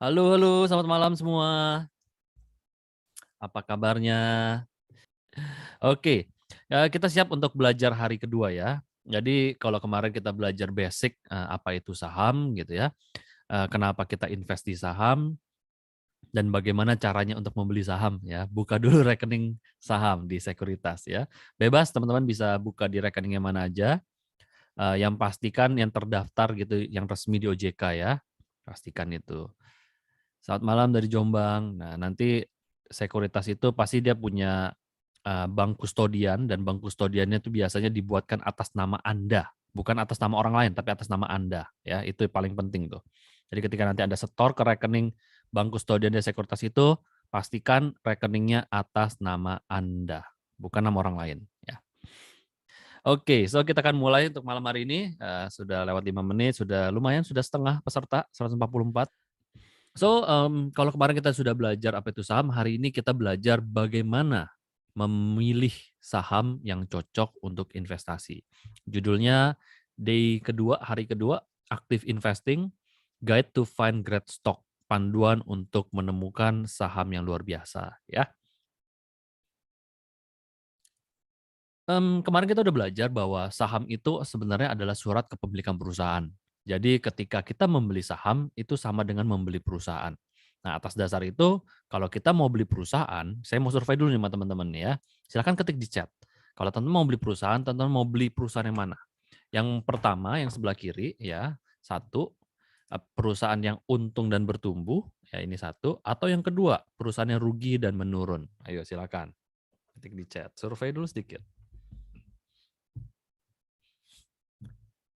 Halo, halo, selamat malam semua. Apa kabarnya? Oke, kita siap untuk belajar hari kedua ya. Jadi kalau kemarin kita belajar basic, apa itu saham gitu ya, kenapa kita invest di saham, dan bagaimana caranya untuk membeli saham ya. Buka dulu rekening saham di sekuritas ya. Bebas teman-teman bisa buka di rekening yang mana aja, yang pastikan yang terdaftar gitu, yang resmi di OJK ya, pastikan itu. Selamat malam dari Jombang. Nah, nanti sekuritas itu pasti dia punya bank kustodian dan bank kustodiannya itu biasanya dibuatkan atas nama Anda, bukan atas nama orang lain tapi atas nama Anda ya, itu yang paling penting tuh. Jadi ketika nanti Anda setor ke rekening bank kustodian dari sekuritas itu, pastikan rekeningnya atas nama Anda, bukan nama orang lain ya. Oke, so kita akan mulai untuk malam hari ini, sudah lewat 5 menit, sudah lumayan, sudah setengah peserta, 144. So, kalau kemarin kita sudah belajar apa itu saham, hari ini kita belajar bagaimana memilih saham yang cocok untuk investasi. Judulnya day kedua, hari kedua, Active Investing, Guide to Find Great Stock, panduan untuk menemukan saham yang luar biasa, ya. Kemarin kita udah belajar bahwa saham itu sebenarnya adalah surat kepemilikan perusahaan. Jadi ketika kita membeli saham, itu sama dengan membeli perusahaan. Nah, atas dasar itu, kalau kita mau beli perusahaan, saya mau survei dulu nih sama teman-teman ya. Silakan ketik di chat. Kalau teman-teman mau beli perusahaan, teman-teman mau beli perusahaan yang mana? Yang pertama, yang sebelah kiri ya, satu, perusahaan yang untung dan bertumbuh, ya ini satu. Atau yang kedua, perusahaan yang rugi dan menurun. Ayo silakan, ketik di chat. Survei dulu sedikit.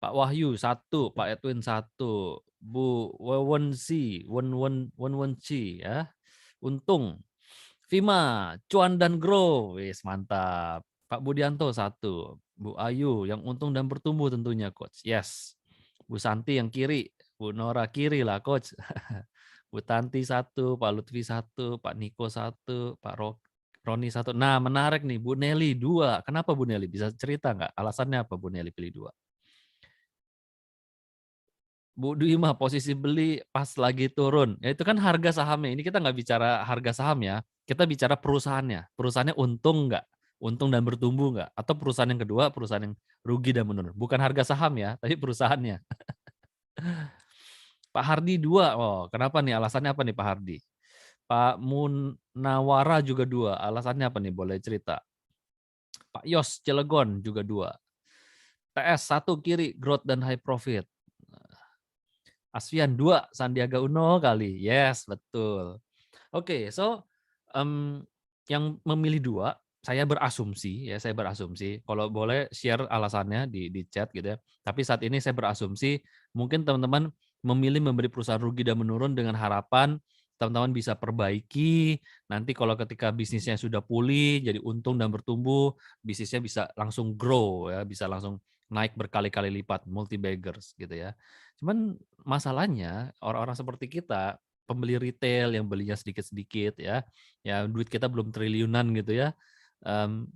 Pak Wahyu satu, Pak Edwin satu, Bu Wewensi, Wenwenci ya. Untung. Vima, Cuan dan Grow, wis mantap. Pak Budianto satu, Bu Ayu yang untung dan bertumbuh tentunya coach. Yes. Bu Santi yang kiri, Bu Nora kiri lah coach. Bu Tanti satu, Pak Lutfi satu, Pak Niko satu, Pak Roni satu. Nah menarik nih, Bu Nelly dua. Kenapa Bu Nelly? Bisa cerita nggak? Alasannya apa Bu Nelly pilih dua? Bu Dwi mah posisi beli pas lagi turun. Ya itu kan harga sahamnya. Ini kita nggak bicara harga saham ya. Kita bicara perusahaannya. Perusahaannya untung nggak? Untung dan bertumbuh nggak? Atau perusahaan yang kedua, perusahaan yang rugi dan menurun. Bukan harga saham ya, tapi perusahaannya. Pak Hardi dua. Oh, kenapa nih? Alasannya apa nih Pak Hardi? Pak Munawara juga dua. Alasannya apa nih? Boleh cerita. Pak Yos Cilegon juga dua. TS satu kiri, growth dan high profit. Asfian 2, Sandiaga Uno kali. Yes, betul. Oke, so, yang memilih 2, saya berasumsi ya, saya berasumsi, kalau boleh share alasannya di chat gitu ya. Tapi saat ini saya berasumsi, mungkin teman-teman memilih membeli perusahaan rugi dan menurun dengan harapan teman-teman bisa perbaiki, nanti kalau ketika bisnisnya sudah pulih, jadi untung dan bertumbuh, bisnisnya bisa langsung grow ya, bisa langsung naik berkali-kali lipat, multi baggers gitu ya. Cuman masalahnya orang-orang seperti kita, pembeli retail yang belinya sedikit-sedikit ya duit kita belum triliunan gitu ya,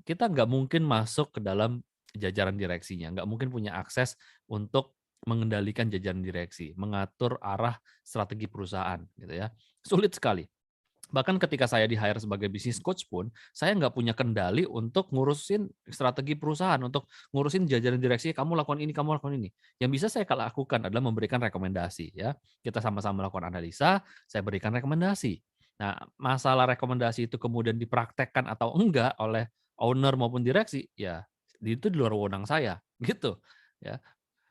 kita nggak mungkin masuk ke dalam jajaran direksinya, nggak mungkin punya akses untuk mengendalikan jajaran direksi, mengatur arah strategi perusahaan gitu ya, sulit sekali. Bahkan ketika saya di-hire sebagai business coach pun, saya nggak punya kendali untuk ngurusin strategi perusahaan, untuk ngurusin jajaran direksi, "Kamu lakukan ini, kamu lakukan ini." Yang bisa saya lakukan adalah memberikan rekomendasi ya. Kita sama-sama melakukan analisa, saya berikan rekomendasi. Nah, masalah rekomendasi itu kemudian dipraktekkan atau enggak oleh owner maupun direksi, ya itu di luar wewenang saya, gitu ya.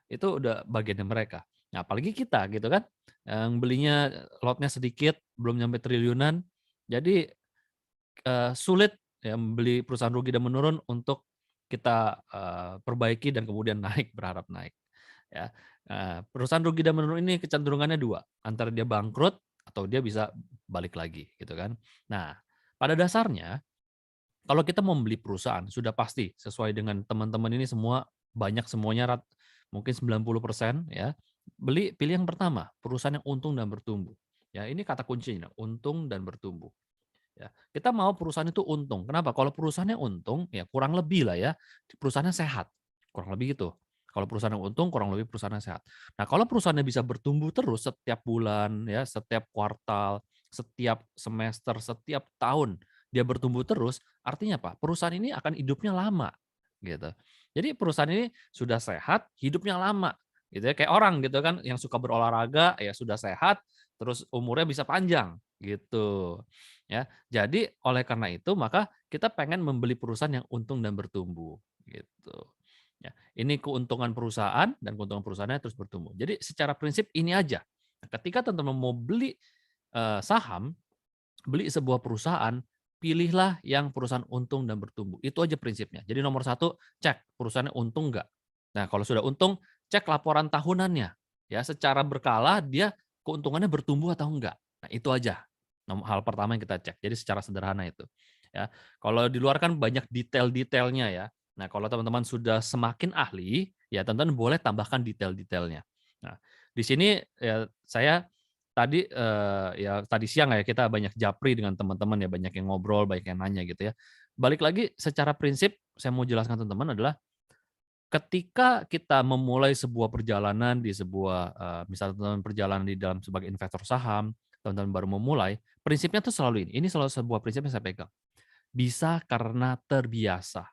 Itu udah bagiannya mereka. Nah, apalagi kita gitu kan, yang belinya lotnya sedikit, belum nyampe triliunan, jadi, sulit ya membeli perusahaan rugi dan menurun untuk kita, perbaiki dan kemudian naik, berharap naik, ya. Perusahaan rugi dan menurun ini kecenderungannya 2, antara dia bangkrut atau dia bisa balik lagi, gitu kan. Nah, pada dasarnya kalau kita mau membeli perusahaan sudah pasti sesuai dengan teman-teman ini semua, banyak semuanya mungkin 90% ya, pilih yang pertama, perusahaan yang untung dan bertumbuh. Ya, ini kata kuncinya, untung dan bertumbuh. Ya, kita mau perusahaan itu untung. Kenapa? Kalau perusahaannya untung, ya kurang lebih lah ya, perusahaannya sehat, kurang lebih gitu. Kalau perusahaan yang untung kurang lebih perusahaan yang sehat. Nah, kalau perusahaannya bisa bertumbuh terus setiap bulan ya, setiap kuartal, setiap semester, setiap tahun dia bertumbuh terus, artinya apa? Perusahaan ini akan hidupnya lama gitu. Jadi perusahaan ini sudah sehat, hidupnya lama gitu ya. Kayak orang gitu kan yang suka berolahraga ya sudah sehat, terus umurnya bisa panjang gitu. Ya. Jadi oleh karena itu maka kita pengen membeli perusahaan yang untung dan bertumbuh gitu. Ya, ini keuntungan perusahaan dan keuntungan perusahaannya terus bertumbuh. Jadi secara prinsip ini aja. Nah, ketika teman-teman mau beli saham, beli sebuah perusahaan, pilihlah yang perusahaan untung dan bertumbuh. Itu aja prinsipnya. Jadi nomor satu, cek perusahaannya untung nggak. Nah, kalau sudah untung, cek laporan tahunannya. Ya, secara berkala dia keuntungannya bertumbuh atau enggak. Nah, itu aja. Hal pertama yang kita cek. Jadi secara sederhana itu. Ya, kalau di luar kan banyak detail-detailnya ya. Nah, kalau teman-teman sudah semakin ahli, ya teman-teman boleh tambahkan detail-detailnya. Nah, di sini ya saya tadi siang ya kita banyak japri dengan teman-teman ya, banyak yang ngobrol, banyak yang nanya gitu ya. Balik lagi secara prinsip saya mau jelaskan teman-teman adalah ketika kita memulai sebuah perjalanan di sebuah, misalnya teman-teman perjalanan di dalam sebagai investor saham, teman-teman baru memulai, prinsipnya tuh selalu ini selalu sebuah prinsip yang saya pegang, bisa karena terbiasa.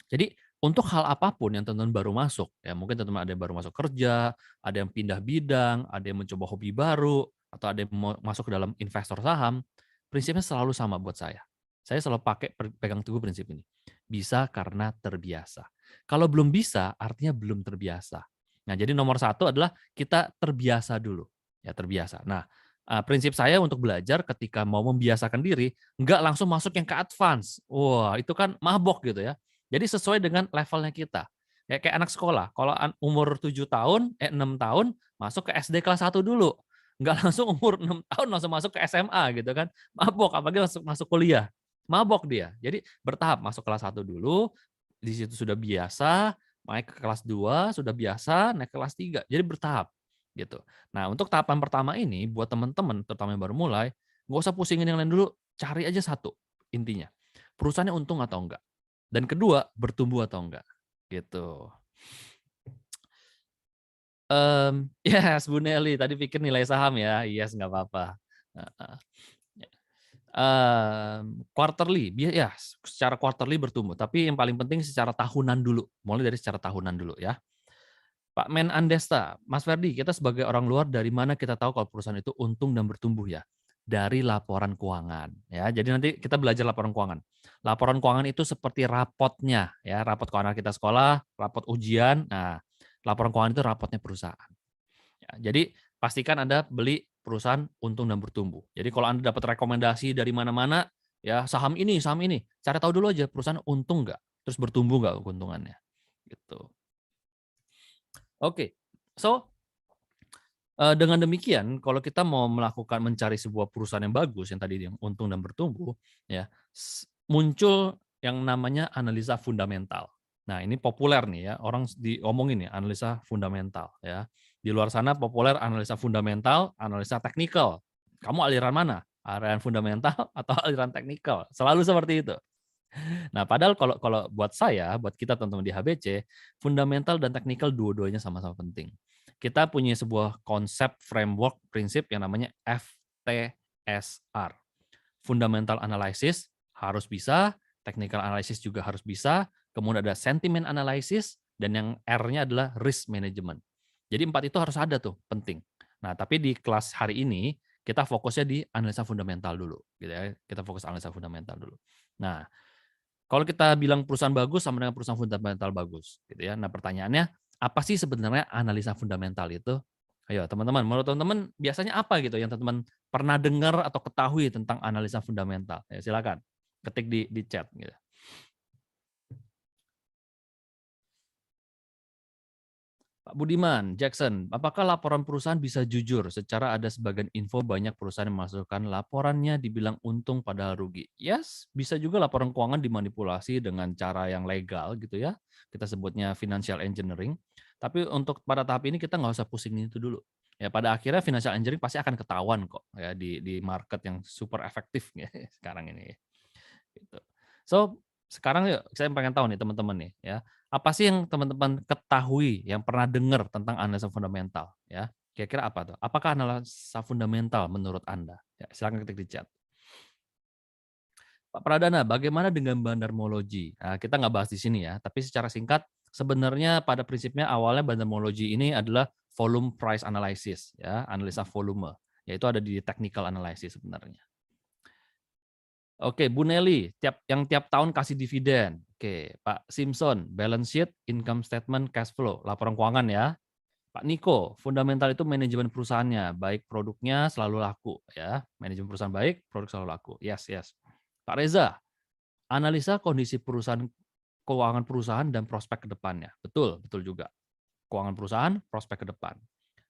Jadi untuk hal apapun yang teman-teman baru masuk, ya mungkin teman-teman ada yang baru masuk kerja, ada yang pindah bidang, ada yang mencoba hobi baru, atau ada yang mau masuk ke dalam investor saham, prinsipnya selalu sama buat saya. Saya selalu pakai pegang teguh prinsip ini. Bisa karena terbiasa. Kalau belum bisa, artinya belum terbiasa. Nah, jadi nomor satu adalah kita terbiasa dulu. Ya, terbiasa. Nah, prinsip saya untuk belajar ketika mau membiasakan diri, nggak langsung masuk yang ke advance. Wah, itu kan mabok gitu ya. Jadi sesuai dengan levelnya kita. Ya kayak anak sekolah, kalau umur 7 tahun, 6 tahun, masuk ke SD kelas 1 dulu. Nggak langsung umur 6 tahun langsung masuk ke SMA gitu kan. Mabok, apalagi masuk masuk kuliah. Mabok dia. Jadi bertahap masuk kelas 1 dulu, di situ sudah biasa, naik ke kelas 2 sudah biasa, naik ke kelas 3. Jadi bertahap gitu. Nah, untuk tahapan pertama ini buat teman-teman terutama yang baru mulai, nggak usah pusingin yang lain dulu, cari aja satu intinya. Perusahaannya untung atau enggak? Dan kedua, bertumbuh atau enggak, gitu. Yes, Bu Nelly, tadi pikir nilai saham ya? Yes, nggak apa-apa. Heeh. Quarterly, ya secara quarterly bertumbuh, tapi yang paling penting secara tahunan dulu, mulai dari secara tahunan dulu ya. Pak Men Andesta, Mas Ferdi, kita sebagai orang luar dari mana kita tahu kalau perusahaan itu untung dan bertumbuh ya? Dari laporan keuangan ya. Jadi nanti kita belajar laporan keuangan. Laporan keuangan itu seperti rapotnya ya, rapot keuangan kita sekolah, rapot ujian. Nah, laporan keuangan itu rapotnya perusahaan. Ya, jadi pastikan Anda beli perusahaan untung dan bertumbuh. Jadi kalau Anda dapat rekomendasi dari mana-mana, ya saham ini, cari tahu dulu aja perusahaan untung nggak, terus bertumbuh nggak keuntungannya, gitu. Oke, so dengan demikian, kalau kita mau melakukan mencari sebuah perusahaan yang bagus, yang tadi yang untung dan bertumbuh, ya muncul yang namanya analisa fundamental. Nah, ini populer nih ya, orang diomongin ya, analisa fundamental ya. Di luar sana populer analisa fundamental, analisa teknikal. Kamu aliran mana? Aliran fundamental atau aliran teknikal? Selalu seperti itu. Nah, padahal kalau kalau buat saya, buat kita teman-teman di HBC, fundamental dan teknikal dua-duanya sama-sama penting. Kita punya sebuah konsep framework prinsip yang namanya FTSR. Fundamental analysis harus bisa, technical analysis juga harus bisa, kemudian ada sentiment analysis, dan yang R-nya adalah risk management. Jadi 4 itu harus ada tuh, penting. Nah, tapi di kelas hari ini kita fokusnya di analisa fundamental dulu, gitu ya. Kita fokus analisa fundamental dulu. Nah, kalau kita bilang perusahaan bagus sama dengan perusahaan fundamental bagus, gitu ya. Nah, pertanyaannya, apa sih sebenarnya analisa fundamental itu? Ayo teman-teman, menurut teman-teman biasanya apa gitu yang teman-teman pernah dengar atau ketahui tentang analisa fundamental? Ya, silakan ketik di chat gitu. Pak Budiman, Jackson, apakah laporan perusahaan bisa jujur? Secara ada sebagian info banyak perusahaan yang memasukkan laporannya dibilang untung padahal rugi. Yes, bisa juga laporan keuangan dimanipulasi dengan cara yang legal gitu ya. Kita sebutnya financial engineering. Tapi untuk pada tahap ini kita nggak usah pusingin itu dulu. Ya pada akhirnya financial engineering pasti akan ketahuan kok ya di market yang super efektif ya, sekarang ini. Gitu. So sekarang yuk saya pengen tahu nih teman-teman nih ya. Apa sih yang teman-teman ketahui, yang pernah dengar tentang analisa fundamental ya? Kira-kira apa tuh? Apakah analisa fundamental menurut Anda? Ya, silakan ketik di chat. Pak Pradana, bagaimana dengan bandarmologi? Nah, kita nggak bahas di sini ya, tapi secara singkat, sebenarnya pada prinsipnya awalnya bandarmologi ini adalah volume price analysis, ya, analisa volume, yaitu ada di technical analysis sebenarnya. Oke, Bu Nelly, tiap tahun kasih dividen. Oke, Pak Simpson, balance sheet, income statement, cash flow, laporan keuangan ya. Pak Niko, fundamental itu manajemen perusahaannya, baik produknya selalu laku ya. Manajemen perusahaan baik, produk selalu laku. Yes, yes. Pak Reza, analisa kondisi perusahaan, keuangan perusahaan dan prospek ke depannya. Betul, betul juga. Keuangan perusahaan, prospek ke depan.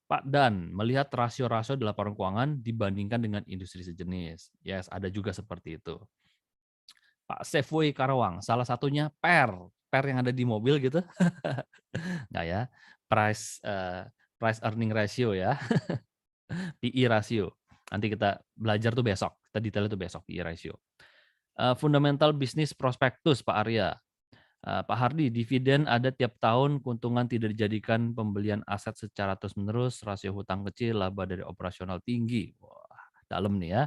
Pak Dan, melihat rasio-rasio di laporan keuangan dibandingkan dengan industri sejenis. Yes, ada juga seperti itu. Pak Sefway Karawang, salah satunya PER yang ada di mobil gitu. Nggak ya, price earning ratio ya, PE rasio. Nanti kita belajar tuh besok, kita detail itu besok, PE ratio. Fundamental Business Prospectus, Pak Arya. Pak Hardi, dividen ada tiap tahun, keuntungan tidak dijadikan pembelian aset secara terus-menerus, rasio hutang kecil, laba dari operasional tinggi. Wah, dalam nih ya.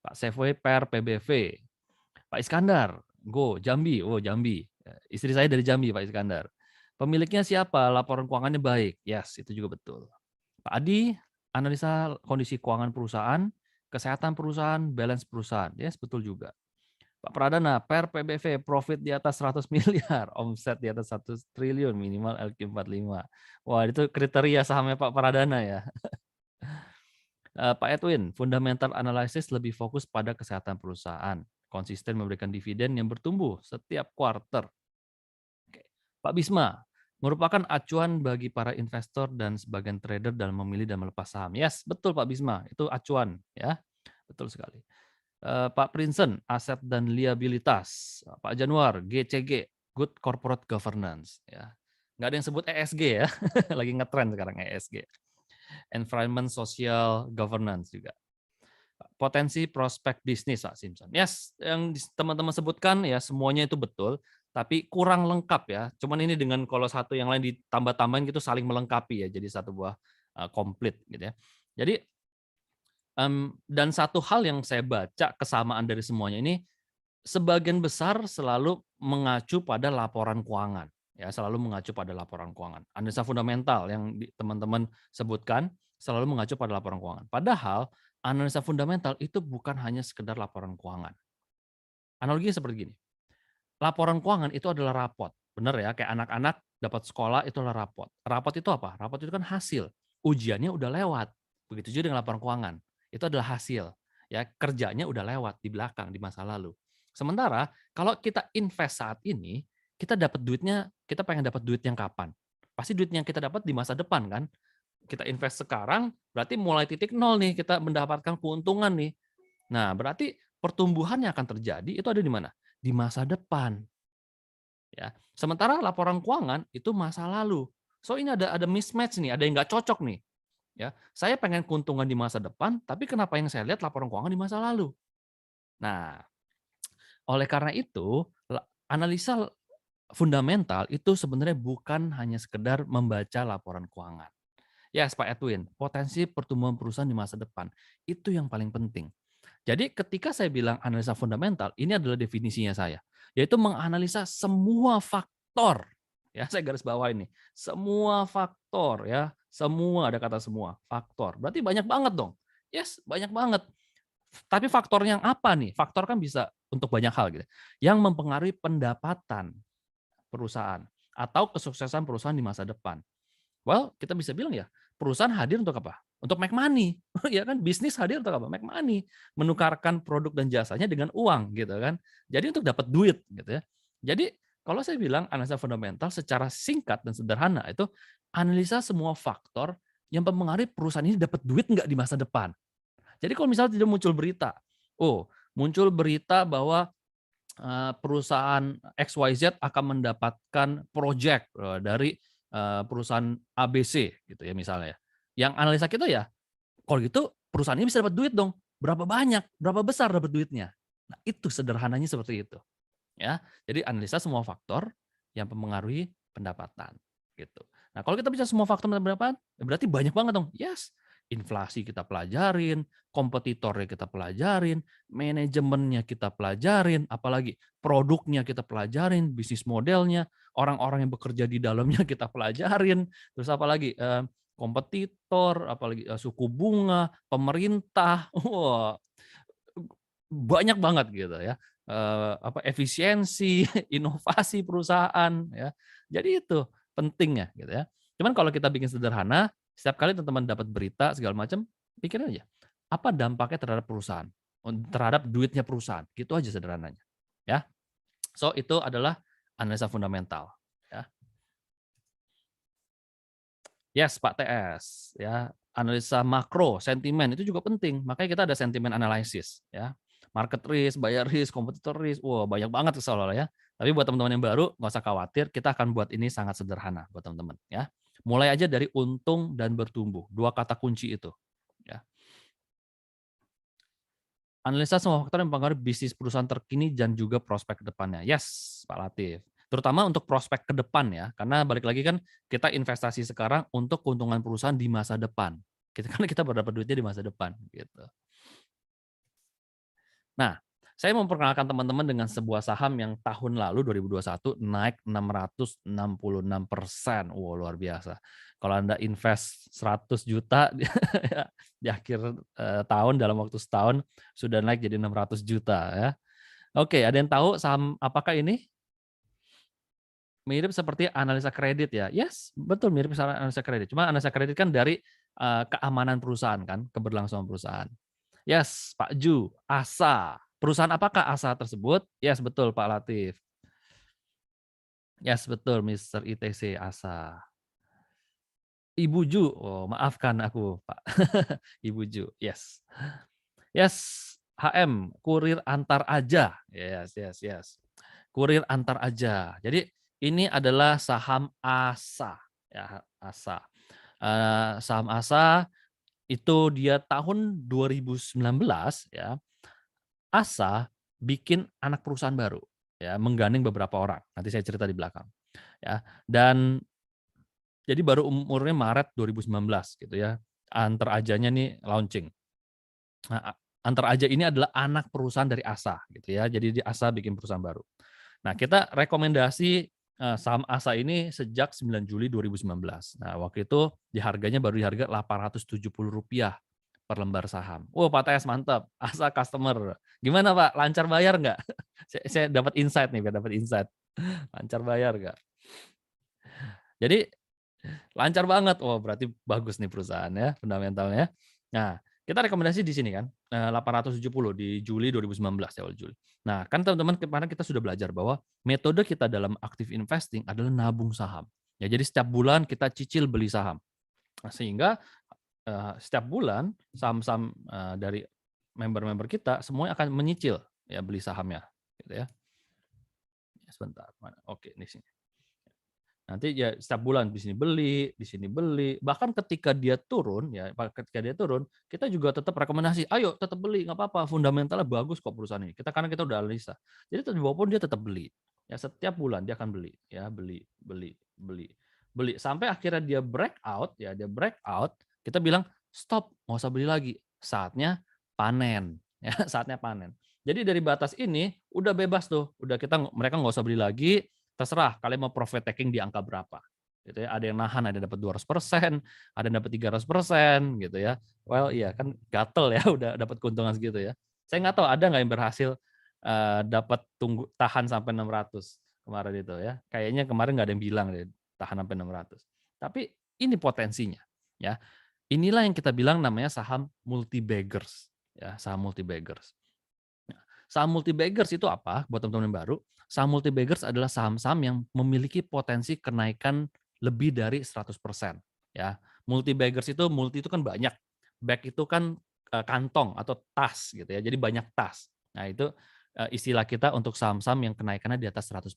Pak Sefway per PBV. Pak Iskandar, Go, Jambi. Oh, Jambi. Istri saya dari Jambi, Pak Iskandar. Pemiliknya siapa? Laporan keuangannya baik. Yes, itu juga betul. Pak Adi, analisa kondisi keuangan perusahaan, kesehatan perusahaan, balance perusahaan. Yes, betul juga. Pak Pradana, per PBV, profit di atas 100 miliar, omset di atas 1 triliun, minimal LQ45. Wah, itu kriteria sahamnya Pak Pradana ya. Pak Edwin, fundamental analysis lebih fokus pada kesehatan perusahaan, konsisten memberikan dividen yang bertumbuh setiap kuarter. Oke. Pak Bisma, merupakan acuan bagi para investor dan sebagian trader dalam memilih dan melepas saham. Yes, betul Pak Bisma, itu acuan ya, betul sekali. Pak Prinsen, aset dan liabilitas. Pak Januar, GCG, good corporate governance. Ya, nggak ada yang sebut ESG ya, lagi ngetren sekarang ESG. Environment Social Governance juga. Potensi prospek bisnis, Pak Simpson. Yes, yang teman-teman sebutkan ya semuanya itu betul, tapi kurang lengkap ya. Cuman ini dengan kalau satu yang lain ditambah-tambahin gitu saling melengkapi ya, jadi satu buah komplit gitu ya. Jadi dan satu hal yang saya baca kesamaan dari semuanya ini, sebagian besar selalu mengacu pada laporan keuangan, ya selalu mengacu pada laporan keuangan. Analisa fundamental yang teman-teman sebutkan selalu mengacu pada laporan keuangan. Padahal analisa fundamental itu bukan hanya sekedar laporan keuangan. Analoginya seperti gini, laporan keuangan itu adalah rapot, benar ya? Kayak anak-anak dapat sekolah itu adalah rapot. Rapot itu apa? Rapot itu kan hasil. Ujiannya udah lewat. Begitu juga dengan laporan keuangan. Itu adalah hasil. Ya, kerjanya udah lewat di belakang, di masa lalu. Sementara kalau kita invest saat ini, kita dapat duitnya, kita pengen dapat duit yang kapan? Pasti duit yang kita dapat di masa depan kan? Kita invest sekarang, berarti mulai titik nol nih, kita mendapatkan keuntungan nih. Nah, berarti pertumbuhan yang akan terjadi itu ada di mana? Di masa depan. Ya. Sementara laporan keuangan itu masa lalu. So ini ada mismatch nih, ada yang nggak cocok nih. Ya, saya pengen keuntungan di masa depan, tapi kenapa yang saya lihat laporan keuangan di masa lalu? Nah, oleh karena itu, analisa fundamental itu sebenarnya bukan hanya sekedar membaca laporan keuangan. Ya, Pak Edwin, potensi pertumbuhan perusahaan di masa depan itu yang paling penting. Jadi ketika saya bilang analisa fundamental, ini adalah definisinya saya, yaitu menganalisa semua faktor. Ya, saya garis bawah ini. Semua faktor ya, semua ada kata semua, faktor. Berarti banyak banget dong. Yes, banyak banget. Tapi faktor yang apa nih? Faktor kan bisa untuk banyak hal gitu. Yang mempengaruhi pendapatan perusahaan atau kesuksesan perusahaan di masa depan. Well, kita bisa bilang ya, perusahaan hadir untuk apa? Untuk make money, ya kan? Bisnis hadir untuk apa? Make money, menukarkan produk dan jasanya dengan uang, gitu kan? Jadi untuk dapat duit, gitu ya. Jadi kalau saya bilang analisa fundamental secara singkat dan sederhana itu analisa semua faktor yang mempengaruhi perusahaan ini dapat duit nggak di masa depan. Jadi kalau misalnya tidak muncul berita, muncul berita bahwa perusahaan XYZ akan mendapatkan project dari perusahaan ABC gitu ya misalnya. Yang analisa kita ya, kalau gitu perusahaan ini bisa dapat duit dong. Berapa banyak, berapa besar dapat duitnya. Nah, itu sederhananya seperti itu. Ya. Jadi analisa semua faktor yang mempengaruhi pendapatan gitu. Nah, kalau kita bicara semua faktor pendapatan, berarti banyak banget dong. Yes, inflasi kita pelajarin, kompetitornya kita pelajarin, manajemennya kita pelajarin, apalagi produknya kita pelajarin, bisnis modelnya, orang-orang yang bekerja di dalamnya kita pelajarin, terus apalagi kompetitor, apalagi suku bunga, pemerintah, wah banyak banget gitu ya. Efisiensi, inovasi perusahaan ya. Jadi itu pentingnya gitu ya. Cuman kalau kita bikin sederhana, setiap kali teman-teman dapat berita segala macam, pikirin aja, apa dampaknya terhadap perusahaan, terhadap duitnya perusahaan, gitu aja sederhananya. Ya. So itu adalah analisa fundamental ya. Yes, Pak TS ya. Analisa makro, sentimen itu juga penting. Makanya kita ada sentimen analysis ya. Market risk, buyer risk, competitor risk, wah banyak banget soalnya ya. Tapi buat teman-teman yang baru nggak usah khawatir, kita akan buat ini sangat sederhana buat teman-teman ya. Mulai aja dari untung dan bertumbuh, dua kata kunci itu ya. Analisa semua faktor yang mempengaruhi bisnis perusahaan terkini dan juga prospek ke depannya. Yes, Pak Latif. Terutama untuk prospek ke depan ya, karena balik lagi kan kita investasi sekarang untuk keuntungan perusahaan di masa depan. Kita berdapat duitnya di masa depan gitu. Nah, saya memperkenalkan teman-teman dengan sebuah saham yang tahun lalu 2021 naik 666%. Wow, luar biasa. Kalau Anda invest 100 juta ya, di akhir tahun dalam waktu setahun sudah naik jadi 600 juta ya. Oke, ada yang tahu saham apakah ini? Mirip seperti analisa kredit ya. Yes, betul mirip sama analisa kredit. Cuma analisa kredit kan dari keamanan perusahaan kan, keberlangsungan perusahaan. Yes, Pak Ju, ASA. Perusahaan apakah ASA tersebut? Yes, betul Pak Latif. Yes, betul Mister ITC ASA. Ibu Ju, oh maafkan aku Pak. Ibu Ju, yes. Yes, HM, kurir antar aja. Yes, yes, yes. Kurir antar aja. Jadi ini adalah saham ASA ya, ASA. Saham ASA itu dia tahun 2019 ya, ASA bikin anak perusahaan baru ya, menggandeng beberapa orang. Nanti saya cerita di belakang ya. Dan jadi baru umurnya Maret 2019 gitu ya. Antar Ajanya nih launching. Nah, Antar Aja ini adalah anak perusahaan dari ASA gitu ya. Jadi di ASA bikin perusahaan baru. Nah, kita rekomendasi saham ASA ini sejak 9 Juli 2019. Nah, waktu itu harganya baru di harga Rp870 per lembar saham. Wow, Pak TS mantap, ASA customer. Gimana Pak, lancar bayar nggak? Saya dapat insight nih, biar dapat insight. Lancar bayar nggak? Jadi lancar banget. Oh, berarti bagus nih perusahaan ya, fundamentalnya. Nah, kita rekomendasi di sini kan, 870 di Juli 2019 ya, awal Juli. Nah, kan teman-teman kemarin kita sudah belajar bahwa metode kita dalam active investing adalah nabung saham. Ya, jadi setiap bulan kita cicil beli saham. Nah, sehingga setiap bulan saham-saham dari member-member kita semuanya akan menyicil ya beli sahamnya, gitu ya. Sebentar, mana? Oke, di sini. Nanti ya setiap bulan di sini beli. Bahkan ketika dia turun ya, ketika dia turun, kita juga tetap rekomendasi, ayo tetap beli, nggak apa-apa, fundamentalnya bagus kok perusahaan ini. Karena kita udah analisa. Jadi walaupun dia tetap beli. Ya setiap bulan dia akan beli, ya beli, beli, beli, beli sampai akhirnya dia breakout, ya dia breakout, kita bilang stop, nggak usah beli lagi, saatnya panen, ya saatnya panen. Jadi dari batas ini udah bebas tuh, udah mereka nggak usah beli lagi, terserah kalian mau profit taking di angka berapa. Gitu ya. Ada yang nahan, ada yang dapat 200%, ada yang dapat 300% gitu ya. Well, iya kan gatel ya udah dapat keuntungan segitu ya. Saya nggak tahu ada nggak yang berhasil dapat tahan sampai 600 kemarin itu ya. Kayaknya kemarin nggak ada yang bilang deh tahan sampai 600. Tapi ini potensinya ya. Inilah yang kita bilang namanya saham multi baggers ya, saham multi baggers. Saham multi baggers itu apa? Buat teman-teman yang baru, saham multi baggers adalah saham-saham yang memiliki potensi kenaikan lebih dari 100%, ya. Multi baggers itu, multi itu kan banyak, bag itu kan kantong atau tas gitu ya. Jadi banyak tas. Nah, itu istilah kita untuk saham-saham yang kenaikannya di atas 100%,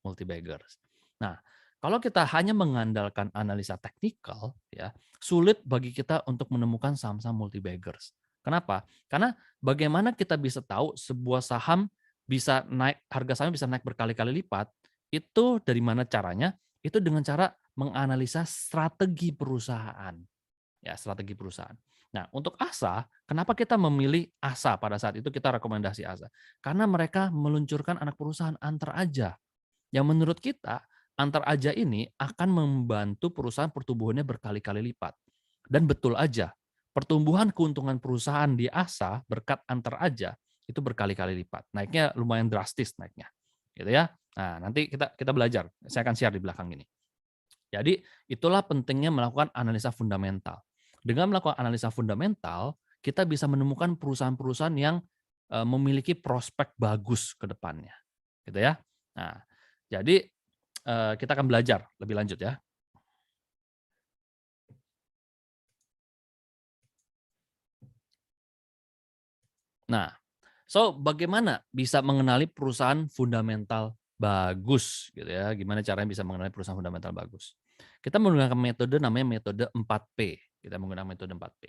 multi baggers. Nah, kalau kita hanya mengandalkan analisa teknikal ya, sulit bagi kita untuk menemukan saham-saham multi baggers. Kenapa? Karena bagaimana kita bisa tahu sebuah saham bisa naik, harga sahamnya bisa naik berkali-kali lipat, Itu dari mana caranya? Itu dengan cara menganalisa strategi perusahaan. Ya, strategi perusahaan. Nah, untuk ASA, kenapa kita memilih ASA pada saat itu kita rekomendasi ASA? Karena mereka meluncurkan anak perusahaan antar aja. Yang menurut kita, antar aja ini akan membantu perusahaan pertumbuhannya berkali-kali lipat. Dan betul aja, pertumbuhan keuntungan perusahaan di ASA berkat antar aja itu berkali-kali lipat. Naiknya lumayan drastis naiknya. Gitu ya. Nah, nanti kita belajar. Saya akan share di belakang ini. Jadi, itulah pentingnya melakukan analisa fundamental. Dengan melakukan analisa fundamental, kita bisa menemukan perusahaan-perusahaan yang memiliki prospek bagus ke depannya. Gitu ya. Nah, jadi kita akan belajar lebih lanjut ya. Nah, bagaimana bisa mengenali perusahaan fundamental bagus gitu ya? Gimana caranya bisa mengenali perusahaan fundamental bagus? Kita menggunakan metode namanya metode 4P. Kita menggunakan metode 4P.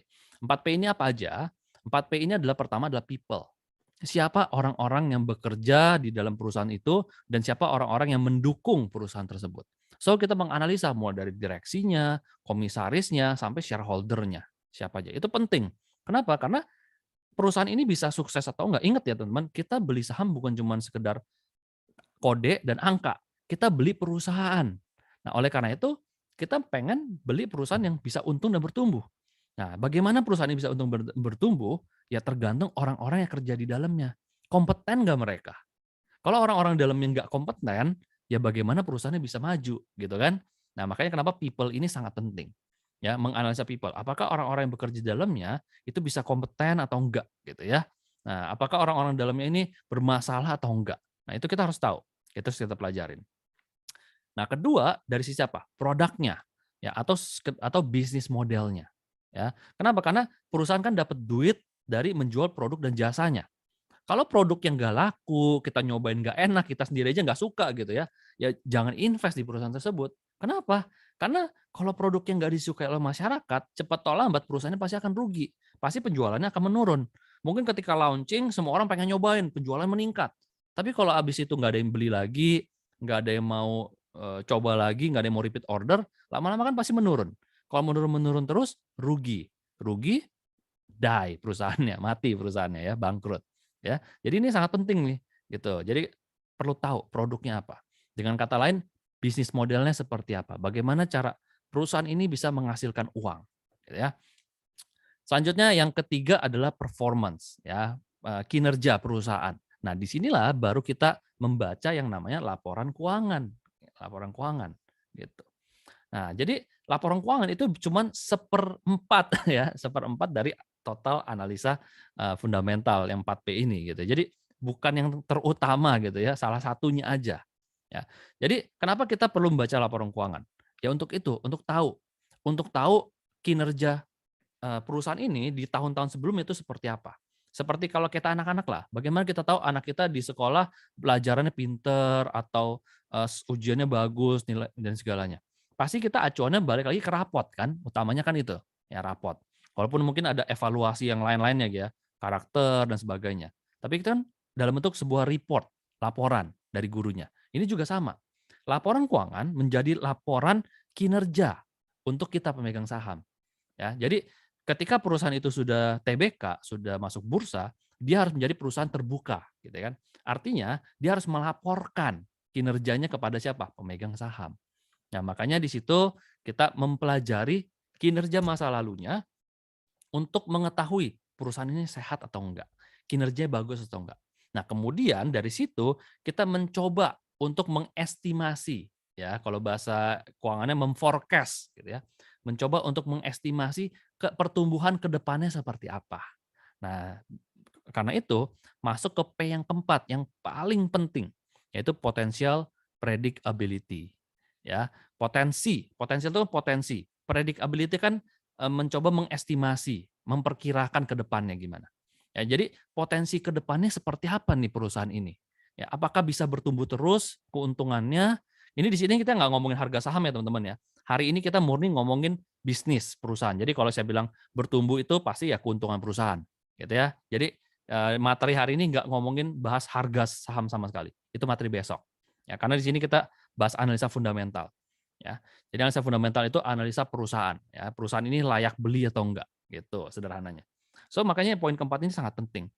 4P ini apa aja? 4P ini adalah pertama adalah people. Siapa orang-orang yang bekerja di dalam perusahaan itu dan siapa orang-orang yang mendukung perusahaan tersebut. Kita menganalisa mulai dari direksinya, komisarisnya, sampai shareholder-nya. Siapa aja. Itu penting. Kenapa? Karena perusahaan ini bisa sukses atau enggak. Ingat ya teman-teman, kita beli saham bukan cuma sekedar kode dan angka. Kita beli perusahaan. Nah, oleh karena itu kita pengen beli perusahaan yang bisa untung dan bertumbuh. Nah, bagaimana perusahaan ini bisa untung bertumbuh? Ya tergantung orang-orang yang kerja di dalamnya. Kompeten nggak mereka? Kalau orang-orang dalamnya nggak kompeten, ya bagaimana perusahaannya bisa maju, gitu kan? Nah, makanya kenapa people ini sangat penting. Ya, menganalisa people. Apakah orang-orang yang bekerja di dalamnya itu bisa kompeten atau enggak, gitu ya. Nah, apakah orang-orang dalamnya ini bermasalah atau enggak? Nah, itu kita harus tahu. Itu harus kita pelajarin. Nah, kedua dari sisi apa? Produknya, ya atau bisnis modelnya. Ya, kenapa? Karena perusahaan kan dapat duit dari menjual produk dan jasanya. Kalau produk yang nggak laku, kita nyobain nggak enak, kita sendiri aja nggak suka gitu ya jangan invest di perusahaan tersebut. Kenapa? Karena kalau produk yang nggak disukai oleh masyarakat, cepat atau lambat perusahaannya pasti akan rugi. Pasti penjualannya akan menurun. Mungkin ketika launching, semua orang pengen nyobain, penjualan meningkat. Tapi kalau habis itu nggak ada yang beli lagi, nggak ada yang mau coba lagi, nggak ada yang mau repeat order, lama-lama kan pasti menurun. Kalau menurun-menurun terus, rugi. Rugi, die perusahaannya, mati perusahaannya ya, bangkrut. Ya. Jadi ini sangat penting nih, gitu. Jadi perlu tahu produknya apa. Dengan kata lain, bisnis modelnya seperti apa, bagaimana cara perusahaan ini bisa menghasilkan uang, gitu ya. Selanjutnya yang ketiga adalah performance, ya, kinerja perusahaan. Nah, disinilah baru kita membaca yang namanya laporan keuangan, gitu. Nah, jadi laporan keuangan itu cuma seperempat ya, seperempat dari total analisa fundamental yang 4P ini gitu. Jadi bukan yang terutama gitu ya, salah satunya aja. Ya. Jadi kenapa kita perlu membaca laporan keuangan? Ya untuk itu, untuk tahu kinerja perusahaan ini di tahun-tahun sebelumnya itu seperti apa. Seperti kalau kita anak-anak lah, bagaimana kita tahu anak kita di sekolah pelajarannya pinter atau ujiannya bagus, nilai dan segalanya. Pasti kita acuannya balik lagi ke rapot kan, utamanya kan itu, ya rapot. Walaupun mungkin ada evaluasi yang lain-lainnya ya, karakter dan sebagainya. Tapi itu kan dalam bentuk sebuah report, laporan dari gurunya. Ini juga sama. Laporan keuangan menjadi laporan kinerja untuk kita pemegang saham. Ya, jadi ketika perusahaan itu sudah TBK, sudah masuk bursa, dia harus menjadi perusahaan terbuka, gitu kan. Artinya dia harus melaporkan kinerjanya kepada siapa? Pemegang saham. Nah, makanya di situ kita mempelajari kinerja masa lalunya untuk mengetahui perusahaan ini sehat atau enggak, kinerjanya bagus atau enggak. Nah, kemudian dari situ kita mencoba untuk mengestimasi, ya kalau bahasa keuangannya memforecast gitu ya. Mencoba untuk mengestimasi pertumbuhan ke depannya seperti apa. Nah, karena itu masuk ke P yang keempat yang paling penting yaitu potensial predictability. Ya, potensi itu potensi. Predictability kan mencoba mengestimasi, memperkirakan ke depannya gimana. Ya, jadi potensi ke depannya seperti apa nih perusahaan ini? Ya, apakah bisa bertumbuh terus keuntungannya? Ini di sini kita nggak ngomongin harga saham ya teman-teman ya. Hari ini kita murni ngomongin bisnis perusahaan. Jadi kalau saya bilang bertumbuh itu pasti ya keuntungan perusahaan, gitu ya. Jadi materi hari ini nggak ngomongin bahas harga saham sama sekali. Itu materi besok. Ya, karena di sini kita bahas analisa fundamental. Ya, jadi analisa fundamental itu analisa perusahaan. Ya, perusahaan ini layak beli atau enggak, gitu sederhananya. So makanya poin keempat ini sangat penting.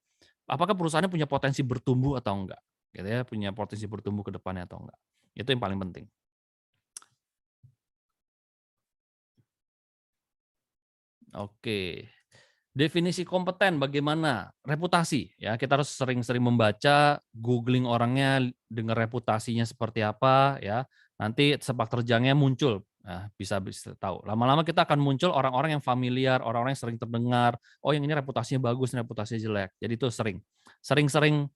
Apakah perusahaannya punya potensi bertumbuh atau enggak? Gitu ya, punya potensi bertumbuh ke depannya atau enggak? Itu yang paling penting. Oke. Definisi kompeten bagaimana? Reputasi ya, kita harus sering-sering membaca, googling orangnya, dengar reputasinya seperti apa ya. Nanti sepak terjangnya muncul. Nah, bisa tahu. Lama-lama kita akan muncul orang-orang yang familiar, orang-orang yang sering terdengar. Oh, yang ini reputasinya bagus, ini reputasinya jelek. Jadi itu sering. Sering-sering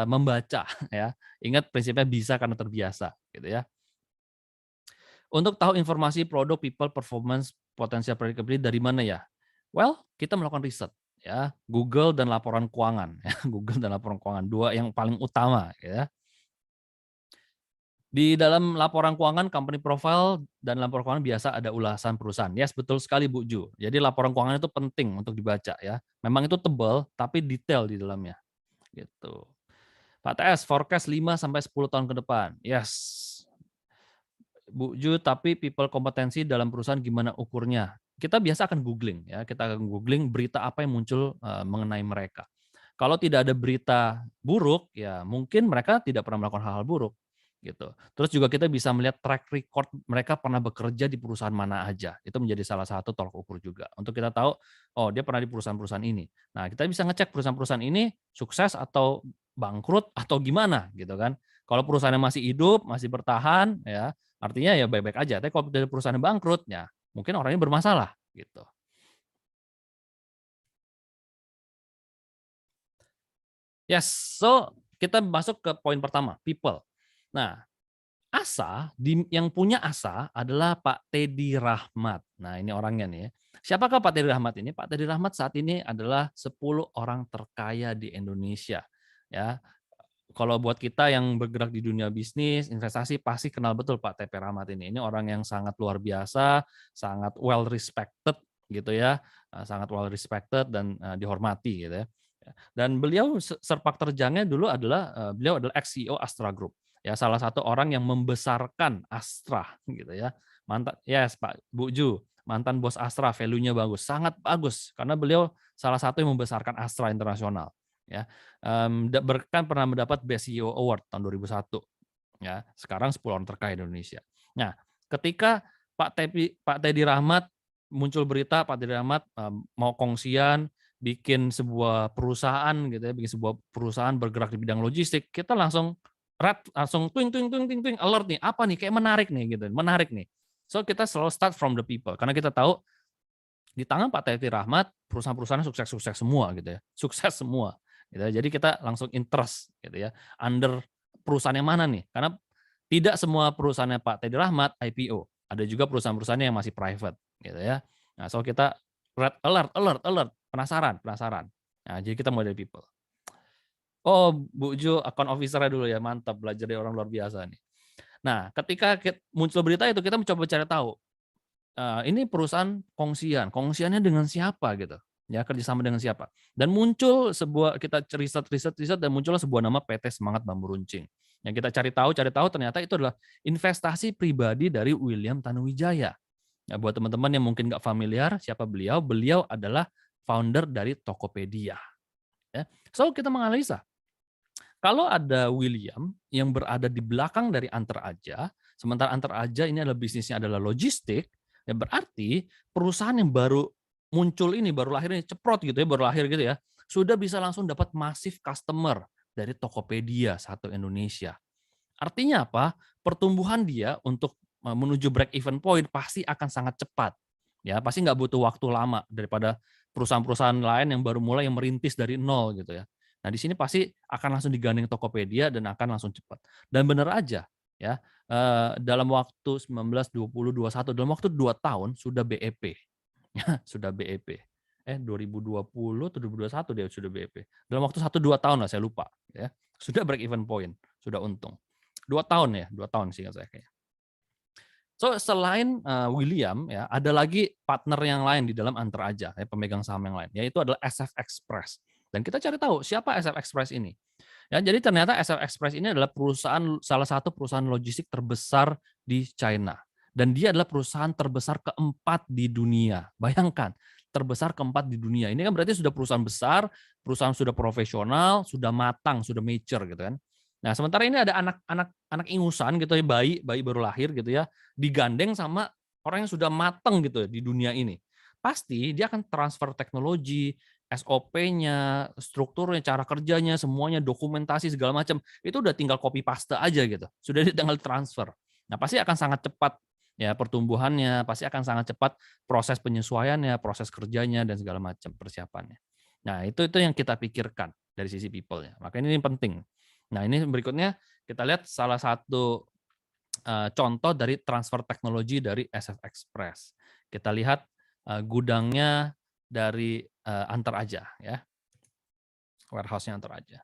membaca ya. Ingat prinsipnya bisa karena terbiasa gitu ya. Untuk tahu informasi produk, people, performance, potensial predictability dari mana ya? Well, kita melakukan riset ya, Google dan laporan keuangan ya, Google dan laporan keuangan, 2 yang paling utama ya. Di dalam laporan keuangan, company profile dan laporan keuangan biasa ada ulasan perusahaan. Yes, betul sekali Bu Ju. Jadi laporan keuangan itu penting untuk dibaca ya. Memang itu tebal tapi detail di dalamnya gitu. Pak TS, forecast 5 sampai 10 tahun ke depan. Yes, Bu Ju, tapi people kompetensi dalam perusahaan gimana ukurnya? Kita biasa akan googling ya, kita akan googling berita apa yang muncul mengenai mereka. Kalau tidak ada berita buruk, ya mungkin mereka tidak pernah melakukan hal-hal buruk gitu. Terus juga kita bisa melihat track record mereka pernah bekerja di perusahaan mana aja. Itu menjadi salah satu tolak ukur juga. Untuk kita tahu, oh dia pernah di perusahaan-perusahaan ini. Nah, kita bisa ngecek perusahaan-perusahaan ini sukses atau bangkrut atau gimana gitu kan. Kalau perusahaannya masih hidup, masih bertahan ya, artinya ya baik-baik aja, tapi kalau dari perusahaan bangkrut, ya mungkin orangnya bermasalah, gitu. Yes, so kita masuk ke poin pertama, people. Nah, yang punya asa adalah Pak Teddy Rahmat. Nah, ini orangnya nih ya. Siapakah Pak Teddy Rahmat ini? Pak Teddy Rahmat saat ini adalah 10 orang terkaya di Indonesia. Ya, kalau buat kita yang bergerak di dunia bisnis, investasi pasti kenal betul Pak TP Rahmat ini. Ini orang yang sangat luar biasa, sangat well respected gitu ya, sangat well respected dan dihormati gitu ya. Dan beliau sepak terjangnya dulu adalah beliau adalah ex CEO Astra Group. Ya, salah satu orang yang membesarkan Astra gitu ya. Mantan yes Pak Bu Ju, mantan bos Astra, value-nya bagus, sangat bagus karena beliau salah satu yang membesarkan Astra Internasional ya. Kan pernah mendapat Best CEO Award tahun 2001 ya. Sekarang 10 orang terkaya di Indonesia. Nah, ketika Pak Teddy Rahmat muncul berita Pak Teddy Rahmat mau kongsian bikin sebuah perusahaan gitu ya, bikin sebuah perusahaan bergerak di bidang logistik, kita langsung twing twing twing twing twing alert nih, apa nih kayak menarik nih gitu, menarik nih. So kita selalu start from the people karena kita tahu di tangan Pak Teti Rahmat, perusahaan-perusahaan sukses-sukses semua gitu ya, sukses semua, gitu ya. Jadi kita langsung interest gitu ya, under perusahaan yang mana nih, karena tidak semua perusahaannya Pak Teddy Rahmat IPO, ada juga perusahaan-perusahaan yang masih private gitu ya. Nah, so kita red alert alert alert, penasaran penasaran. Nah, jadi kita mulai dari people. Oh, Bu Jo account officer-nya dulu ya, mantap belajar dari orang luar biasa nih. Nah, ketika muncul berita itu kita mencoba cari tahu, ini perusahaan kongsian, kongsiannya dengan siapa gitu, ya kerjasama dengan siapa. Dan muncul kita riset dan muncullah sebuah nama PT Semangat Bambu Runcing. Yang kita cari tahu ternyata itu adalah investasi pribadi dari William Tanuwijaya. Ya, buat teman-teman yang mungkin nggak familiar siapa beliau, beliau adalah founder dari Tokopedia. Ya. So kita menganalisa, kalau ada William yang berada di belakang dari Antar Aja, sementara Antar Aja ini adalah bisnisnya adalah logistik, ya berarti perusahaan yang baru muncul ini, baru lahir ini, ceprot gitu ya, baru lahir gitu ya, sudah bisa langsung dapat masif customer dari Tokopedia satu Indonesia. Artinya apa? Pertumbuhan dia untuk menuju break even point pasti akan sangat cepat. Ya, pasti nggak butuh waktu lama daripada perusahaan-perusahaan lain yang baru mulai yang merintis dari nol gitu ya. Nah, di sini pasti akan langsung digandeng Tokopedia dan akan langsung cepat. Dan benar aja ya, dalam waktu 19, 20, 21, dalam waktu 2 tahun sudah BEP. Ya, sudah BEP. 2020 atau 2021 dia sudah BEP. Dalam waktu 1-2 tahun lah saya lupa ya. Sudah break even point, sudah untung. 2 tahun ya, 2 tahun seingat saya kayaknya. So selain William ya, ada lagi partner yang lain di dalam Antar Aja, ya, pemegang saham yang lain, yaitu adalah SF Express. Dan kita cari tahu siapa SF Express ini. Ya, jadi ternyata SF Express ini adalah salah satu perusahaan logistik terbesar di China. Dan dia adalah perusahaan terbesar keempat di dunia. Bayangkan, terbesar keempat di dunia. Ini kan berarti sudah perusahaan besar, perusahaan sudah profesional, sudah matang, sudah mature gitu kan. Nah, sementara ini ada anak ingusan gitu ya, bayi baru lahir gitu ya, digandeng sama orang yang sudah matang gitu di dunia ini. Pasti dia akan transfer teknologi, SOP-nya, strukturnya, cara kerjanya, semuanya, dokumentasi segala macam, itu udah tinggal copy paste aja gitu. Sudah tinggal transfer. Nah, pasti akan sangat cepat ya pertumbuhannya, pasti akan sangat cepat proses penyesuaiannya, proses kerjanya dan segala macam persiapannya. Nah, itu yang kita pikirkan dari sisi people-nya. Makanya ini penting. Nah, ini berikutnya kita lihat salah satu contoh dari transfer teknologi dari SF Express. Kita lihat gudangnya dari Antar Aja ya, warehouse-nya Antar Aja.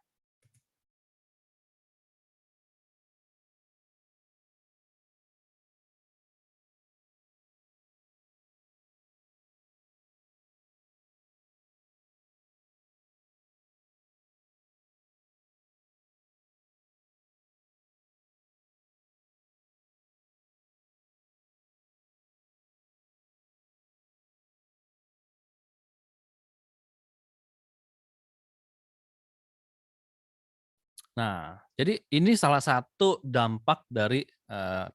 Nah, jadi ini salah satu dampak dari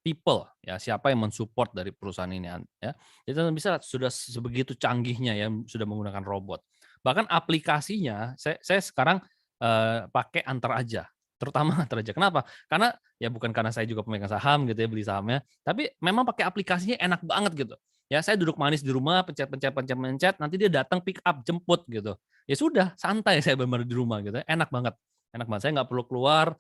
people ya, siapa yang mensupport dari perusahaan ini ya. Jadi bisa sudah sebegitu canggihnya ya, sudah menggunakan robot. Bahkan aplikasinya saya sekarang pakai Antar Aja, terutama Antar Aja. Kenapa? Karena ya bukan karena saya juga pemegang saham gitu ya, beli sahamnya, tapi memang pakai aplikasinya enak banget gitu. Ya, saya duduk manis di rumah, pencet, nanti dia datang pick up, jemput gitu. Ya sudah, santai saya benar-benar di rumah gitu, enak banget. Enak banget, saya nggak perlu keluar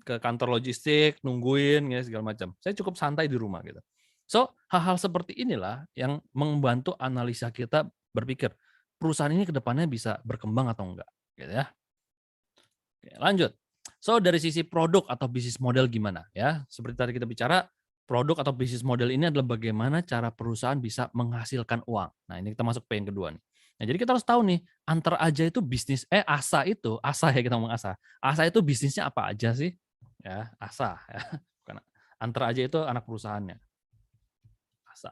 ke kantor logistik, nungguin ya segala macam. Saya cukup santai di rumah gitu. So, hal-hal seperti inilah yang membantu analisa kita berpikir, perusahaan ini ke depannya bisa berkembang atau enggak, gitu ya. Oke, lanjut. So, dari sisi produk atau bisnis model gimana ya? Seperti tadi kita bicara, produk atau bisnis model ini adalah bagaimana cara perusahaan bisa menghasilkan uang. Nah, ini kita masuk ke yang kedua nih. Nah, jadi kita harus tahu nih, Antar Aja itu ASA ya kita ngomong ASA. ASA itu bisnisnya apa aja sih? Ya, ASA ya. Bukan Antar Aja itu anak perusahaannya, ASA.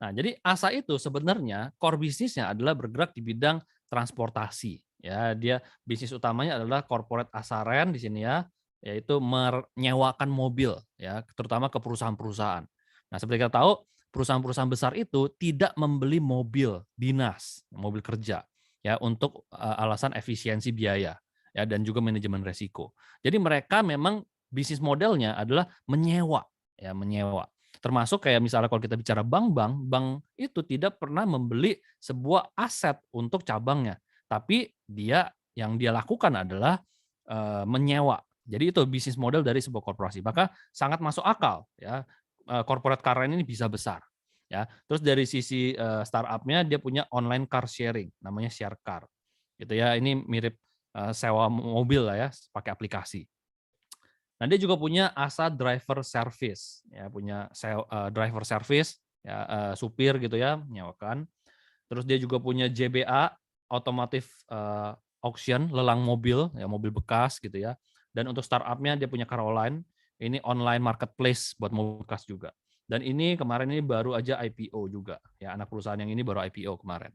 Nah, jadi ASA itu sebenarnya core bisnisnya adalah bergerak di bidang transportasi. Ya, dia bisnis utamanya adalah corporate asaren di sini ya, yaitu menyewakan mobil ya, terutama ke perusahaan-perusahaan. Nah, seperti kita tahu, perusahaan-perusahaan besar itu tidak membeli mobil dinas, mobil kerja ya untuk alasan efisiensi biaya ya dan juga manajemen resiko. Jadi mereka memang bisnis modelnya adalah menyewa ya, menyewa. Termasuk kayak misalnya kalau kita bicara bank itu tidak pernah membeli sebuah aset untuk cabangnya, tapi yang dia lakukan adalah menyewa. Jadi itu bisnis model dari sebuah korporasi. Maka sangat masuk akal ya, corporate car ini bisa besar ya. Terus dari sisi startup-nya dia punya online car sharing, namanya Sharecar. Gitu ya. Ini mirip sewa mobil lah ya, pakai aplikasi. Nah, dia juga punya ASA driver service, ya punya driver service, ya supir gitu ya, menyewakan. Terus dia juga punya JBA, automotive auction, lelang mobil, ya mobil bekas gitu ya. Dan untuk startupnya dia punya Caroline, ini online marketplace buat mobil bekas juga. Dan ini kemarin ini baru aja IPO juga, ya anak perusahaan yang ini baru IPO kemarin.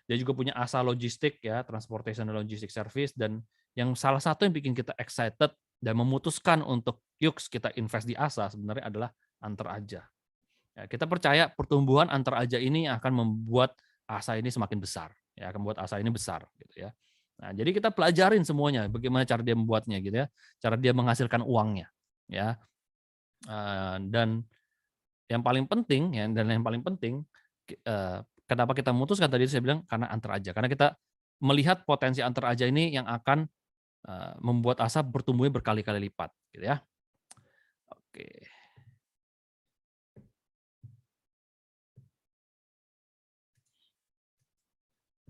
Dia juga punya ASA logistik ya, transportation and logistic service, dan yang salah satu yang bikin kita excited dan memutuskan untuk yuk kita invest di ASA sebenarnya adalah Antar Aja. Ya, kita percaya pertumbuhan Antar Aja ini akan membuat ASA ini semakin besar, ya akan membuat ASA ini besar gitu ya. Nah, jadi kita pelajarin semuanya bagaimana cara dia membuatnya gitu ya, cara dia menghasilkan uangnya ya. Dan yang paling penting ya, kenapa kita memutuskan tadi saya bilang karena Antar Aja, karena kita melihat potensi Antar Aja ini yang akan membuat ASA bertumbuhnya berkali-kali lipat gitu ya. Oke.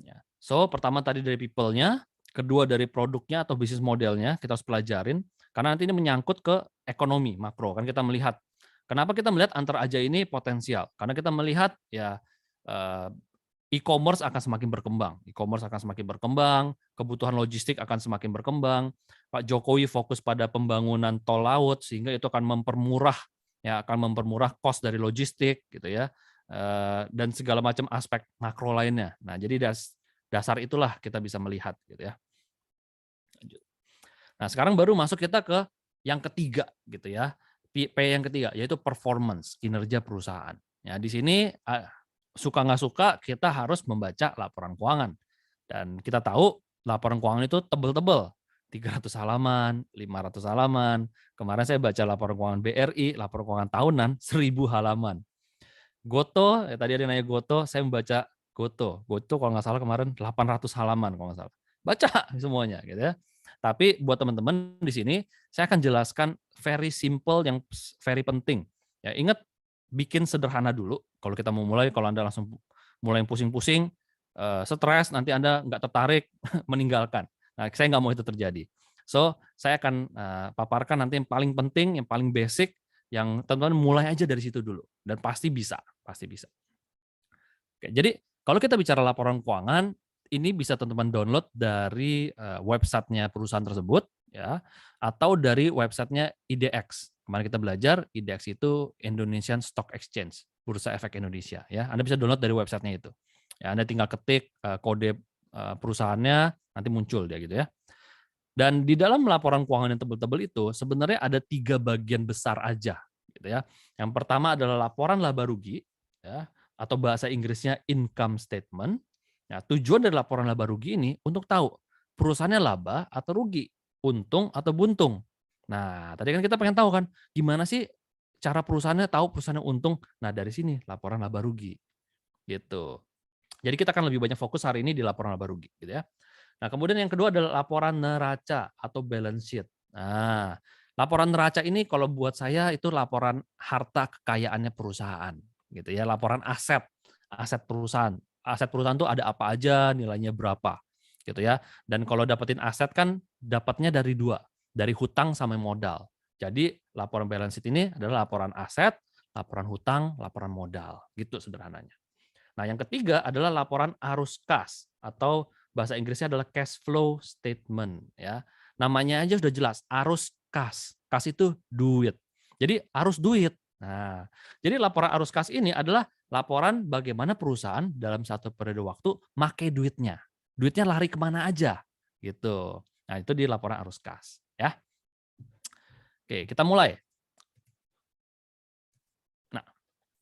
Ya. So, pertama tadi dari people-nya, kedua dari produknya atau bisnis modelnya kita harus pelajarin karena nanti ini menyangkut ke ekonomi makro. Kan kita melihat kenapa kita melihat Antar Aja ini potensial? Karena kita melihat ya E-commerce akan semakin berkembang. E-commerce akan semakin berkembang, kebutuhan logistik akan semakin berkembang. Pak Jokowi fokus pada pembangunan tol laut sehingga itu akan mempermurah cost dari logistik gitu ya. Dan segala macam aspek makro lainnya. Nah, jadi dasar itulah kita bisa melihat gitu ya. Nah, sekarang baru masuk kita ke yang ketiga gitu ya. P yang ketiga yaitu performance, kinerja perusahaan. Ya, di sini suka nggak suka kita harus membaca laporan keuangan. Dan kita tahu laporan keuangan itu tebel-tebel, 300 halaman, 500 halaman. Kemarin saya baca laporan keuangan BRI, laporan keuangan tahunan 1000 halaman. Goto, tadi ada nanya Goto, saya membaca Goto. Goto kalau nggak salah kemarin 800 halaman kalau nggak salah. Baca semuanya gitu ya. Tapi buat teman-teman di sini saya akan jelaskan very simple yang very penting. Ya, ingat bikin sederhana dulu. Kalau kita mau mulai, kalau Anda langsung mulai pusing-pusing, stres, nanti Anda nggak tertarik, meninggalkan. Nah, saya nggak mau itu terjadi. So, saya akan paparkan nanti yang paling penting, yang paling basic, yang teman-teman mulai aja dari situ dulu. Dan pasti bisa, pasti bisa. Oke, jadi kalau kita bicara laporan keuangan, ini bisa teman-teman download dari websitenya perusahaan tersebut, ya, atau dari websitenya IDX. Kemarin kita belajar IDX itu Indonesian Stock Exchange, Bursa Efek Indonesia. Ya, Anda bisa download dari websitenya itu. Ya, Anda tinggal ketik kode perusahaannya, nanti muncul dia gitu ya. Dan di dalam laporan keuangan yang tebel-tebel itu sebenarnya ada 3 bagian besar aja, gitu ya. Yang pertama adalah laporan laba rugi, ya, atau bahasa Inggrisnya income statement. Nah, tujuan dari laporan laba rugi ini untuk tahu perusahaannya laba atau rugi, untung atau buntung. Nah, tadi kan kita pengen tahu kan, gimana sih cara perusahaannya tahu perusahaannya untung? Nah, dari sini laporan laba rugi, gitu. Jadi kita akan lebih banyak fokus hari ini di laporan laba rugi, gitu ya. Nah, kemudian yang kedua adalah laporan neraca atau balance sheet. Nah, laporan neraca ini kalau buat saya itu laporan harta kekayaannya perusahaan, gitu ya, laporan aset perusahaan. Aset perusahaan itu ada apa aja, nilainya berapa, gitu ya. Dan kalau dapetin aset kan dapatnya dari 2, dari hutang sama modal. Jadi laporan balance sheet ini adalah laporan aset, laporan hutang, laporan modal, gitu sederhananya. Nah, yang ketiga adalah laporan arus kas atau bahasa Inggrisnya adalah cash flow statement ya. Namanya aja sudah jelas, arus kas. Kas itu duit. Jadi arus duit. Nah, jadi laporan arus kas ini adalah laporan bagaimana perusahaan dalam satu periode waktu make duitnya. Duitnya lari kemana aja gitu. Nah, itu di laporan arus kas ya. Oke, kita mulai. Nah,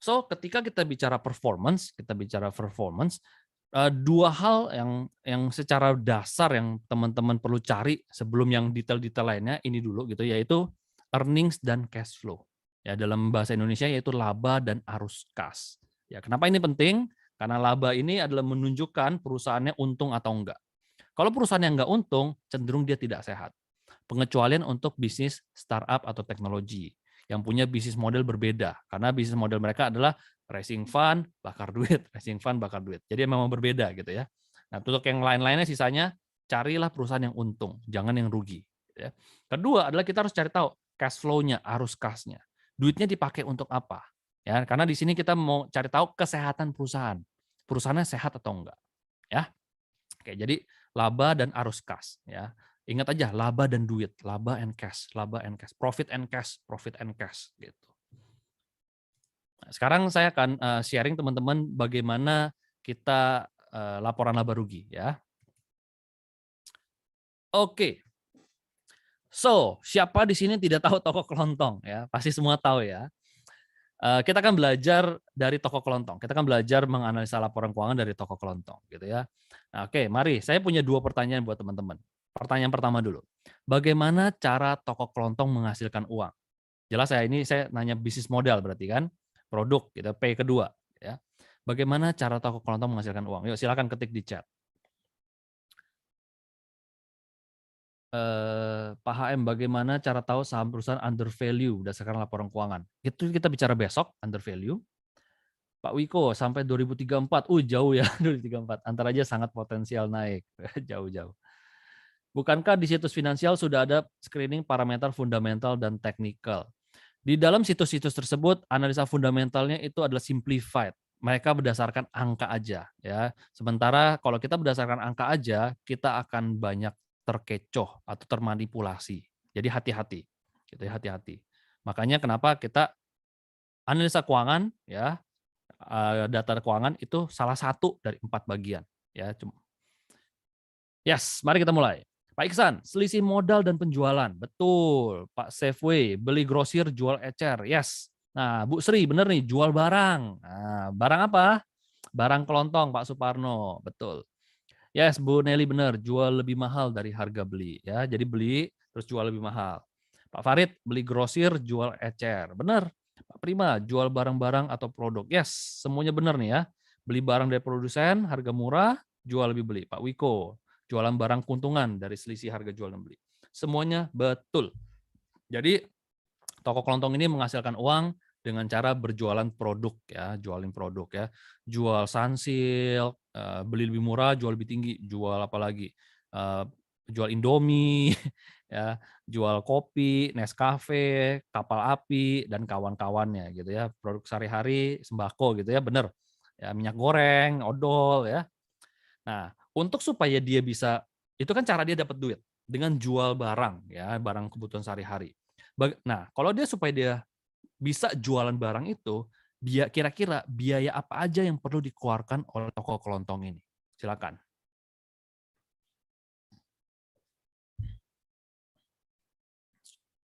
so ketika kita bicara performance, dua hal yang secara dasar yang teman-teman perlu cari sebelum yang detail-detail lainnya ini dulu gitu, yaitu earnings dan cash flow. Ya, dalam bahasa Indonesia yaitu laba dan arus kas. Ya, kenapa ini penting? Karena laba ini adalah menunjukkan perusahaannya untung atau enggak. Kalau perusahaan yang enggak untung, cenderung dia tidak sehat. Pengecualian untuk bisnis startup atau teknologi yang punya bisnis model berbeda, karena bisnis model mereka adalah raising fund, bakar duit, raising fund, bakar duit. Jadi memang berbeda gitu ya. Nah, untuk yang lain-lainnya sisanya carilah perusahaan yang untung, jangan yang rugi. Gitu ya. Kedua adalah kita harus cari tahu cash flow-nya, arus kasnya. Duitnya dipakai untuk apa? Ya, karena di sini kita mau cari tahu kesehatan perusahaan. Perusahaannya sehat atau enggak. Ya. Oke, jadi laba dan arus kas. Ya. Ingat aja laba dan duit, laba and cash, profit and cash gitu. Nah, sekarang saya akan sharing teman-teman bagaimana kita laporan laba rugi ya. Oke. So, siapa di sini tidak tahu toko kelontong ya? Pasti semua tahu ya. Kita akan belajar dari toko kelontong. Kita akan belajar menganalisa laporan keuangan dari toko kelontong gitu ya. Nah, oke, mari saya punya 2 pertanyaan buat teman-teman. Pertanyaan pertama dulu. Bagaimana cara toko kelontong menghasilkan uang? Jelas ya, ini saya nanya bisnis modal berarti kan, produk gitu, P kedua ya. Bagaimana cara toko kelontong menghasilkan uang? Yuk silakan ketik di chat. Pak HM, bagaimana cara tahu saham perusahaan under value berdasarkan laporan keuangan? Itu kita bicara besok, under value. Pak Wiko, sampai 2034, jauh ya 2034, antar aja sangat potensial naik, jauh-jauh. Bukankah di situs finansial sudah ada screening parameter fundamental dan teknikal? Di dalam situs-situs tersebut, analisa fundamentalnya itu adalah simplified. mereka berdasarkan angka aja ya. Sementara kalau kita berdasarkan angka aja, kita akan banyak terkecoh atau termanipulasi. Jadi hati-hati, gitu ya, hati-hati. Makanya kenapa kita analisa keuangan ya, data keuangan itu salah satu dari 4 bagian ya. Yes, mari kita mulai. Pak Iksan, selisih modal dan penjualan. Betul. Pak Safeway, beli grosir, jual ecer. Yes. Nah, Bu Sri, bener nih, jual barang. Nah, barang apa? Barang kelontong, Pak Suparno. Betul. Yes, Bu Nelly bener, jual lebih mahal dari harga beli. Ya, jadi beli, terus jual lebih mahal. Pak Farid, beli grosir, jual ecer. Bener. Pak Prima, jual barang-barang atau produk. Yes, semuanya bener nih ya. Beli barang dari produsen, harga murah, jual lebih beli. Pak Wiko, jualan barang keuntungan dari selisih harga jual dan beli. Semuanya betul. Jadi toko kelontong ini menghasilkan uang dengan cara berjualan produk ya, jualin produk ya. Jual sunsilk, beli lebih murah, jual lebih tinggi, jual apa lagi? Jual Indomie ya, jual kopi, Nescafe, kapal api dan kawan-kawannya gitu ya. Produk sehari-hari, sembako gitu ya, bener. Ya, minyak goreng, odol ya. Nah, untuk supaya dia bisa itu kan cara dia dapat duit dengan jual barang ya, barang kebutuhan sehari-hari. Nah, kalau dia supaya dia bisa jualan barang itu, kira-kira biaya apa aja yang perlu dikeluarkan oleh toko kelontong ini? Silakan.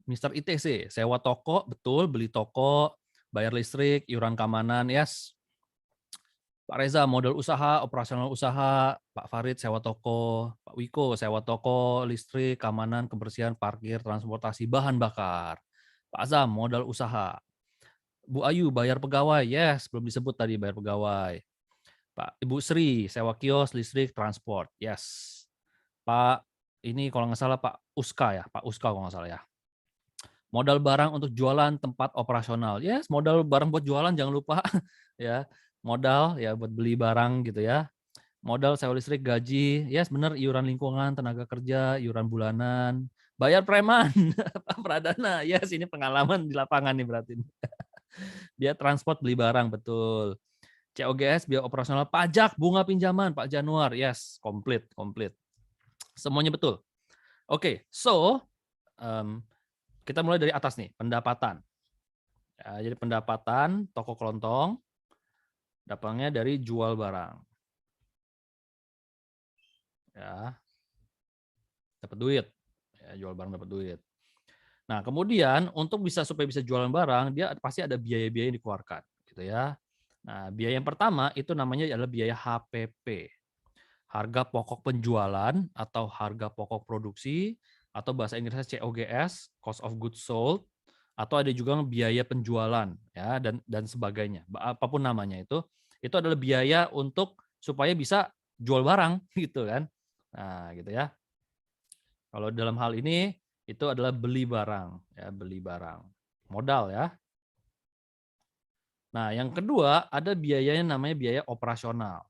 Mister ITC, sewa toko, betul, beli toko, bayar listrik, iuran keamanan, yes. Pak Reza, modal usaha, operasional usaha, Pak Farid sewa toko, Pak Wiko sewa toko, listrik, keamanan, kebersihan, parkir, transportasi, bahan bakar. Pak Azam, modal usaha. Bu Ayu, bayar pegawai, yes, belum disebut tadi bayar pegawai. Pak Ibu Sri, sewa kios, listrik, transport, yes. Pak, ini kalau nggak salah Pak Uska ya, Pak Uska kalau nggak salah ya. Modal barang untuk jualan tempat operasional. Yes, modal barang buat jualan jangan lupa ya. Modal ya buat beli barang gitu ya. Modal sewa listrik, gaji, yes bener, iuran lingkungan, tenaga kerja, iuran bulanan, bayar preman, Pak Pradana, yes ini pengalaman di lapangan nih berarti. Dia transport beli barang, betul. COGS, biaya operasional, pajak, bunga pinjaman, Pak Januar, yes, komplit, komplit. Semuanya betul. Oke, so kita mulai dari atas nih, pendapatan. Ya, jadi pendapatan toko kelontong, dapatnya dari jual barang. Ya, dapat duit. Ya, jual barang dapat duit. Nah, kemudian untuk supaya bisa jualan barang, dia pasti ada biaya-biaya yang dikeluarkan, gitu ya. Nah, biaya yang pertama itu namanya adalah biaya HPP. Harga pokok penjualan atau harga pokok produksi atau bahasa Inggrisnya COGS, cost of goods sold, atau ada juga biaya penjualan ya dan sebagainya. Apapun namanya itu adalah biaya untuk supaya bisa jual barang gitu kan. Nah, gitu ya. Kalau dalam hal ini itu adalah beli barang ya, beli barang. Modal ya. Nah, yang kedua ada biayanya namanya biaya operasional.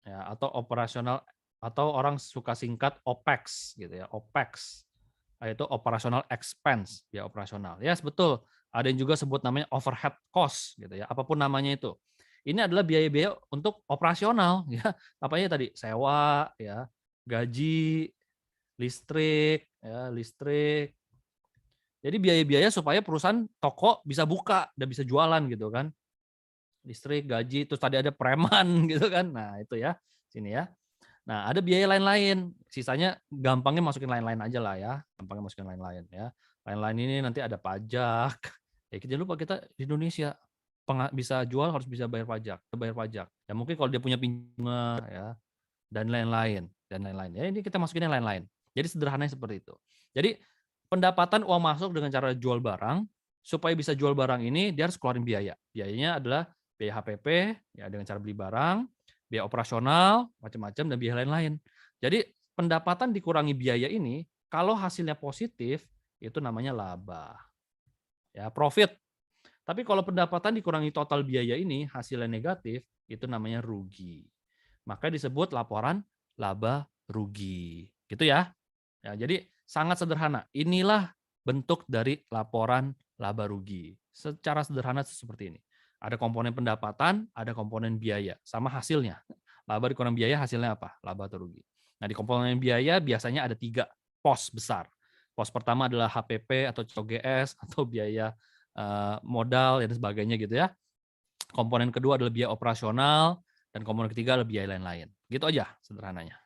Ya, atau operasional atau orang suka singkat OPEX gitu ya, OPEX. Yaitu operational expense, biaya operasional. Yes, betul. Ada yang juga sebut namanya overhead cost gitu ya, apapun namanya itu. Ini adalah biaya-biaya untuk operasional ya. Apanya tadi? Sewa ya, gaji, listrik ya, listrik. Jadi biaya-biaya supaya perusahaan toko bisa buka dan bisa jualan gitu kan. Listrik, gaji, terus tadi ada preman gitu kan. Nah, itu ya. Sini ya. Nah, ada biaya lain-lain. Sisanya gampangnya masukin lain-lain aja lah ya. Gampangnya masukin lain-lain ya. Lain-lain ini nanti ada pajak. Ya kita lupa kita di Indonesia bisa jual harus bisa bayar pajak, bayar pajak. Ya mungkin kalau dia punya pinjaman ya dan lain-lain dan lain-lain. Ya ini kita masukin yang lain-lain. Jadi sederhananya seperti itu. Jadi pendapatan uang masuk dengan cara jual barang, supaya bisa jual barang ini dia harus keluarin biaya. Biayanya adalah biaya HPP ya dengan cara beli barang, biaya operasional, macam-macam dan biaya lain-lain. Jadi pendapatan dikurangi biaya ini, kalau hasilnya positif itu namanya laba. Ya, profit. Tapi kalau pendapatan dikurangi total biaya ini, hasilnya negatif, itu namanya rugi. Maka disebut laporan laba rugi. Gitu ya. Ya, jadi sangat sederhana. Inilah bentuk dari laporan laba rugi. secara sederhana seperti ini. Ada komponen pendapatan, ada komponen biaya, sama hasilnya. Laba dikurang biaya, hasilnya apa? Laba atau rugi. Nah, di komponen biaya biasanya ada 3 pos besar. Pos pertama adalah HPP atau COGS atau biaya modal dan sebagainya gitu ya. Komponen kedua adalah biaya operasional, dan komponen ketiga adalah biaya lain-lain. Gitu aja sederhananya.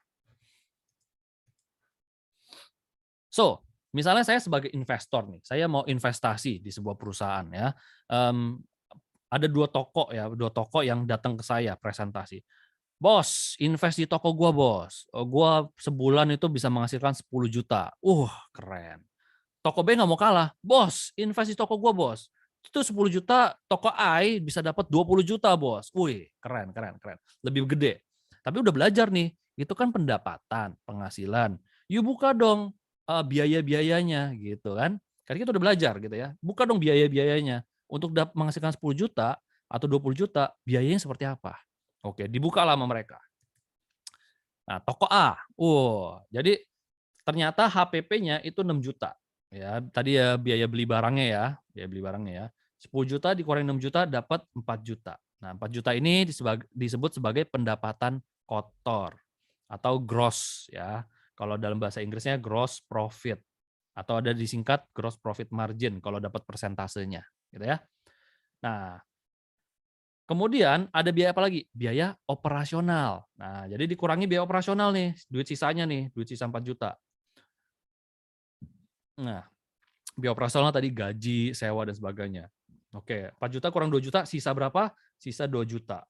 So, misalnya saya sebagai investor nih, saya mau investasi di sebuah perusahaan ya. Ada 2 toko yang datang ke saya presentasi. "Bos, invest di toko gua, Bos. Gua sebulan itu bisa menghasilkan 10 juta." Keren. Toko B nggak mau kalah. "Bos, invest di toko gua, Bos. Itu 10 juta, toko A bisa dapat 20 juta, Bos." Wih, keren keren keren. Lebih gede. Tapi udah belajar nih, itu kan pendapatan, penghasilan. You buka dong biaya-biayanya gitu kan. Karena kita udah belajar gitu ya. Buka dong biaya-biayanya. Untuk menghasilkan 10 juta atau 20 juta, biayanya seperti apa? Oke, dibukalah sama mereka. Nah, toko A. Jadi ternyata HPP-nya itu 6 juta. Ya, tadi ya biaya beli barangnya ya, biaya beli barangnya ya. 10 juta dikurangi 6 juta dapat 4 juta. Nah, 4 juta ini disebut sebagai pendapatan kotor atau gross ya. Kalau dalam bahasa Inggrisnya gross profit atau ada disingkat gross profit margin kalau dapat persentasenya, gitu ya. Nah, kemudian ada biaya apa lagi? Biaya operasional. Nah, jadi dikurangi biaya operasional nih, duit sisanya nih, duit sisa 4 juta. Nah, biaya operasional tadi gaji, sewa, dan sebagainya. Oke, 4 juta kurang 2 juta, sisa berapa? Sisa 2 juta.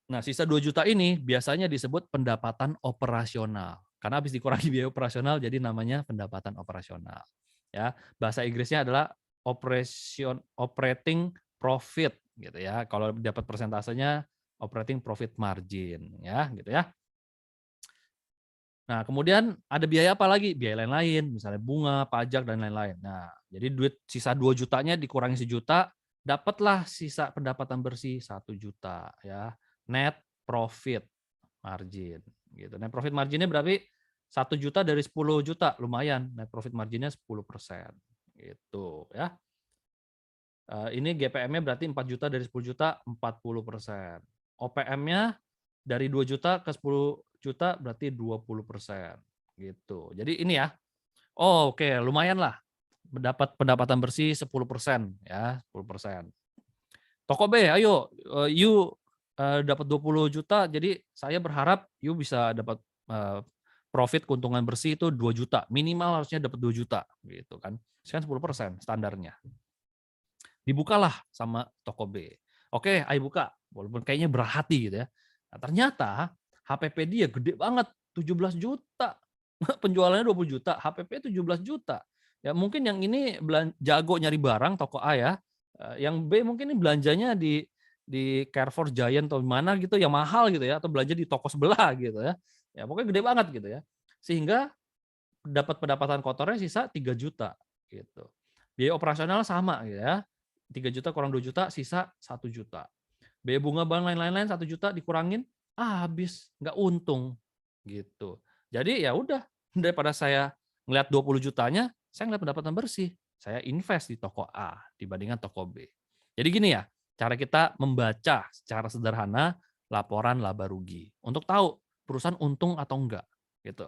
Nah, sisa 2 juta ini biasanya disebut pendapatan operasional. Karena habis dikurangi biaya operasional, jadi namanya pendapatan operasional. Ya, bahasa Inggrisnya adalah operating profit gitu ya. Kalau dapat persentasenya operating profit margin ya, gitu ya. Nah, kemudian ada biaya apa lagi? Biaya lain-lain, misalnya bunga, pajak, dan lain-lain. Nah, jadi duit sisa 2 jutanya dikurangi sejuta, dapatlah sisa pendapatan bersih 1 juta ya. Net profit margin gitu. Net profit marginnya berarti 1 juta dari 10 juta, lumayan. Net profit marginnya 10% gitu ya. Ini GPM-nya berarti 4 juta dari 10 juta, 40%. OPM-nya dari 2 juta ke 10 juta berarti 20% gitu. Jadi ini ya. Oke, lumayan lah. Mendapat pendapatan bersih 10% ya, 10%. Toko B, ayo you dapat 20 juta, jadi saya berharap you bisa dapat profit keuntungan bersih itu 2 juta. Minimal harusnya dapat 2 juta gitu kan. Sekarang 10% standarnya. Dibukalah sama toko B. Oke, ayo buka. Walaupun kayaknya berat hati gitu ya. Nah, ternyata HPP dia gede banget, 17 juta. Penjualannya 20 juta, HPP 17 juta. Ya mungkin yang ini jago nyari barang toko A ya. Yang B mungkin ini belanjanya di Carrefour Giant atau mana gitu yang mahal gitu ya, atau belanja di toko sebelah gitu ya. Ya pokoknya gede banget gitu ya. Sehingga dapat pendapatan kotornya sisa 3 juta gitu. Biaya operasional sama gitu ya. 3 juta kurang 2 juta sisa 1 juta. Biaya bunga bank lain-lain 1 juta dikurangin habis, nggak untung gitu. Jadi ya udah, daripada saya ngelihat 20 jutanya, saya ngelihat pendapatan bersih. Saya invest di toko A dibandingkan toko B. Jadi gini ya, cara kita membaca secara sederhana laporan laba rugi untuk tahu perusahaan untung atau enggak gitu.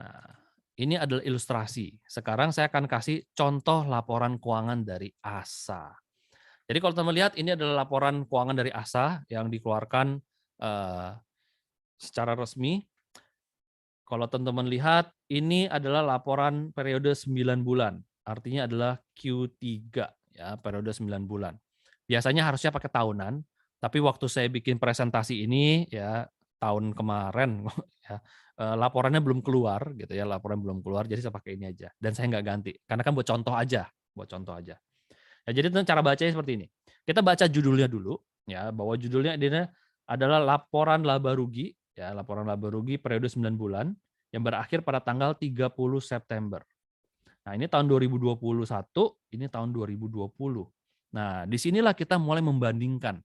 Nah, ini adalah ilustrasi. Sekarang saya akan kasih contoh laporan keuangan dari ASA. Jadi kalau teman lihat ini adalah laporan keuangan dari ASA yang dikeluarkan secara resmi. Kalau teman-teman lihat ini adalah laporan periode 9 bulan. Artinya adalah Q3 ya, periode 9 bulan. Biasanya harusnya pakai tahunan, tapi waktu saya bikin presentasi ini ya tahun kemarin ya, laporannya belum keluar gitu ya, laporan belum keluar jadi saya pakai ini aja dan saya nggak ganti karena kan buat contoh aja, buat contoh aja. Ya, jadi cara bacanya seperti ini. Kita baca judulnya dulu ya, bahwa judulnya ini adalah laporan laba rugi ya, laporan laba rugi periode 9 bulan yang berakhir pada tanggal 30 September. Nah, ini tahun 2021, ini tahun 2020. Nah, disinilah kita mulai membandingkan.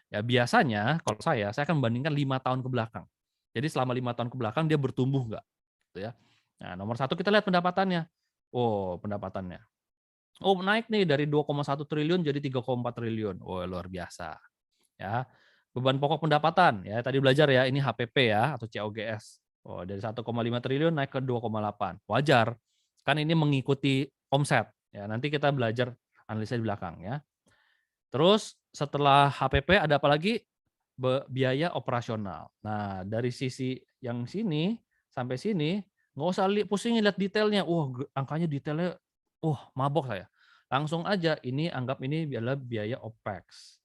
Ya, biasanya kalau saya akan membandingkan 5 tahun ke belakang. Jadi selama 5 tahun ke belakang dia bertumbuh nggak? Gitu ya. Nah, nomor 1 kita lihat pendapatannya. Oh, pendapatannya. Oh, naik nih dari 2,1 triliun jadi 3,4 triliun. Oh, luar biasa. Ya. Beban pokok pendapatan ya tadi belajar ya ini HPP ya atau COGS. Oh, dari 1,5 triliun naik ke 2,8. Wajar. Kan ini mengikuti omset ya. Nanti kita belajar analisa di belakang ya. Terus setelah HPP ada apa lagi? Biaya operasional. Nah, dari sisi yang sini sampai sini nggak usah pusing lihat detailnya. Wah, angkanya detailnya, wah mabok saya. Langsung aja ini anggap ini adalah biaya OPEX.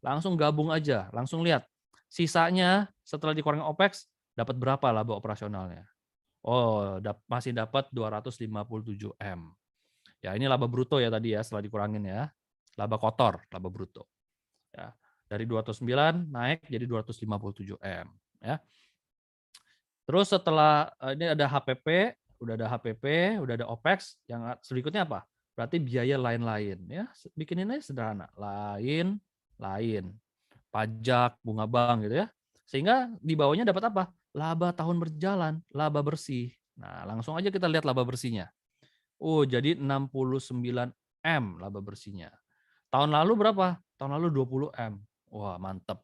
Langsung gabung aja, langsung lihat. Sisanya setelah dikurangi OPEX dapat berapa laba operasionalnya? Oh, masih dapat 257 M. Ya, ini laba bruto ya tadi ya setelah dikurangin ya. Laba kotor, laba bruto. Ya, dari 209 naik jadi 257 M ya. Terus setelah ini ada HPP, udah ada HPP, udah ada OPEX, yang berikutnya apa? Berarti biaya lain-lain ya. Bikinin aja sederhana. Lain, pajak, bunga bank gitu ya. Sehingga di bawahnya dapat apa? Laba tahun berjalan, laba bersih. Nah, langsung aja kita lihat laba bersihnya. Oh, jadi 69 M laba bersihnya. Tahun lalu berapa? Tahun lalu 20 M. Wah, mantep.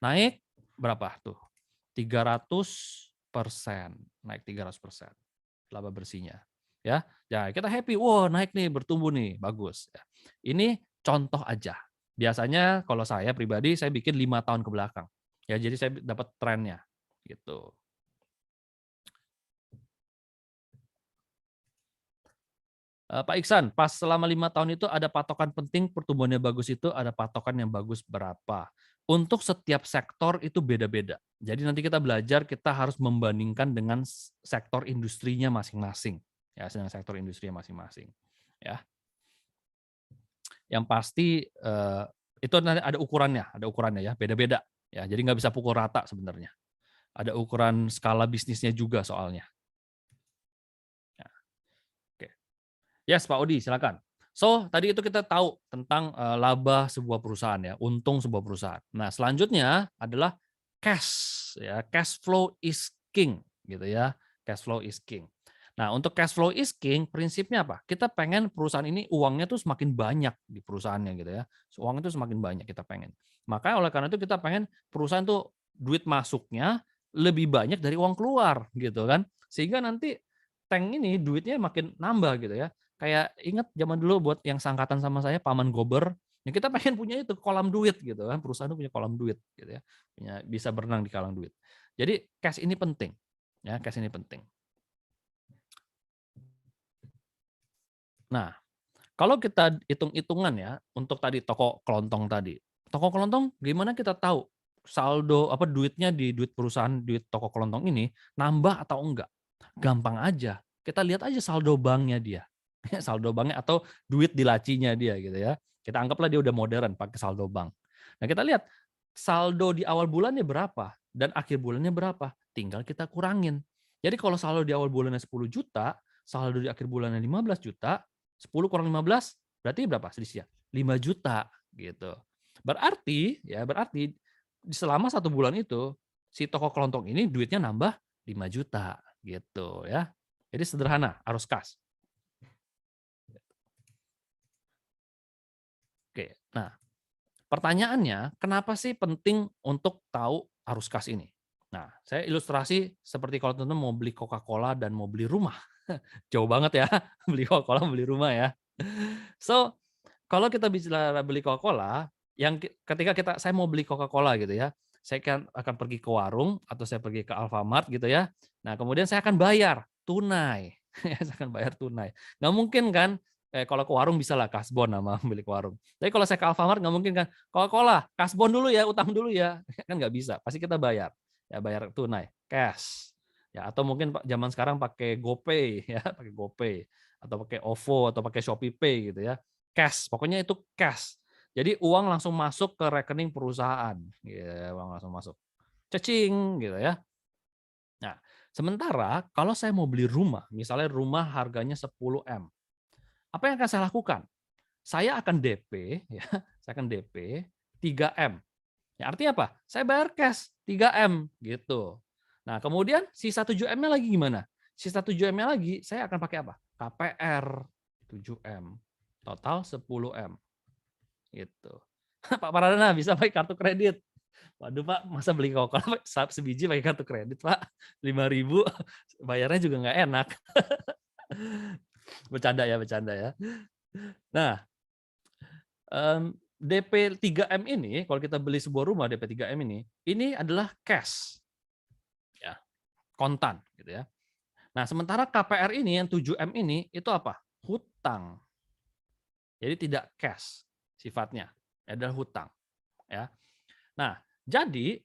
Naik berapa tuh? 300%. Naik 300% laba bersihnya. Ya, ya kita happy. Wah, naik nih, bertumbuh nih, bagus. Ini contoh aja. Biasanya kalau saya pribadi saya bikin 5 tahun ke belakang. Ya, jadi saya dapat trennya gitu. Pak Iksan, pas selama 5 tahun itu ada patokan penting pertumbuhannya bagus itu ada patokan yang bagus berapa? Untuk setiap sektor itu beda-beda. Jadi nanti kita belajar kita harus membandingkan dengan sektor industrinya masing-masing. Ya, dengan sektor industrinya masing-masing. Ya. Yang pasti itu nanti ada ukurannya ya, beda-beda. Ya, jadi nggak bisa pukul rata sebenarnya. Ada ukuran skala bisnisnya juga soalnya. Ya, oke. Yes, Pak Odi, silakan. So, tadi itu kita tahu tentang laba sebuah perusahaan ya, untung sebuah perusahaan. Nah, selanjutnya adalah cash ya. Cash flow is king gitu ya. Cash flow is king. Nah, untuk cash flow is king prinsipnya apa? Kita pengen perusahaan ini uangnya tuh semakin banyak di perusahaannya gitu ya. Uang itu semakin banyak kita pengen. Maka oleh karena itu kita pengen perusahaan tuh duit masuknya lebih banyak dari uang keluar gitu kan. Sehingga nanti tank ini duitnya makin nambah gitu ya. Kayak ingat zaman dulu buat yang sangkatan sama saya Paman Gober, ya kita pengen punya itu kolam duit gitu kan, perusahaan itu punya kolam duit gitu ya, punya bisa berenang di kolam duit. Jadi cash ini penting, ya cash ini penting. Nah, kalau kita hitung-hitungan ya untuk tadi toko kelontong tadi, toko kelontong gimana kita tahu saldo apa duitnya di duit perusahaan duit toko kelontong ini nambah atau enggak? Gampang aja, kita lihat aja saldo banknya dia. Saldo banknya atau duit di lacinya dia gitu ya. Kita anggaplah dia udah modern pakai saldo bank. Nah kita lihat saldo di awal bulannya berapa dan akhir bulannya berapa. Tinggal kita kurangin. Jadi kalau saldo di awal bulannya 10 juta, saldo di akhir bulannya 15 juta, 10 kurang 15 berarti berapa selisihnya? 5 juta gitu. Berarti selama 1 bulan itu si toko kelontong ini duitnya nambah 5 juta gitu ya. Jadi sederhana, arus kas. Oke. Nah, pertanyaannya, kenapa sih penting untuk tahu arus kas ini? Nah, saya ilustrasi seperti kalau teman-teman mau beli Coca-Cola dan mau beli rumah. Jauh banget ya, beli Coca-Cola, beli rumah ya. So, kalau kita bicara beli Coca-Cola, yang ketika saya mau beli Coca-Cola gitu ya, saya akan pergi ke warung atau saya pergi ke Alfamart gitu ya. Nah, kemudian saya akan bayar tunai. Saya akan bayar tunai. Nggak mungkin kan, kalau ke warung bisa lah kasbon sama milik warung. Tapi kalau saya ke Alfamart nggak mungkin kan, Coca-Cola kasbon dulu ya, utang dulu ya. Kan nggak bisa, pasti kita bayar. Ya bayar tunai, cash. Ya, atau mungkin zaman sekarang pakai GoPay ya, pakai GoPay atau pakai OVO atau pakai ShopeePay gitu ya. Cash, pokoknya itu cash. Jadi uang langsung masuk ke rekening perusahaan, gitu, uang langsung masuk. Cecing gitu ya. Nah, sementara kalau saya mau beli rumah, misalnya rumah harganya 10 M. Apa yang akan saya lakukan? Saya akan DP ya, saya akan DP 3 M. Ya, artinya apa? Saya bayar cash 3 M gitu. Nah, kemudian sisa 7 M-nya lagi gimana? Sisa 7 M-nya lagi saya akan pakai apa? KPR 7 M. Total 10M. Gitu. Pak Pradana bisa pakai kartu kredit. Waduh Pak, masa beli Coca-Cola sebiji pakai kartu kredit Pak? 5.000 bayarnya juga nggak enak. Bercanda ya. Nah, DP 3M ini, kalau kita beli sebuah rumah DP 3M ini adalah cash, ya, kontan, gitu ya. Nah, sementara KPR ini yang 7M ini itu apa? Hutang. Jadi tidak cash sifatnya, adalah hutang, ya. Nah, jadi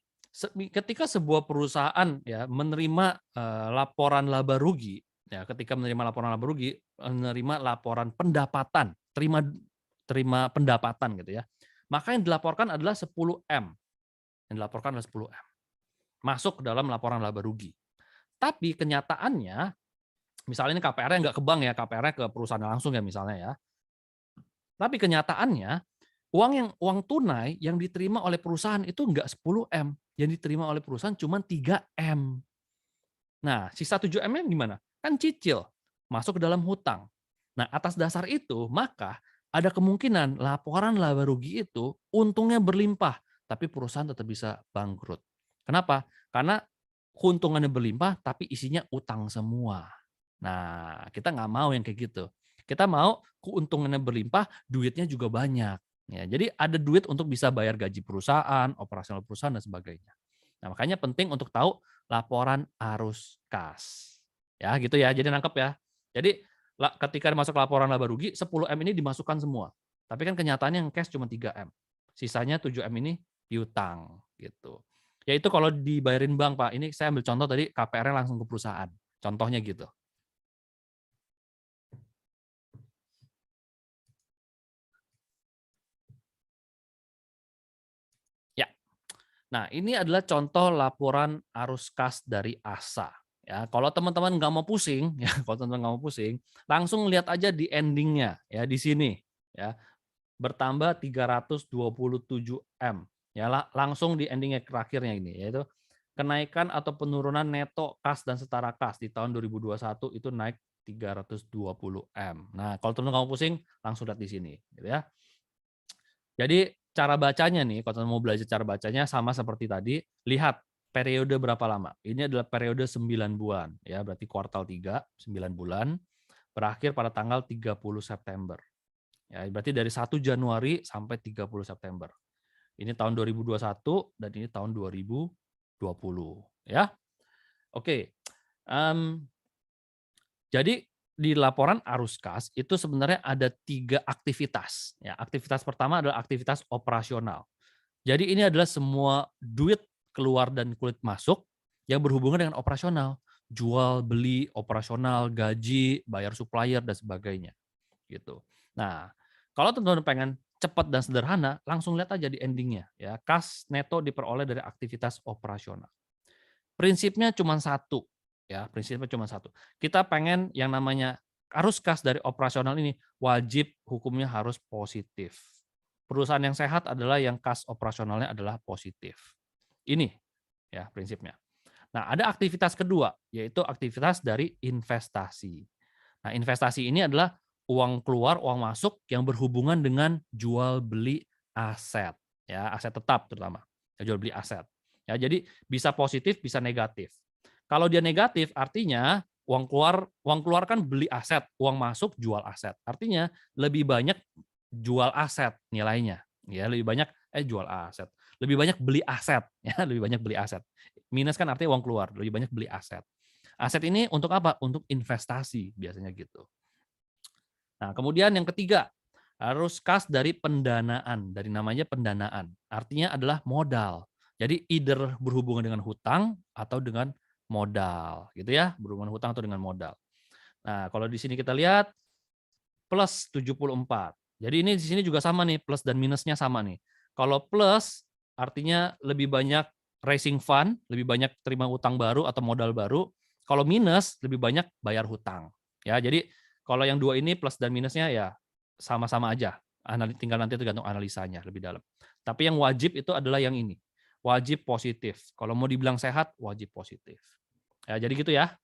ketika sebuah perusahaan ya menerima laporan laba rugi, ya ketika menerima laporan laba rugi, menerima laporan pendapatan, terima pendapatan gitu ya. Maka yang dilaporkan adalah 10M. Yang dilaporkan adalah 10M. Masuk ke dalam laporan laba rugi. Tapi kenyataannya, misalnya ini KPR-nya nggak ke bank ya, KPR-nya ke perusahaan langsung ya misalnya ya. Tapi kenyataannya uang tunai yang diterima oleh perusahaan itu enggak 10M, yang diterima oleh perusahaan cuma 3M. Nah, sisa 7M-nya gimana? Kan cicil, masuk ke dalam hutang. Nah, atas dasar itu, maka ada kemungkinan laporan laba rugi itu untungnya berlimpah, tapi perusahaan tetap bisa bangkrut. Kenapa? Karena keuntungannya berlimpah, tapi isinya utang semua. Nah, kita nggak mau yang kayak gitu. Kita mau keuntungannya berlimpah, duitnya juga banyak. Ya, jadi ada duit untuk bisa bayar gaji perusahaan, operasional perusahaan dan sebagainya. Nah, makanya penting untuk tahu laporan arus kas. Ya, gitu ya. Jadi nangkep ya. Jadi ketika masuk laporan laba rugi, 10M ini dimasukkan semua. Tapi kan kenyataannya yang cash cuma 3M. Sisanya 7M ini piutang gitu. Ya itu kalau dibayarin bank, Pak. Ini saya ambil contoh tadi KPR-nya langsung ke perusahaan. Contohnya gitu. Ya. Nah, ini adalah contoh laporan arus kas dari ASA. Ya, kalau teman-teman nggak mau pusing, ya, kalau teman-teman nggak mau pusing, langsung lihat aja di endingnya, ya di sini, ya bertambah 327M, ya langsung di endingnya terakhirnya ini, yaitu kenaikan atau penurunan neto kas dan setara kas di tahun 2021 itu naik 320M. Nah, kalau teman-teman nggak mau pusing, langsung lihat di sini, gitu ya. Jadi cara bacanya nih, kalau mau belajar cara bacanya sama seperti tadi, lihat periode berapa lama. Ini adalah periode 9 bulan, ya berarti kuartal 3, 9 bulan, berakhir pada tanggal 30 September. Ya, berarti dari 1 Januari sampai 30 September. Ini tahun 2021 dan ini tahun 2020, ya. Oke. Jadi di laporan arus kas itu sebenarnya ada 3 aktivitas. Ya, aktivitas pertama adalah aktivitas operasional. Jadi ini adalah semua duit keluar dan kulit masuk yang berhubungan dengan operasional, jual beli operasional, gaji, bayar supplier dan sebagainya, gitu. Nah, kalau teman-teman pengen cepat dan sederhana, langsung lihat aja di endingnya, ya. Kas neto diperoleh dari aktivitas operasional. Prinsipnya cuma satu, ya, prinsipnya cuma satu. Kita pengen yang namanya arus kas dari operasional ini wajib hukumnya harus positif. Perusahaan yang sehat adalah yang kas operasionalnya adalah positif. Ini ya prinsipnya. Nah, ada aktivitas kedua, yaitu aktivitas dari investasi. Nah, investasi ini adalah uang keluar, uang masuk yang berhubungan dengan jual beli aset, ya, aset tetap terutama. Jual beli aset. Ya, jadi bisa positif, bisa negatif. Kalau dia negatif artinya uang keluar kan beli aset, uang masuk jual aset. Artinya lebih banyak jual aset nilainya, ya, lebih banyak jual aset. Lebih banyak beli aset, ya, lebih banyak beli aset. Minus kan artinya uang keluar, lebih banyak beli aset. Aset ini untuk apa? Untuk investasi biasanya gitu. Nah, kemudian yang ketiga, harus kas dari pendanaan, dari namanya pendanaan. Artinya adalah modal. Jadi either berhubungan dengan hutang atau dengan modal, gitu ya, berhubungan hutang atau dengan modal. Nah, kalau di sini kita lihat plus 74. Jadi ini di sini juga sama nih, plus dan minusnya sama nih. Kalau plus artinya lebih banyak raising fund, lebih banyak terima utang baru atau modal baru. Kalau minus lebih banyak bayar hutang. Ya, jadi kalau yang dua ini plus dan minusnya ya sama-sama aja. Tinggal nanti tergantung analisanya lebih dalam. Tapi yang wajib itu adalah yang ini. Wajib positif. Kalau mau dibilang sehat, wajib positif. Ya, jadi gitu ya.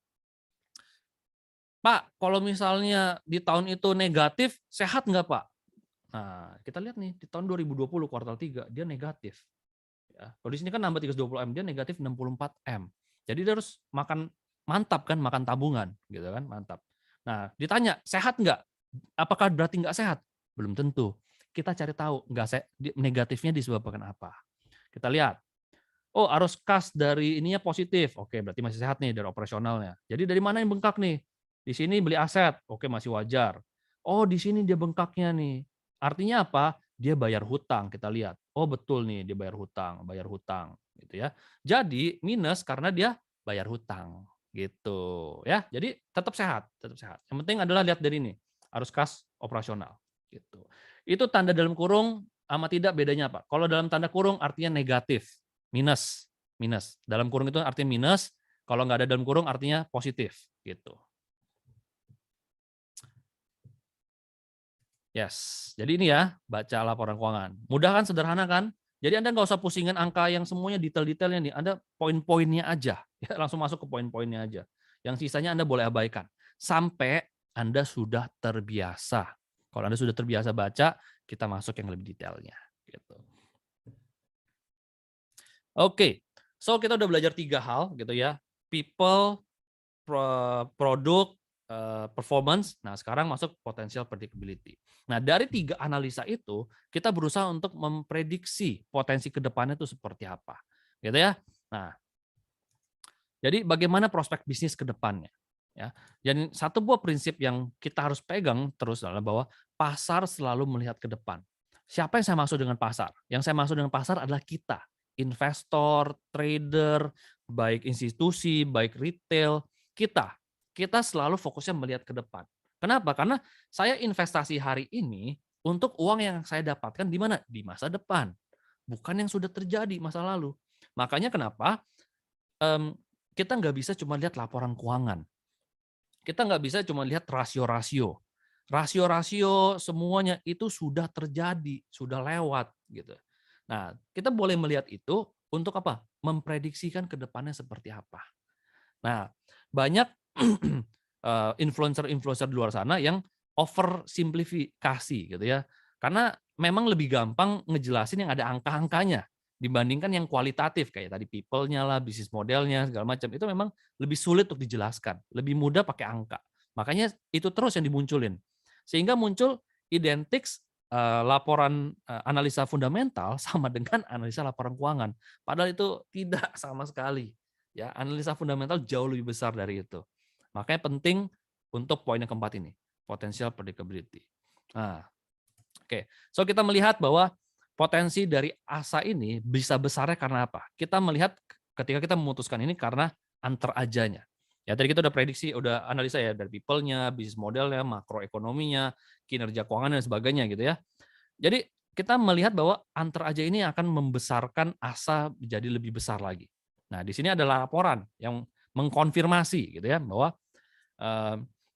Pak, kalau misalnya di tahun itu negatif, sehat nggak Pak? Nah, kita lihat nih, di tahun 2020 kuartal 3, dia negatif. Ya. Kalau di sini kan nambah 320 M, dia negatif 64 M. Jadi dia harus makan mantap kan, makan tabungan, gitu kan, mantap. Nah, ditanya, sehat nggak? Apakah berarti nggak sehat? Belum tentu. Kita cari tahu, negatifnya disebabkan apa. Kita lihat, oh arus kas dari ininya positif, oke berarti masih sehat nih dari operasionalnya. Jadi dari mana yang bengkak nih? Di sini beli aset, oke masih wajar. Oh di sini dia bengkaknya nih. Artinya apa? Dia bayar hutang, kita lihat. Oh betul nih dia bayar hutang gitu ya. Jadi minus karena dia bayar hutang gitu ya. Jadi tetap sehat, tetap sehat. Yang penting adalah lihat dari ini, arus kas operasional gitu. Itu tanda dalam kurung sama tidak bedanya apa? Kalau dalam tanda kurung artinya negatif. Minus, minus. Dalam kurung itu artinya minus, kalau nggak ada dalam kurung artinya positif, gitu. Yes, jadi ini ya, baca laporan keuangan. Mudah kan, sederhana kan? Jadi Anda nggak usah pusingin angka yang semuanya detail-detailnya nih, Anda poin-poinnya aja, ya langsung masuk ke poin-poinnya aja. Yang sisanya Anda boleh abaikan, sampai Anda sudah terbiasa. Kalau Anda sudah terbiasa baca, kita masuk yang lebih detailnya. Gitu. Oke, so kita udah belajar 3 hal gitu ya, people, produk, performance. Nah, sekarang masuk potential predictability. Nah, dari 3 analisa itu, kita berusaha untuk memprediksi potensi ke depannya itu seperti apa, gitu ya. Nah, jadi bagaimana prospek bisnis ke depannya, ya. Dan satu buah prinsip yang kita harus pegang terus adalah bahwa pasar selalu melihat ke depan. Siapa yang saya maksud dengan pasar? Yang saya maksud dengan pasar adalah kita, investor, trader, baik institusi, baik retail, kita. Kita selalu fokusnya melihat ke depan. Kenapa? Karena saya investasi hari ini untuk uang yang saya dapatkan di mana? Di masa depan, bukan yang sudah terjadi masa lalu. Makanya kenapa Mmm, kita nggak bisa cuma lihat laporan keuangan. Kita nggak bisa cuma lihat rasio-rasio. Rasio-rasio semuanya itu sudah terjadi, sudah lewat gitu. Nah, kita boleh melihat itu untuk apa? Memprediksikan ke depannya seperti apa. Nah, banyak influencer-influencer di luar sana yang oversimplifikasi gitu ya. Karena memang lebih gampang ngejelasin yang ada angka-angkanya dibandingkan yang kualitatif kayak tadi people-nya lah, bisnis modelnya segala macam. Itu memang lebih sulit untuk dijelaskan, lebih mudah pakai angka. Makanya itu terus yang dimunculin. Sehingga muncul identik laporan analisa fundamental sama dengan analisa laporan keuangan. Padahal itu tidak sama sekali. Ya, analisa fundamental jauh lebih besar dari itu. Makanya penting untuk poin yang keempat ini, potential predictability. Nah, oke. So kita melihat bahwa potensi dari asa ini bisa besarnya karena apa? Kita melihat ketika kita memutuskan ini karena antar ajanya. Ya tadi kita udah prediksi, udah analisa ya dari people-nya, bisnis modelnya, makroekonominya, kinerja keuangan dan sebagainya gitu ya. Jadi kita melihat bahwa antar aja ini akan membesarkan asa menjadi lebih besar lagi. Nah, di sini adalah laporan yang mengkonfirmasi gitu ya bahwa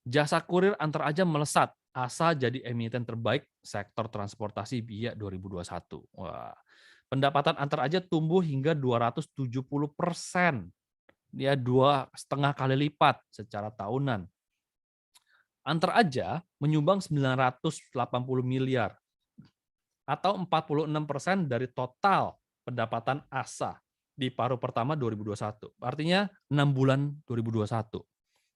jasa kurir antar aja melesat, asa jadi emiten terbaik sektor transportasi biaya 2021. Wah, pendapatan antar aja tumbuh hingga 270%. Dia 2,5 kali lipat secara tahunan. Antar aja menyumbang 980 miliar atau 46% dari total pendapatan ASA di paruh pertama 2021. Artinya 6 bulan 2021.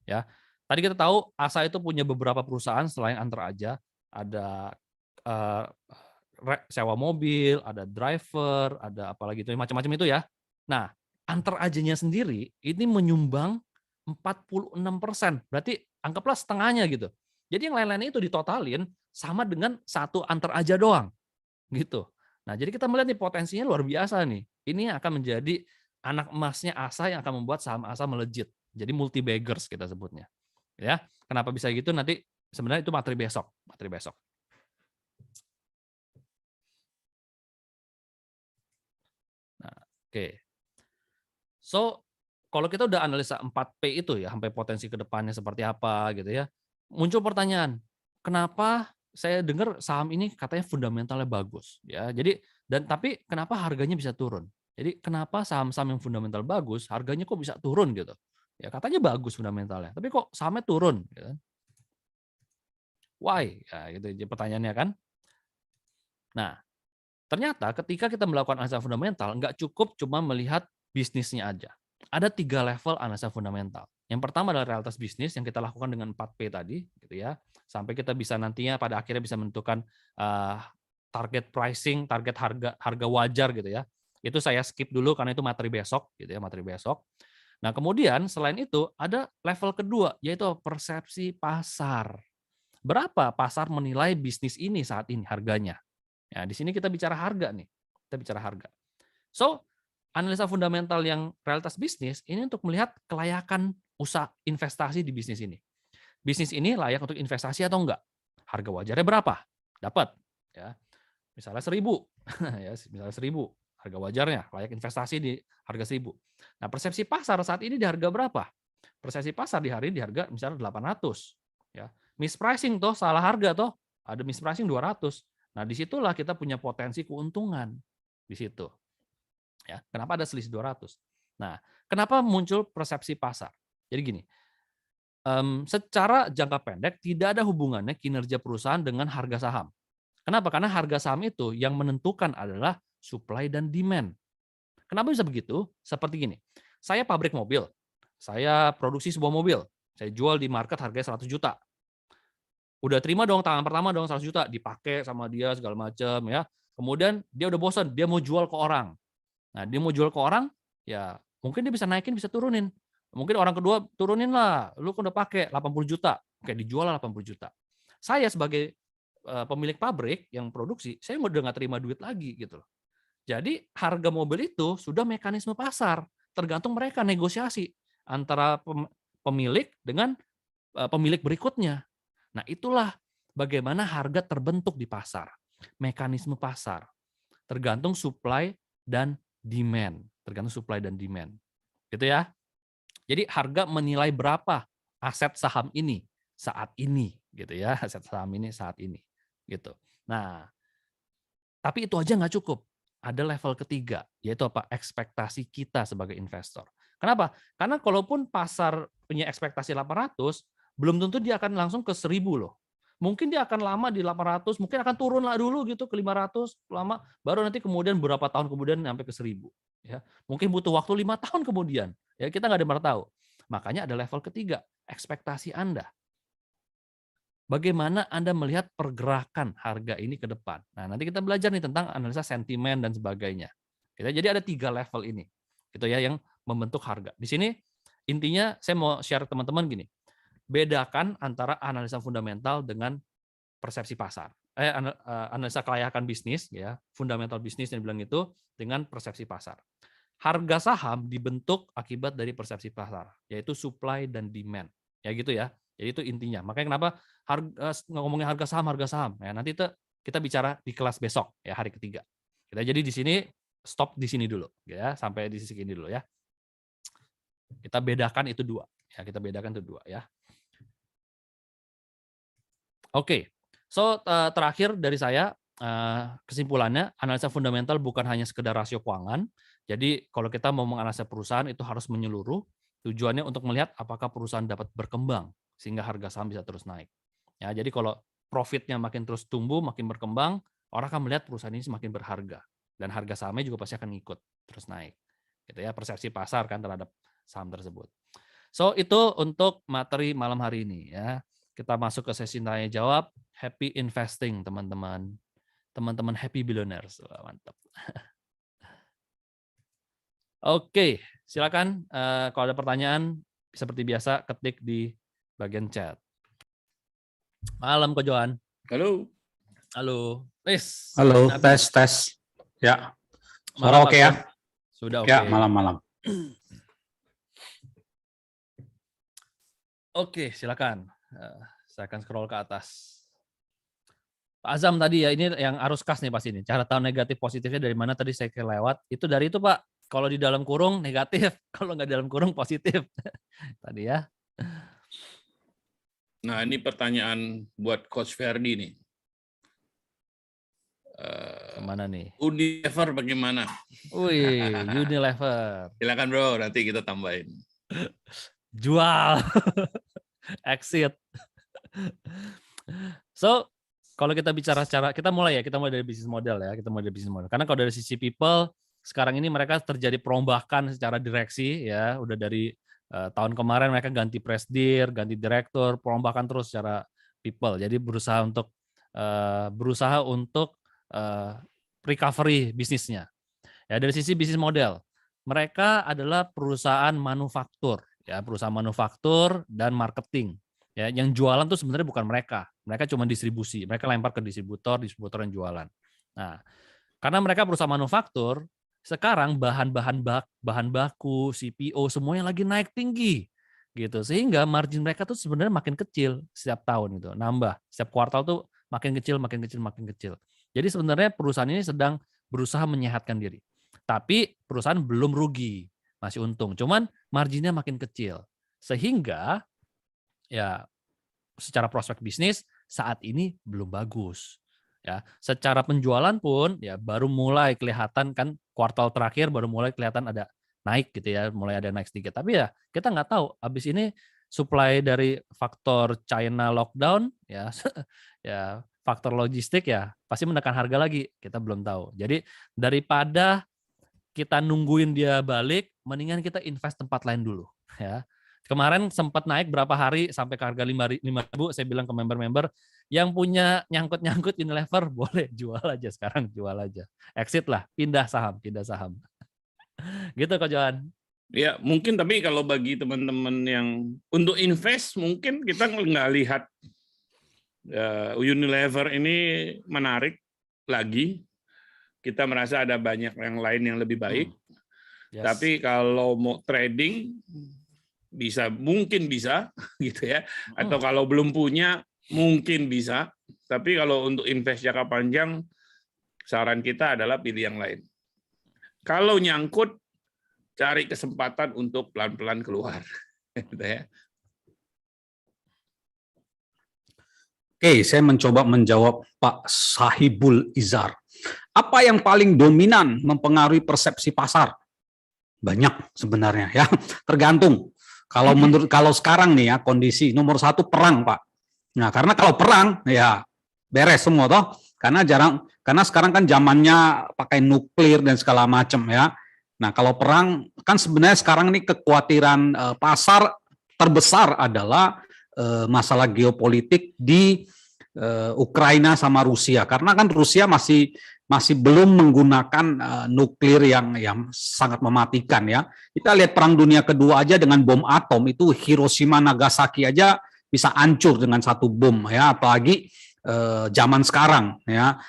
Ya. Tadi kita tahu ASA itu punya beberapa perusahaan selain Antar Aja, ada eh, sewa mobil, ada driver, ada apalagi itu macam-macam itu ya. Nah, Antar Ajanya sendiri ini menyumbang 46%. Berarti anggaplah setengahnya gitu. Jadi yang lain-lainnya itu ditotalin sama dengan satu Antar Aja doang gitu. Nah, jadi kita melihat nih potensinya luar biasa nih. Ini akan menjadi anak emasnya ASA yang akan membuat saham ASA melejit. Jadi multi baggers kita sebutnya. Ya, kenapa bisa gitu nanti sebenarnya itu materi besok, materi besok. Nah, oke. So, kalau kita udah analisa 4P itu ya, sampai potensi ke depannya seperti apa gitu ya. Muncul pertanyaan, kenapa saya dengar saham ini katanya fundamentalnya bagus ya. Jadi tapi kenapa harganya bisa turun? Jadi kenapa saham-saham yang fundamental bagus harganya kok bisa turun gitu? Ya katanya bagus fundamentalnya, tapi kok sahamnya turun, gitu kan. Why? Ya, gitu pertanyaannya kan. Nah, ternyata ketika kita melakukan analisa fundamental, nggak cukup cuma melihat bisnisnya aja. Ada 3 level analisa fundamental. Yang pertama adalah realitas bisnis yang kita lakukan dengan 4P tadi, gitu ya. Sampai kita bisa nantinya pada akhirnya bisa menentukan target pricing, target harga wajar gitu ya. Itu saya skip dulu karena itu materi besok, gitu ya, materi besok. Nah, kemudian selain itu ada level kedua, yaitu persepsi pasar. Berapa pasar menilai bisnis ini saat ini harganya? Ya, di sini kita bicara harga nih. Kita bicara harga. So, analisa fundamental yang realitas bisnis ini untuk melihat kelayakan usaha investasi di bisnis ini. Bisnis ini layak untuk investasi atau enggak? Harga wajarnya berapa? Dapat, ya. Misalnya 1.000, ya, misalnya 1.000 harga wajarnya, layak investasi di harga 1.000. Nah, persepsi pasar saat ini di harga berapa? Persepsi pasar di hari ini di harga misalnya 800, ya. Mispricing toh, salah harga toh, ada mispricing 200. Nah, disitulah kita punya potensi keuntungan di situ. Ya, kenapa ada selisih 200? Nah, kenapa muncul persepsi pasar? Jadi gini, secara jangka pendek tidak ada hubungannya kinerja perusahaan dengan harga saham. Kenapa? Karena harga saham itu yang menentukan adalah supply dan demand. Kenapa bisa begitu? Seperti gini, saya pabrik mobil, saya produksi sebuah mobil, saya jual di market harganya 100 juta. Udah terima dong tangan pertama dong 100 juta, dipakai sama dia segala macam ya. Kemudian dia udah bosan, dia mau jual ke orang. Nah, dia mau jual ke orang, ya mungkin dia bisa naikin, bisa turunin. Mungkin orang kedua turunin lah, lu kan udah pakai 80 juta. Oke, dijual lah 80 juta. Saya sebagai pemilik pabrik yang produksi, saya udah nggak terima duit lagi gitu loh. Jadi harga mobil itu sudah mekanisme pasar, tergantung mereka negosiasi antara pemilik dengan pemilik berikutnya. Nah, itulah bagaimana harga terbentuk di pasar. Mekanisme pasar. Tergantung supply dan demand. Tergantung supply dan demand. Gitu ya. Jadi harga menilai berapa aset saham ini saat ini, gitu ya. Aset saham ini saat ini, gitu. Nah, tapi itu aja nggak cukup. Ada level ketiga, yaitu apa? Ekspektasi kita sebagai investor. Kenapa? Karena kalaupun pasar punya ekspektasi 800, belum tentu dia akan langsung ke 1.000 loh. Mungkin dia akan lama di 800, mungkin akan turun lah dulu gitu ke 500, lama, baru nanti kemudian beberapa tahun kemudian sampai ke 1.000. Ya. Mungkin butuh waktu 5 tahun kemudian. Ya, kita nggak ada yang pernah tahu. Makanya ada level ketiga, ekspektasi Anda. Bagaimana Anda melihat pergerakan harga ini ke depan? Nah, nanti kita belajar nih tentang analisa sentimen dan sebagainya. Jadi ada 3 level ini, gitu ya, yang membentuk harga. Di sini intinya saya mau share teman-teman gini, bedakan antara analisa fundamental dengan persepsi pasar. Analisa kelayakan bisnis, ya, fundamental bisnis yang bilang itu dengan persepsi pasar. Harga saham dibentuk akibat dari persepsi pasar, yaitu supply dan demand. Ya gitu ya. Jadi itu intinya. Makanya kenapa ngomongin harga saham ya, nanti itu kita bicara di kelas besok ya, hari ketiga. Kita jadi di sini stop di sini dulu ya, sampai di sisi ini dulu ya. Kita bedakan itu dua. Ya, kita bedakan itu dua ya. Oke. So terakhir dari saya kesimpulannya analisa fundamental bukan hanya sekedar rasio keuangan. Jadi kalau kita mau menganalisa perusahaan itu harus menyeluruh. Tujuannya untuk melihat apakah perusahaan dapat berkembang sehingga harga saham bisa terus naik. Ya, jadi kalau profitnya makin terus tumbuh, makin berkembang, orang akan melihat perusahaan ini semakin berharga dan harga sahamnya juga pasti akan ikut terus naik. Gitu ya, persepsi pasar kan terhadap saham tersebut. So itu untuk materi malam hari ini ya. Kita masuk ke sesi tanya jawab. Happy investing teman-teman. Teman-teman happy billionaires. Wah, mantap. Oke, silakan kalau ada pertanyaan seperti biasa ketik di bagian chat. Malam Ko Johan. Halo. Halo. Halo, tes. Ya. Suara oke ya? Sudah oke. Ya, malam-malam. Oke, silakan. Saya akan scroll ke atas. Pak Azam tadi ya, ini yang arus kas nih pasti ini. Cara tahu negatif positifnya dari mana tadi saya kelewat. Itu dari itu Pak. Kalau di dalam kurung negatif, kalau nggak di dalam kurung positif. Tadi ya. Nah, ini pertanyaan buat Coach Ferdi nih. Kemana nih? Unilever bagaimana? Wih, Unilever. Silakan bro, nanti kita tambahin. jual, exit. So, kalau kita bicara secara, kita mulai dari bisnis model ya, Karena kalau dari sisi people, sekarang ini mereka terjadi perombakan secara direksi ya, udah dari tahun kemarin mereka ganti presidir, ganti direktur, perombakan terus secara people. Jadi berusaha untuk recovery bisnisnya. Ya, dari sisi bisnis model, mereka adalah perusahaan manufaktur dan marketing. Ya, yang jualan tuh sebenarnya bukan mereka cuma distribusi, mereka lempar ke distributor yang jualan. Nah, karena mereka perusahaan manufaktur, sekarang bahan baku, CPO semuanya lagi naik tinggi, gitu. Sehingga margin mereka tuh sebenarnya makin kecil setiap tahun gitu, nambah setiap kuartal tuh makin kecil. Jadi sebenarnya perusahaan ini sedang berusaha menyehatkan diri, tapi perusahaan belum rugi, masih untung, cuman marginnya makin kecil, sehingga ya secara prospek bisnis saat ini belum bagus. Ya, secara penjualan pun ya baru mulai kelihatan kan kuartal terakhir baru mulai kelihatan ada naik gitu ya, mulai ada naik sedikit. Tapi ya kita nggak tahu habis ini supply dari faktor China lockdown ya ya faktor logistik ya pasti menekan harga lagi, kita belum tahu. Jadi daripada kita nungguin dia balik, mendingan kita invest tempat lain dulu ya. Kemarin sempat naik berapa hari sampai ke harga 5.000, saya bilang ke member-member yang punya nyangkut-nyangkut Unilever boleh jual aja sekarang, jual aja. Exit lah, pindah saham. Gitu Kak Johan. Ya, mungkin tapi kalau bagi teman-teman yang untuk invest mungkin kita nggak lihat Unilever ini menarik lagi. Kita merasa ada banyak yang lain yang lebih baik. Yes. Tapi kalau mau trading mungkin bisa gitu ya. Atau kalau belum punya mungkin bisa. Tapi kalau untuk invest jangka panjang saran kita adalah pilih yang lain. Kalau nyangkut cari kesempatan untuk pelan-pelan keluar gitu ya. Oke, saya mencoba menjawab Pak Sahibul Izar. Apa yang paling dominan mempengaruhi persepsi pasar? Banyak sebenarnya ya, tergantung. Kalau sekarang nih ya kondisi nomor 1 perang Pak. Nah karena kalau perang ya beres semua toh. Karena sekarang kan zamannya pakai nuklir dan segala macam ya. Nah kalau perang kan sebenarnya sekarang ini kekhawatiran pasar terbesar adalah masalah geopolitik di Ukraina sama Rusia, karena kan Rusia masih belum menggunakan nuklir yang sangat mematikan ya. Kita lihat Perang Dunia Kedua aja dengan bom atom itu Hiroshima Nagasaki aja bisa hancur dengan satu bom ya, apalagi zaman sekarang ya.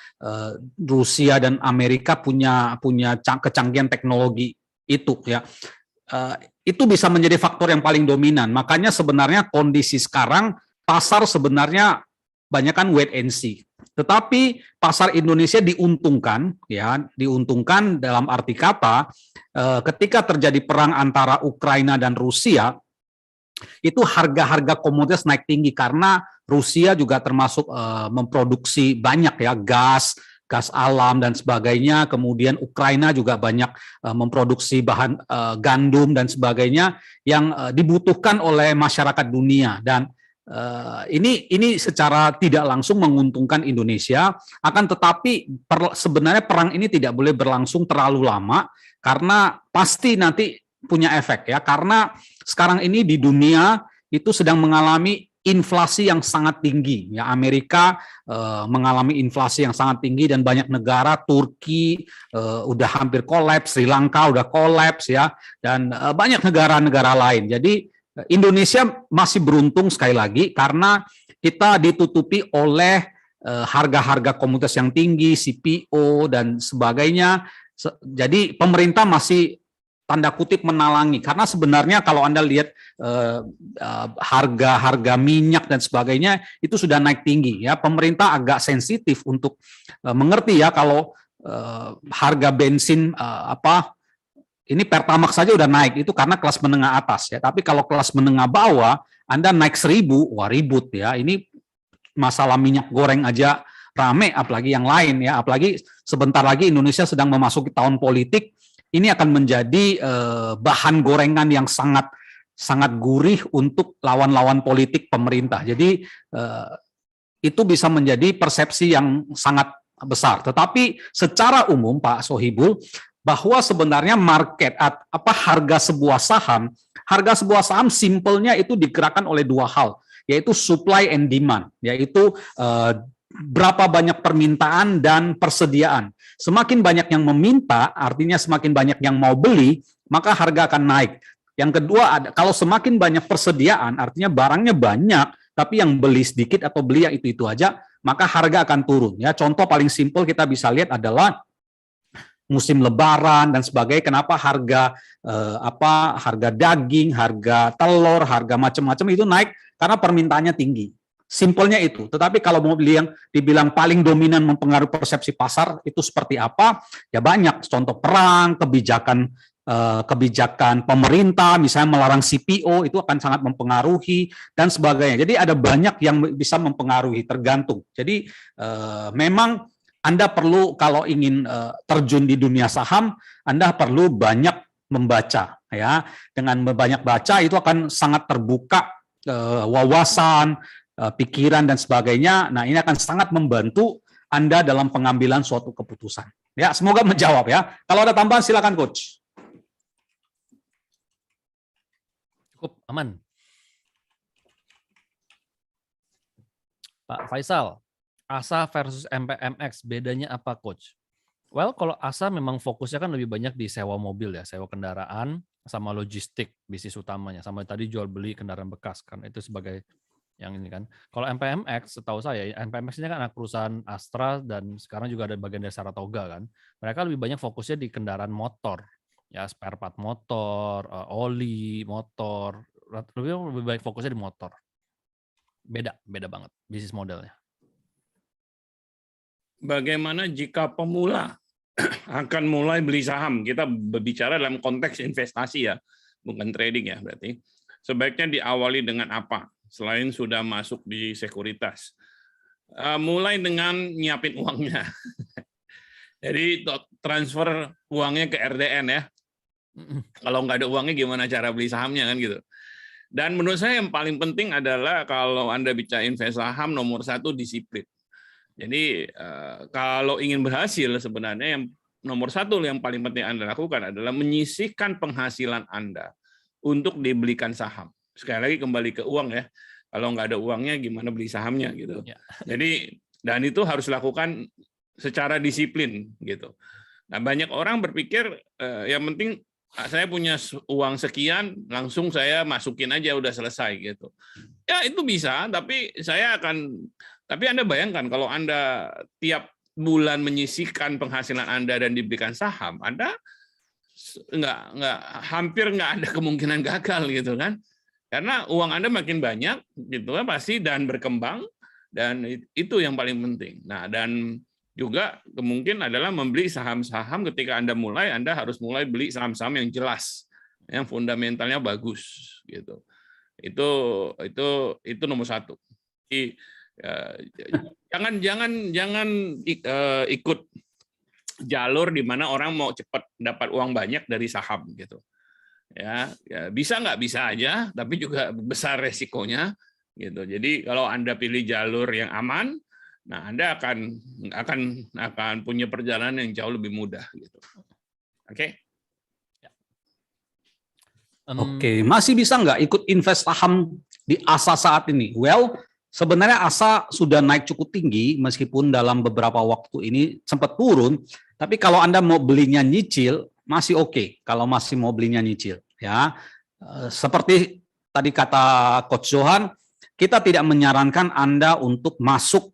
Rusia dan Amerika punya kecanggihan teknologi itu ya. Itu bisa menjadi faktor yang paling dominan. Makanya sebenarnya kondisi sekarang pasar sebenarnya banyak kan wait and see. Tetapi pasar Indonesia diuntungkan dalam arti kata ketika terjadi perang antara Ukraina dan Rusia, itu harga-harga komoditas naik tinggi karena Rusia juga termasuk memproduksi banyak ya gas alam dan sebagainya. Kemudian Ukraina juga banyak memproduksi bahan gandum dan sebagainya yang dibutuhkan oleh masyarakat dunia, dan ini secara tidak langsung menguntungkan Indonesia. Akan tetapi sebenarnya perang ini tidak boleh berlangsung terlalu lama karena pasti nanti punya efek ya, karena sekarang ini di dunia itu sedang mengalami inflasi yang sangat tinggi ya. Amerika mengalami inflasi yang sangat tinggi dan banyak negara, Turki udah hampir kolaps, Sri Lanka udah kolaps ya, dan banyak negara-negara lain. Jadi Indonesia masih beruntung sekali lagi karena kita ditutupi oleh harga-harga komoditas yang tinggi, CPO dan sebagainya. Jadi pemerintah masih tanda kutip menalangi, karena sebenarnya kalau Anda lihat harga minyak dan sebagainya itu sudah naik tinggi ya. Pemerintah agak sensitif untuk mengerti ya kalau harga bensin ini Pertamax saja udah naik, itu karena kelas menengah atas ya. Tapi kalau kelas menengah bawah, Anda naik 1.000, wah ribut ya. Ini masalah minyak goreng aja rame, apalagi yang lain ya. Apalagi sebentar lagi Indonesia sedang memasuki tahun politik, ini akan menjadi bahan gorengan yang sangat sangat gurih untuk lawan-lawan politik pemerintah. Jadi itu bisa menjadi persepsi yang sangat besar. Tetapi secara umum Pak Sohibul, bahwa sebenarnya harga sebuah saham simpelnya itu digerakkan oleh dua hal, yaitu supply and demand, yaitu berapa banyak permintaan dan persediaan. Semakin banyak yang meminta, artinya semakin banyak yang mau beli, maka harga akan naik. Yang kedua, kalau semakin banyak persediaan, artinya barangnya banyak, tapi yang beli sedikit atau beli yang itu aja, maka harga akan turun. Ya, contoh paling simpel kita bisa lihat adalah musim Lebaran dan sebagainya. Kenapa harga harga daging, harga telur, harga macam-macam itu naik karena permintaannya tinggi. Simpelnya itu. Tetapi kalau mau yang dibilang paling dominan mempengaruhi persepsi pasar itu seperti apa? Ya banyak. Contoh perang, kebijakan pemerintah, misalnya melarang CPO, itu akan sangat mempengaruhi dan sebagainya. Jadi ada banyak yang bisa mempengaruhi, tergantung. Jadi memang Anda perlu, kalau ingin terjun di dunia saham, Anda perlu banyak membaca. Ya, dengan banyak baca itu akan sangat terbuka wawasan, pikiran dan sebagainya. Nah, ini akan sangat membantu Anda dalam pengambilan suatu keputusan. Ya, semoga menjawab ya. Kalau ada tambahan silakan Coach. Cukup aman. Pak Faisal, ASA versus MPMX, bedanya apa Coach? Well, kalau ASA memang fokusnya kan lebih banyak di sewa mobil ya, sewa kendaraan sama logistik bisnis utamanya, sama tadi jual beli kendaraan bekas kan, itu sebagai yang ini kan. Kalau MPMX, setahu saya, MPMX ini kan anak perusahaan Astra dan sekarang juga ada bagian dari Saratoga kan. Mereka lebih banyak fokusnya di kendaraan motor, ya spare part motor, oli motor, lebih baik fokusnya di motor. Beda banget bisnis modelnya. Bagaimana jika pemula akan mulai beli saham? Kita berbicara dalam konteks investasi ya, bukan trading ya berarti. Sebaiknya diawali dengan apa? Selain sudah masuk di sekuritas. Mulai dengan nyiapin uangnya. Jadi transfer uangnya ke RDN ya. Kalau nggak ada uangnya gimana cara beli sahamnya kan gitu. Dan menurut saya yang paling penting adalah kalau Anda bicara investasi saham, nomor satu disiplin. Jadi kalau ingin berhasil sebenarnya yang nomor satu yang paling penting Anda lakukan adalah menyisihkan penghasilan Anda untuk dibelikan saham. Sekali lagi kembali ke uang ya. Kalau nggak ada uangnya gimana beli sahamnya gitu. Ya. Jadi dan itu harus dilakukan secara disiplin gitu. Nah banyak orang berpikir yang penting saya punya uang sekian langsung saya masukin aja udah selesai gitu. Ya itu bisa, tapi Anda bayangkan kalau Anda tiap bulan menyisihkan penghasilan Anda dan diberikan saham, Anda hampir nggak ada kemungkinan gagal gitu kan. Karena uang Anda makin banyak gitu kan pasti dan berkembang dan itu yang paling penting. Nah, dan juga kemungkinan adalah membeli saham-saham ketika Anda harus mulai beli saham-saham yang jelas, yang fundamentalnya bagus gitu. Itu nomor satu. Jadi, jangan ikut jalur di mana orang mau cepat dapat uang banyak dari saham gitu. Ya bisa nggak bisa aja, tapi juga besar resikonya gitu. Jadi kalau Anda pilih jalur yang aman, nah Anda akan punya perjalanan yang jauh lebih mudah gitu. Oke? Oke, masih bisa nggak ikut invest saham di ASA saat ini? Well, sebenarnya ASA sudah naik cukup tinggi meskipun dalam beberapa waktu ini sempat turun. Tapi kalau Anda mau belinya nyicil, masih oke. Kalau masih mau belinya nyicil, ya seperti tadi kata Coach Johan, kita tidak menyarankan Anda untuk masuk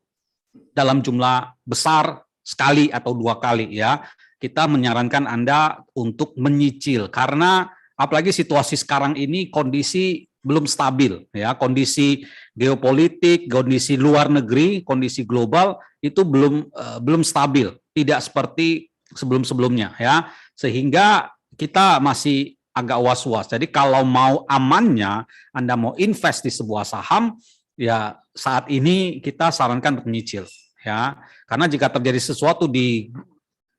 dalam jumlah besar sekali atau dua kali, ya. Kita menyarankan Anda untuk menyicil karena apalagi situasi sekarang ini kondisi belum stabil, ya. Kondisi geopolitik, kondisi luar negeri, kondisi global itu belum stabil, tidak seperti sebelum-sebelumnya, ya. Sehingga kita masih agak was-was. Jadi kalau mau amannya, Anda mau invest di sebuah saham, ya saat ini kita sarankan untuk menyicil, ya. Karena jika terjadi sesuatu di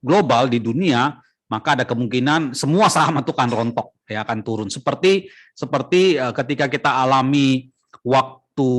global, di dunia, maka ada kemungkinan semua saham itu akan rontok, ya, akan turun. Seperti ketika kita alami waktu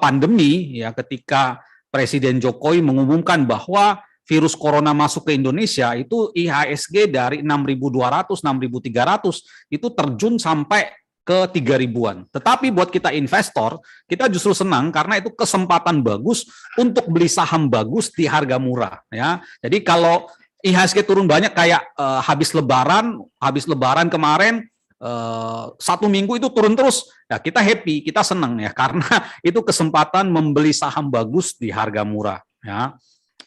pandemi, ya, ketika Presiden Jokowi mengumumkan bahwa virus corona masuk ke Indonesia, itu IHSG dari 6.200, 6.300 itu terjun sampai ke 3.000-an. Tetapi buat kita investor, kita justru senang karena itu kesempatan bagus untuk beli saham bagus di harga murah, ya. Jadi kalau IHSG turun banyak kayak habis lebaran kemarin, 1 minggu itu turun terus, ya kita happy, kita senang, ya, karena itu kesempatan membeli saham bagus di harga murah, ya.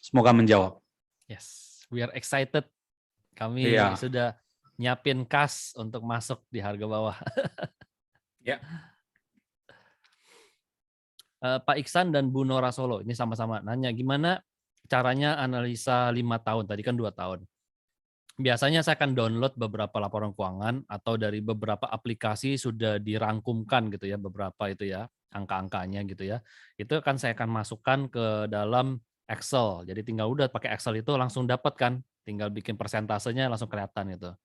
Semoga menjawab. Yes, we are excited. Kami sudah nyiapin kas untuk masuk di harga bawah. Ya. Pak Iksan dan Bu Nora Solo ini sama-sama nanya gimana caranya analisa 5 tahun, tadi kan 2 tahun. Biasanya saya akan download beberapa laporan keuangan atau dari beberapa aplikasi sudah dirangkumkan gitu ya, beberapa itu ya, angka-angkanya gitu ya. Itu saya akan masukkan ke dalam Excel. Jadi tinggal udah pakai Excel itu langsung dapat kan, tinggal bikin persentasenya langsung kelihatan gitu.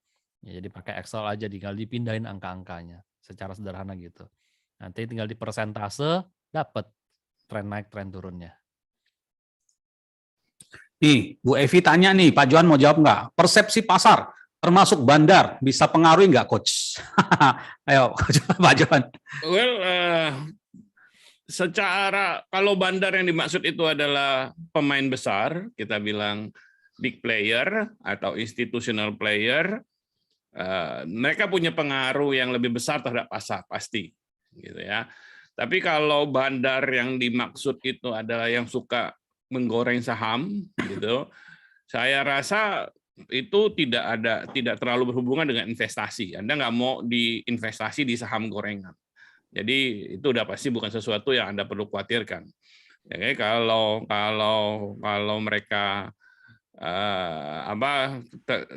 Ya, jadi pakai Excel aja, tinggal dipindahin angka-angkanya secara sederhana gitu. Nanti tinggal di persentase dapat tren naik, tren turunnya. Nih, Bu Evi tanya nih, Pak Johan mau jawab nggak? Persepsi pasar, termasuk bandar, bisa pengaruhi nggak, Coach? Ayo, Pak Johan. Well, secara kalau bandar yang dimaksud itu adalah pemain besar, kita bilang big player atau institutional player, mereka punya pengaruh yang lebih besar terhadap pasar, pasti. Gitu ya. Tapi kalau bandar yang dimaksud itu adalah yang suka menggoreng saham, gitu, saya rasa itu tidak terlalu berhubungan dengan investasi. Anda nggak mau diinvestasi di saham gorengan. Jadi itu udah pasti bukan sesuatu yang Anda perlu khawatirkan. Ya, kalau mereka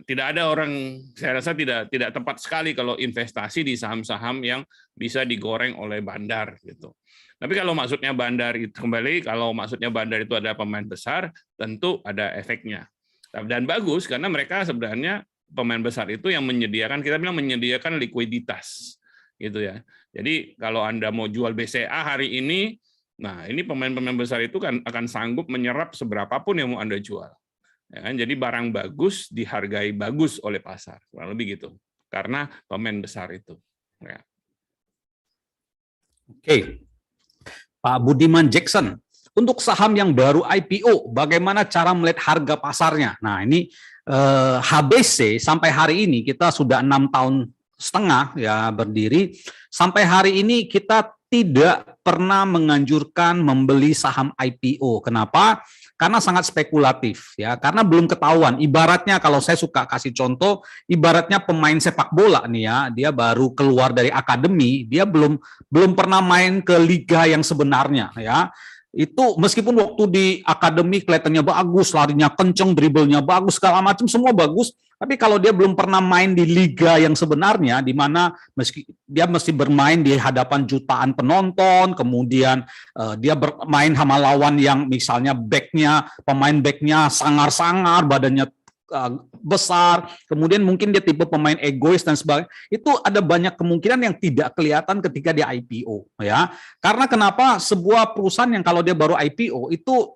tidak ada orang, saya rasa tidak tepat sekali kalau investasi di saham-saham yang bisa digoreng oleh bandar gitu. Tapi kalau maksudnya bandar itu kembali, kalau maksudnya bandar itu adalah pemain besar, tentu ada efeknya. Dan bagus karena mereka sebenarnya pemain besar itu yang menyediakan, kita bilang menyediakan likuiditas gitu ya. Jadi kalau Anda mau jual BCA hari ini, nah ini pemain-pemain besar itu kan akan sanggup menyerap seberapapun yang mau Anda jual. Ya kan? Jadi barang bagus dihargai bagus oleh pasar, kurang lebih gitu. Karena pemain besar itu. Ya. Oke, Pak Budiman Jackson, untuk saham yang baru IPO, bagaimana cara melihat harga pasarnya? Nah, ini HBC sampai hari ini kita sudah 6,5 tahun ya berdiri. Sampai hari ini kita tidak pernah menganjurkan membeli saham IPO. Kenapa? Karena sangat spekulatif ya, karena belum ketahuan. Ibaratnya kalau saya suka kasih contoh, ibaratnya pemain sepak bola nih ya, dia baru keluar dari akademi, dia belum pernah main ke liga yang sebenarnya ya. Itu meskipun waktu di akademi kelihatannya bagus, larinya kenceng, dribblenya bagus, segala macam semua bagus, tapi kalau dia belum pernah main di liga yang sebenarnya, di mana dia mesti bermain di hadapan jutaan penonton, kemudian dia bermain sama lawan yang misalnya pemain backnya sangar-sangar, badannya besar, kemudian mungkin dia tipe pemain egois dan sebagainya, itu ada banyak kemungkinan yang tidak kelihatan ketika dia IPO ya. Karena kenapa? Sebuah perusahaan yang kalau dia baru IPO itu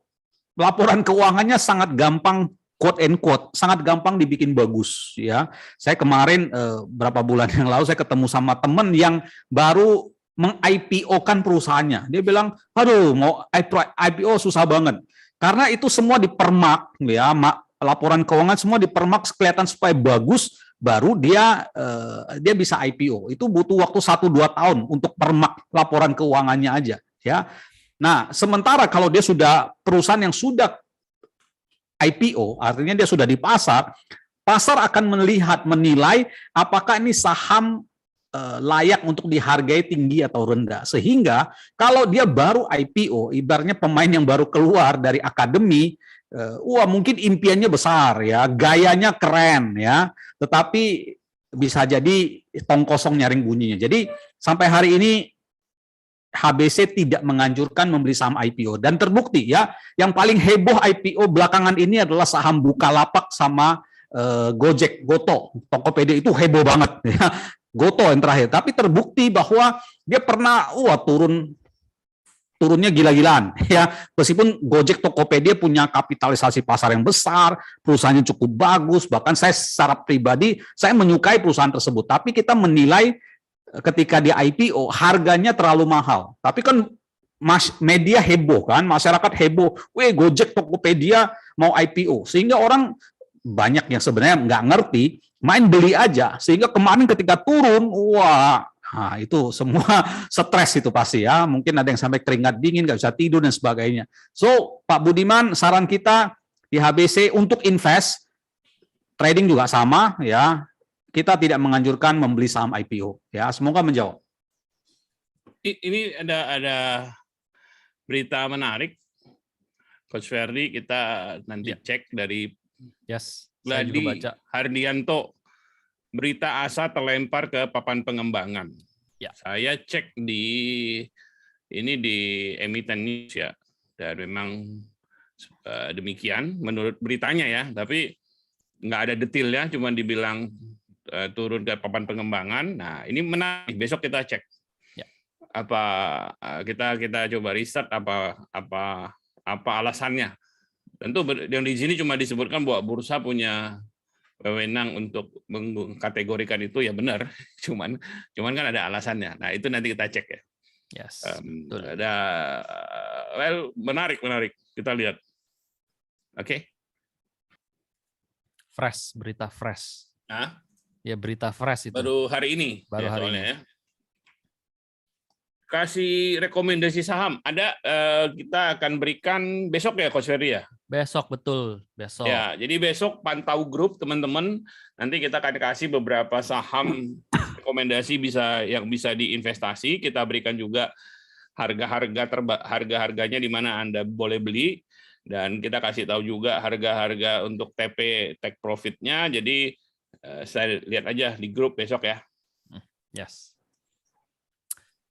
laporan keuangannya sangat gampang, quote and quote, sangat gampang dibikin bagus ya. Saya kemarin berapa bulan yang lalu saya ketemu sama teman yang baru meng-IPO-kan perusahaannya. Dia bilang, aduh mau IPO susah banget. Karena itu semua dipermak ya, laporan keuangan semua dipermak kelihatan supaya bagus, baru dia bisa IPO. Itu butuh waktu 1-2 tahun untuk permak laporan keuangannya aja ya. Nah, sementara kalau dia sudah perusahaan yang sudah IPO, artinya dia sudah di pasar, pasar akan menilai apakah ini saham layak untuk dihargai tinggi atau rendah. Sehingga kalau dia baru IPO, ibaratnya pemain yang baru keluar dari akademi, mungkin impiannya besar ya, gayanya keren ya, tetapi bisa jadi tong kosong nyaring bunyinya. Jadi sampai hari ini HBC tidak menganjurkan membeli saham IPO, dan terbukti ya, yang paling heboh IPO belakangan ini adalah saham Bukalapak sama Gojek, Goto, Tokopedia itu heboh banget ya. Goto yang terakhir, tapi terbukti bahwa dia pernah turunnya gila-gilaan ya. Meskipun Gojek, Tokopedia punya kapitalisasi pasar yang besar, perusahaannya cukup bagus, bahkan saya secara pribadi saya menyukai perusahaan tersebut, tapi kita menilai ketika di IPO harganya terlalu mahal. Tapi kan media heboh kan, masyarakat heboh, Gojek, Tokopedia mau IPO, sehingga orang banyak yang sebenarnya nggak ngerti, main beli aja, sehingga kemarin ketika turun, wah, nah itu semua stres itu pasti ya, mungkin ada yang sampai keringat dingin, nggak bisa tidur dan sebagainya. So, Pak Budiman, saran kita di HBC untuk invest, trading juga sama ya, kita tidak menganjurkan membeli saham IPO ya. Semoga menjawab. Ini ada berita menarik, Coach Ferdi, kita nanti cek dari saya juga baca. Hardianto, berita asa terlempar ke papan pengembangan. Ya. Saya cek di emiten news ya, dan memang demikian menurut beritanya ya, tapi nggak ada detailnya, cuma dibilang turun ke papan pengembangan. Nah, ini menarik, besok kita cek. Ya. Apa kita coba riset apa alasannya. Tentu yang di sini cuma disebutkan bahwa bursa punya wewenang untuk mengkategorikan itu, ya benar. Cuman kan ada alasannya. Nah, itu nanti kita cek ya. Yes. Menarik. Kita lihat. Oke. Berita fresh. Nah, ya berita fresh itu. Baru hari ini. Baru hari ini. Ya. Kasih rekomendasi saham. Ada kita akan berikan besok ya, Coach Ferdi ya? Besok, betul. Besok. Ya, jadi besok pantau grup teman-teman. Nanti kita akan kasih beberapa saham rekomendasi yang bisa diinvestasi. Kita berikan juga harga-harganya di mana Anda boleh beli, dan kita kasih tahu juga harga-harga untuk TP take profit-nya. Jadi saya lihat aja di grup besok ya. Yes.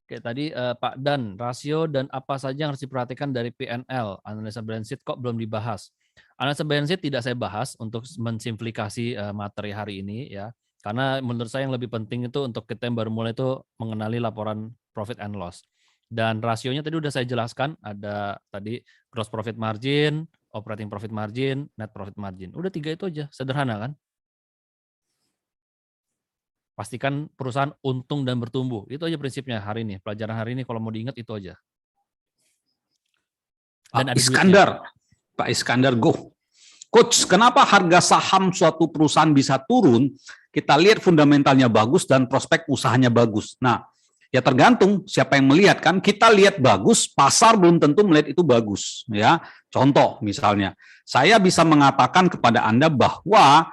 Oke, tadi Pak Dan, rasio dan apa saja yang harus diperhatikan dari PNL, analisa balance sheet kok belum dibahas. Analisa balance sheet tidak saya bahas untuk mensimplifikasi materi hari ini ya, karena menurut saya yang lebih penting itu untuk kita yang baru mulai itu mengenali laporan profit and loss. Dan rasionya tadi udah saya jelaskan, ada tadi gross profit margin, operating profit margin, net profit margin. Udah 3 itu aja, sederhana kan? Pastikan perusahaan untung dan bertumbuh. Itu aja prinsipnya hari ini. Pelajaran hari ini kalau mau diingat itu aja. Dan Pak Iskandar, go. Coach, kenapa harga saham suatu perusahaan bisa turun? Kita lihat fundamentalnya bagus dan prospek usahanya bagus. Nah, ya tergantung siapa yang melihat kan. Kita lihat bagus, pasar belum tentu melihat itu bagus. Ya, contoh misalnya, saya bisa mengatakan kepada Anda bahwa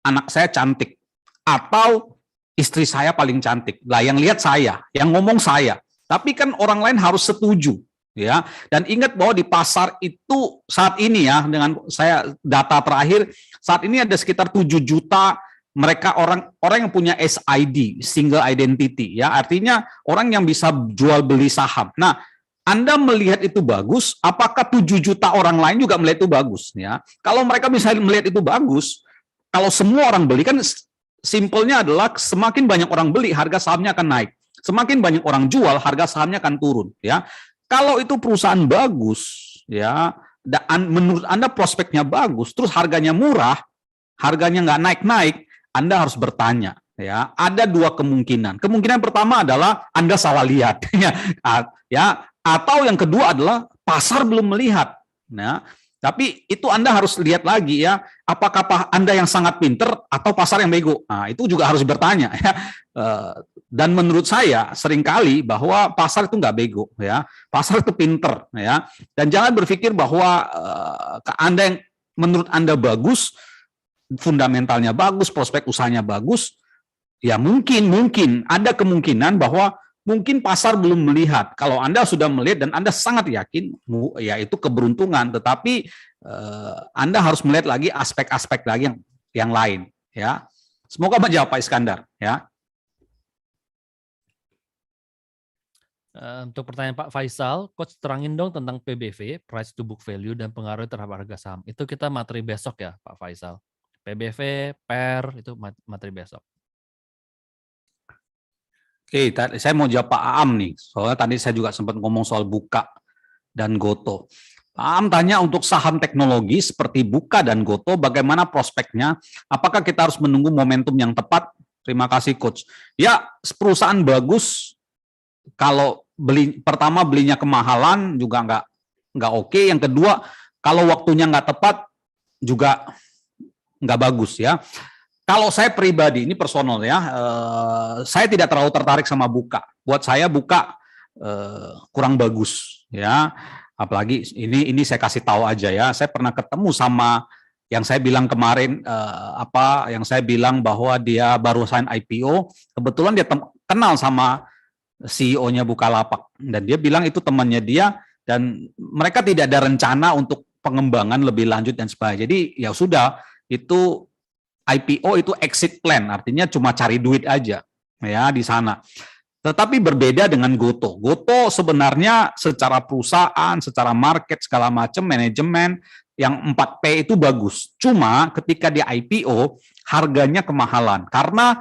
anak saya cantik atau istri saya paling cantik. Lah yang lihat saya, yang ngomong saya. Tapi kan orang lain harus setuju, ya. Dan ingat bahwa di pasar itu saat ini ya, dengan saya data terakhir, saat ini ada sekitar 7 juta mereka orang yang punya SID, single identity, ya. Artinya orang yang bisa jual beli saham. Nah, Anda melihat itu bagus, apakah 7 juta orang lain juga melihat itu bagus, ya? Kalau mereka misalnya melihat itu bagus, kalau semua orang beli kan simpelnya adalah semakin banyak orang beli, harga sahamnya akan naik. Semakin banyak orang jual, harga sahamnya akan turun. Ya, kalau itu perusahaan bagus, ya, dan menurut Anda prospeknya bagus, terus harganya murah, harganya nggak naik-naik, Anda harus bertanya. Ya, ada 2 kemungkinan. Kemungkinan pertama adalah Anda salah lihat, ya, atau yang kedua adalah pasar belum melihat. Nah, tapi itu Anda harus lihat lagi ya, apakah Anda yang sangat pinter atau pasar yang bego. Nah, itu juga harus bertanya ya. Dan menurut saya seringkali bahwa pasar itu nggak bego ya, pasar itu pinter ya. Dan jangan berpikir bahwa Anda yang menurut Anda bagus, fundamentalnya bagus, prospek usahanya bagus, ya mungkin ada kemungkinan bahwa mungkin pasar belum melihat. Kalau Anda sudah melihat dan Anda sangat yakin, ya itu keberuntungan. Tetapi Anda harus melihat lagi aspek-aspek lagi yang lain. Ya, semoga menjawab Pak Iskandar. Ya. Untuk pertanyaan Pak Faisal, Coach terangin dong tentang PBV, price to book value, dan pengaruh terhadap harga saham. Itu kita materi besok ya, Pak Faisal. PBV, PER, itu materi besok. Oke, saya mau jawab Pak Aam nih. Soalnya tadi saya juga sempat ngomong soal Buka dan Goto. Pak Aam tanya untuk saham teknologi seperti Buka dan Goto, bagaimana prospeknya? Apakah kita harus menunggu momentum yang tepat? Terima kasih, Coach. Ya, perusahaan bagus. Kalau pertama belinya kemahalan juga nggak oke. Yang kedua, kalau waktunya nggak tepat juga nggak bagus ya. Kalau saya pribadi, ini personal ya, saya tidak terlalu tertarik sama Buka. Buat saya Buka kurang bagus ya. Apalagi ini saya kasih tahu aja ya. Saya pernah ketemu sama yang saya bilang kemarin yang saya bilang bahwa dia baru sign IPO. Kebetulan dia kenal sama CEO-nya Bukalapak dan dia bilang itu temannya dia dan mereka tidak ada rencana untuk pengembangan lebih lanjut dan sebagainya. Jadi ya sudah, itu IPO itu exit plan, artinya cuma cari duit aja ya di sana. Tetapi berbeda dengan Goto. Goto sebenarnya secara perusahaan, secara market, segala macam, manajemen, yang 4P itu bagus. Cuma ketika di IPO, harganya kemahalan. Karena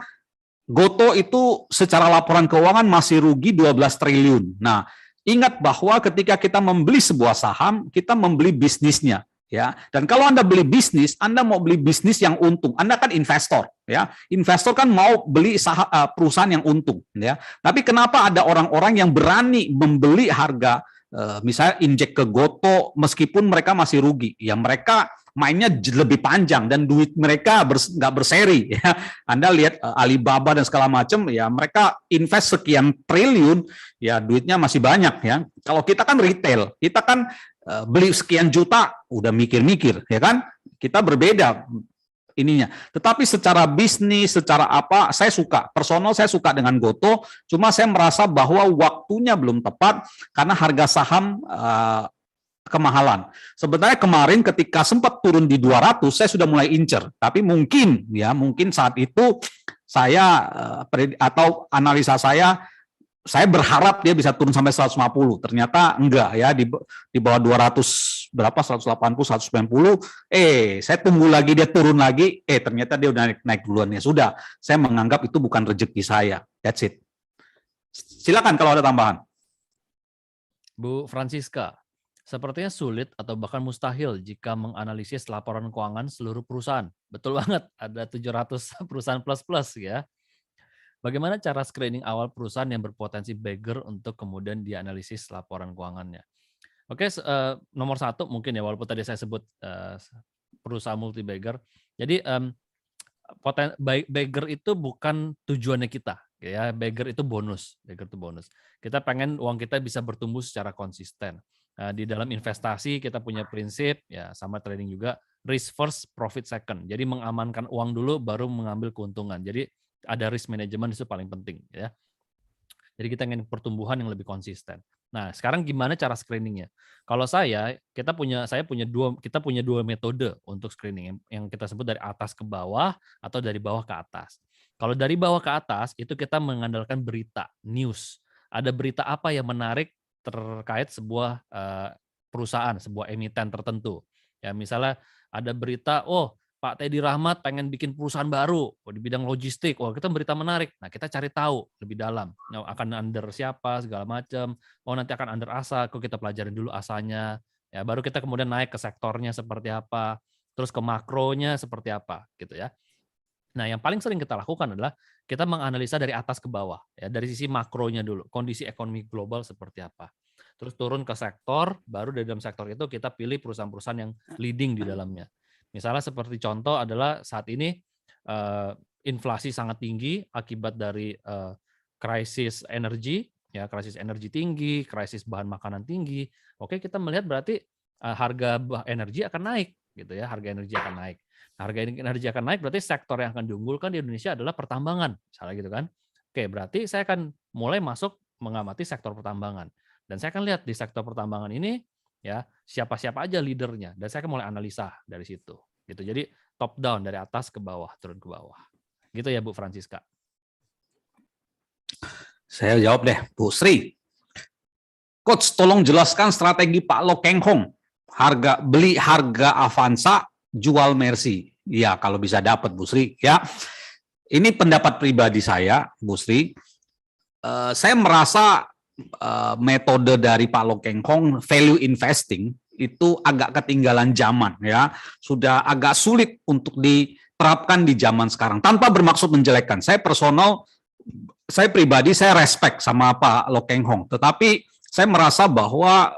Goto itu secara laporan keuangan masih rugi 12 triliun. Nah, ingat bahwa ketika kita membeli sebuah saham, kita membeli bisnisnya. Ya, dan kalau Anda beli bisnis, Anda mau beli bisnis yang untung. Anda kan investor, ya. Investor kan mau beli perusahaan yang untung, ya. Tapi kenapa ada orang-orang yang berani membeli harga misalnya injek ke Goto meskipun mereka masih rugi? Ya mereka mainnya lebih panjang dan duit mereka nggak berseri, ya. Anda lihat Alibaba dan segala macam, ya mereka invest sekian triliun, ya duitnya masih banyak, ya. Kalau kita kan retail, kita kan beli sekian juta udah mikir-mikir, ya kan? Kita berbeda ininya. Tetapi secara bisnis, secara apa, saya suka. Personal saya suka dengan Goto, cuma saya merasa bahwa waktunya belum tepat karena harga saham kemahalan. Sebenarnya kemarin ketika sempat turun di 200, saya sudah mulai incer. Tapi mungkin saat itu saya atau analisa saya berharap dia bisa turun sampai 150. Ternyata enggak ya, di bawah 200 berapa, 180, 190. Saya tunggu lagi dia turun lagi, ternyata dia udah naik duluan. Ya sudah, saya menganggap itu bukan rezeki saya. That's it. Silakan kalau ada tambahan. Bu Francisca, sepertinya sulit atau bahkan mustahil jika menganalisis laporan keuangan seluruh perusahaan. Betul banget, ada 700 perusahaan plus-plus ya. Bagaimana cara screening awal perusahaan yang berpotensi beggar untuk kemudian dianalisis laporan keuangannya? Oke, nomor satu mungkin ya, walaupun tadi saya sebut perusahaan multi beggar. Jadi beggar itu bukan tujuannya kita, ya. Beggar itu bonus. Kita pengen uang kita bisa bertumbuh secara konsisten. Di dalam investasi kita punya prinsip, ya sama trading juga, risk first, profit second. Jadi mengamankan uang dulu, baru mengambil keuntungan. Jadi ada risk management, itu paling penting ya. Jadi kita ingin pertumbuhan yang lebih konsisten. Nah, sekarang gimana cara screeningnya? Kalau kita punya dua metode untuk screening yang kita sebut dari atas ke bawah atau dari bawah ke atas. Kalau dari bawah ke atas itu kita mengandalkan berita, news. Ada berita apa yang menarik terkait sebuah perusahaan, sebuah emiten tertentu. Ya, misalnya ada berita, Pak Teddy Rahmat pengen bikin perusahaan baru di bidang logistik. Kita berita menarik. Nah, kita cari tahu lebih dalam. Nah, akan under siapa, segala macam. Nanti akan under ASA. Kok kita pelajarin dulu ASA-nya. Ya, baru kita kemudian naik ke sektornya seperti apa. Terus ke makronya seperti apa, gitu ya. Nah, yang paling sering kita lakukan adalah kita menganalisa dari atas ke bawah. Ya, dari sisi makronya dulu. Kondisi ekonomi global seperti apa. Terus turun ke sektor, baru dari dalam sektor itu kita pilih perusahaan-perusahaan yang leading di dalamnya. Misalnya seperti contoh adalah saat ini inflasi sangat tinggi akibat dari krisis energi tinggi, krisis bahan makanan tinggi. Oke, kita melihat berarti harga energi akan naik, gitu ya. Harga energi akan naik. Nah, harga energi akan naik berarti sektor yang akan diunggulkan di Indonesia adalah pertambangan, misalnya gitu kan. Oke, berarti saya akan mulai masuk mengamati sektor pertambangan. Dan saya akan lihat di sektor pertambangan ini, ya, siapa-siapa aja leadernya, dan saya akan mulai analisa dari situ gitu. Jadi top down, dari atas ke bawah, turun ke bawah gitu ya Bu Francisca. Saya jawab deh, Bu Sri. Coach, tolong jelaskan strategi Pak Lo Keng Hong, beli harga Avanza, jual Mercy. Ya, kalau bisa dapat, Bu Sri. Ya, ini pendapat pribadi saya, Bu Sri. Saya merasa metode dari Pak Loh Keng Hong, value investing, itu agak ketinggalan zaman, ya. Sudah agak sulit untuk diterapkan di zaman sekarang. Tanpa bermaksud menjelekkan. Saya pribadi, saya respect sama Pak Loh Keng Hong. Tetapi saya merasa bahwa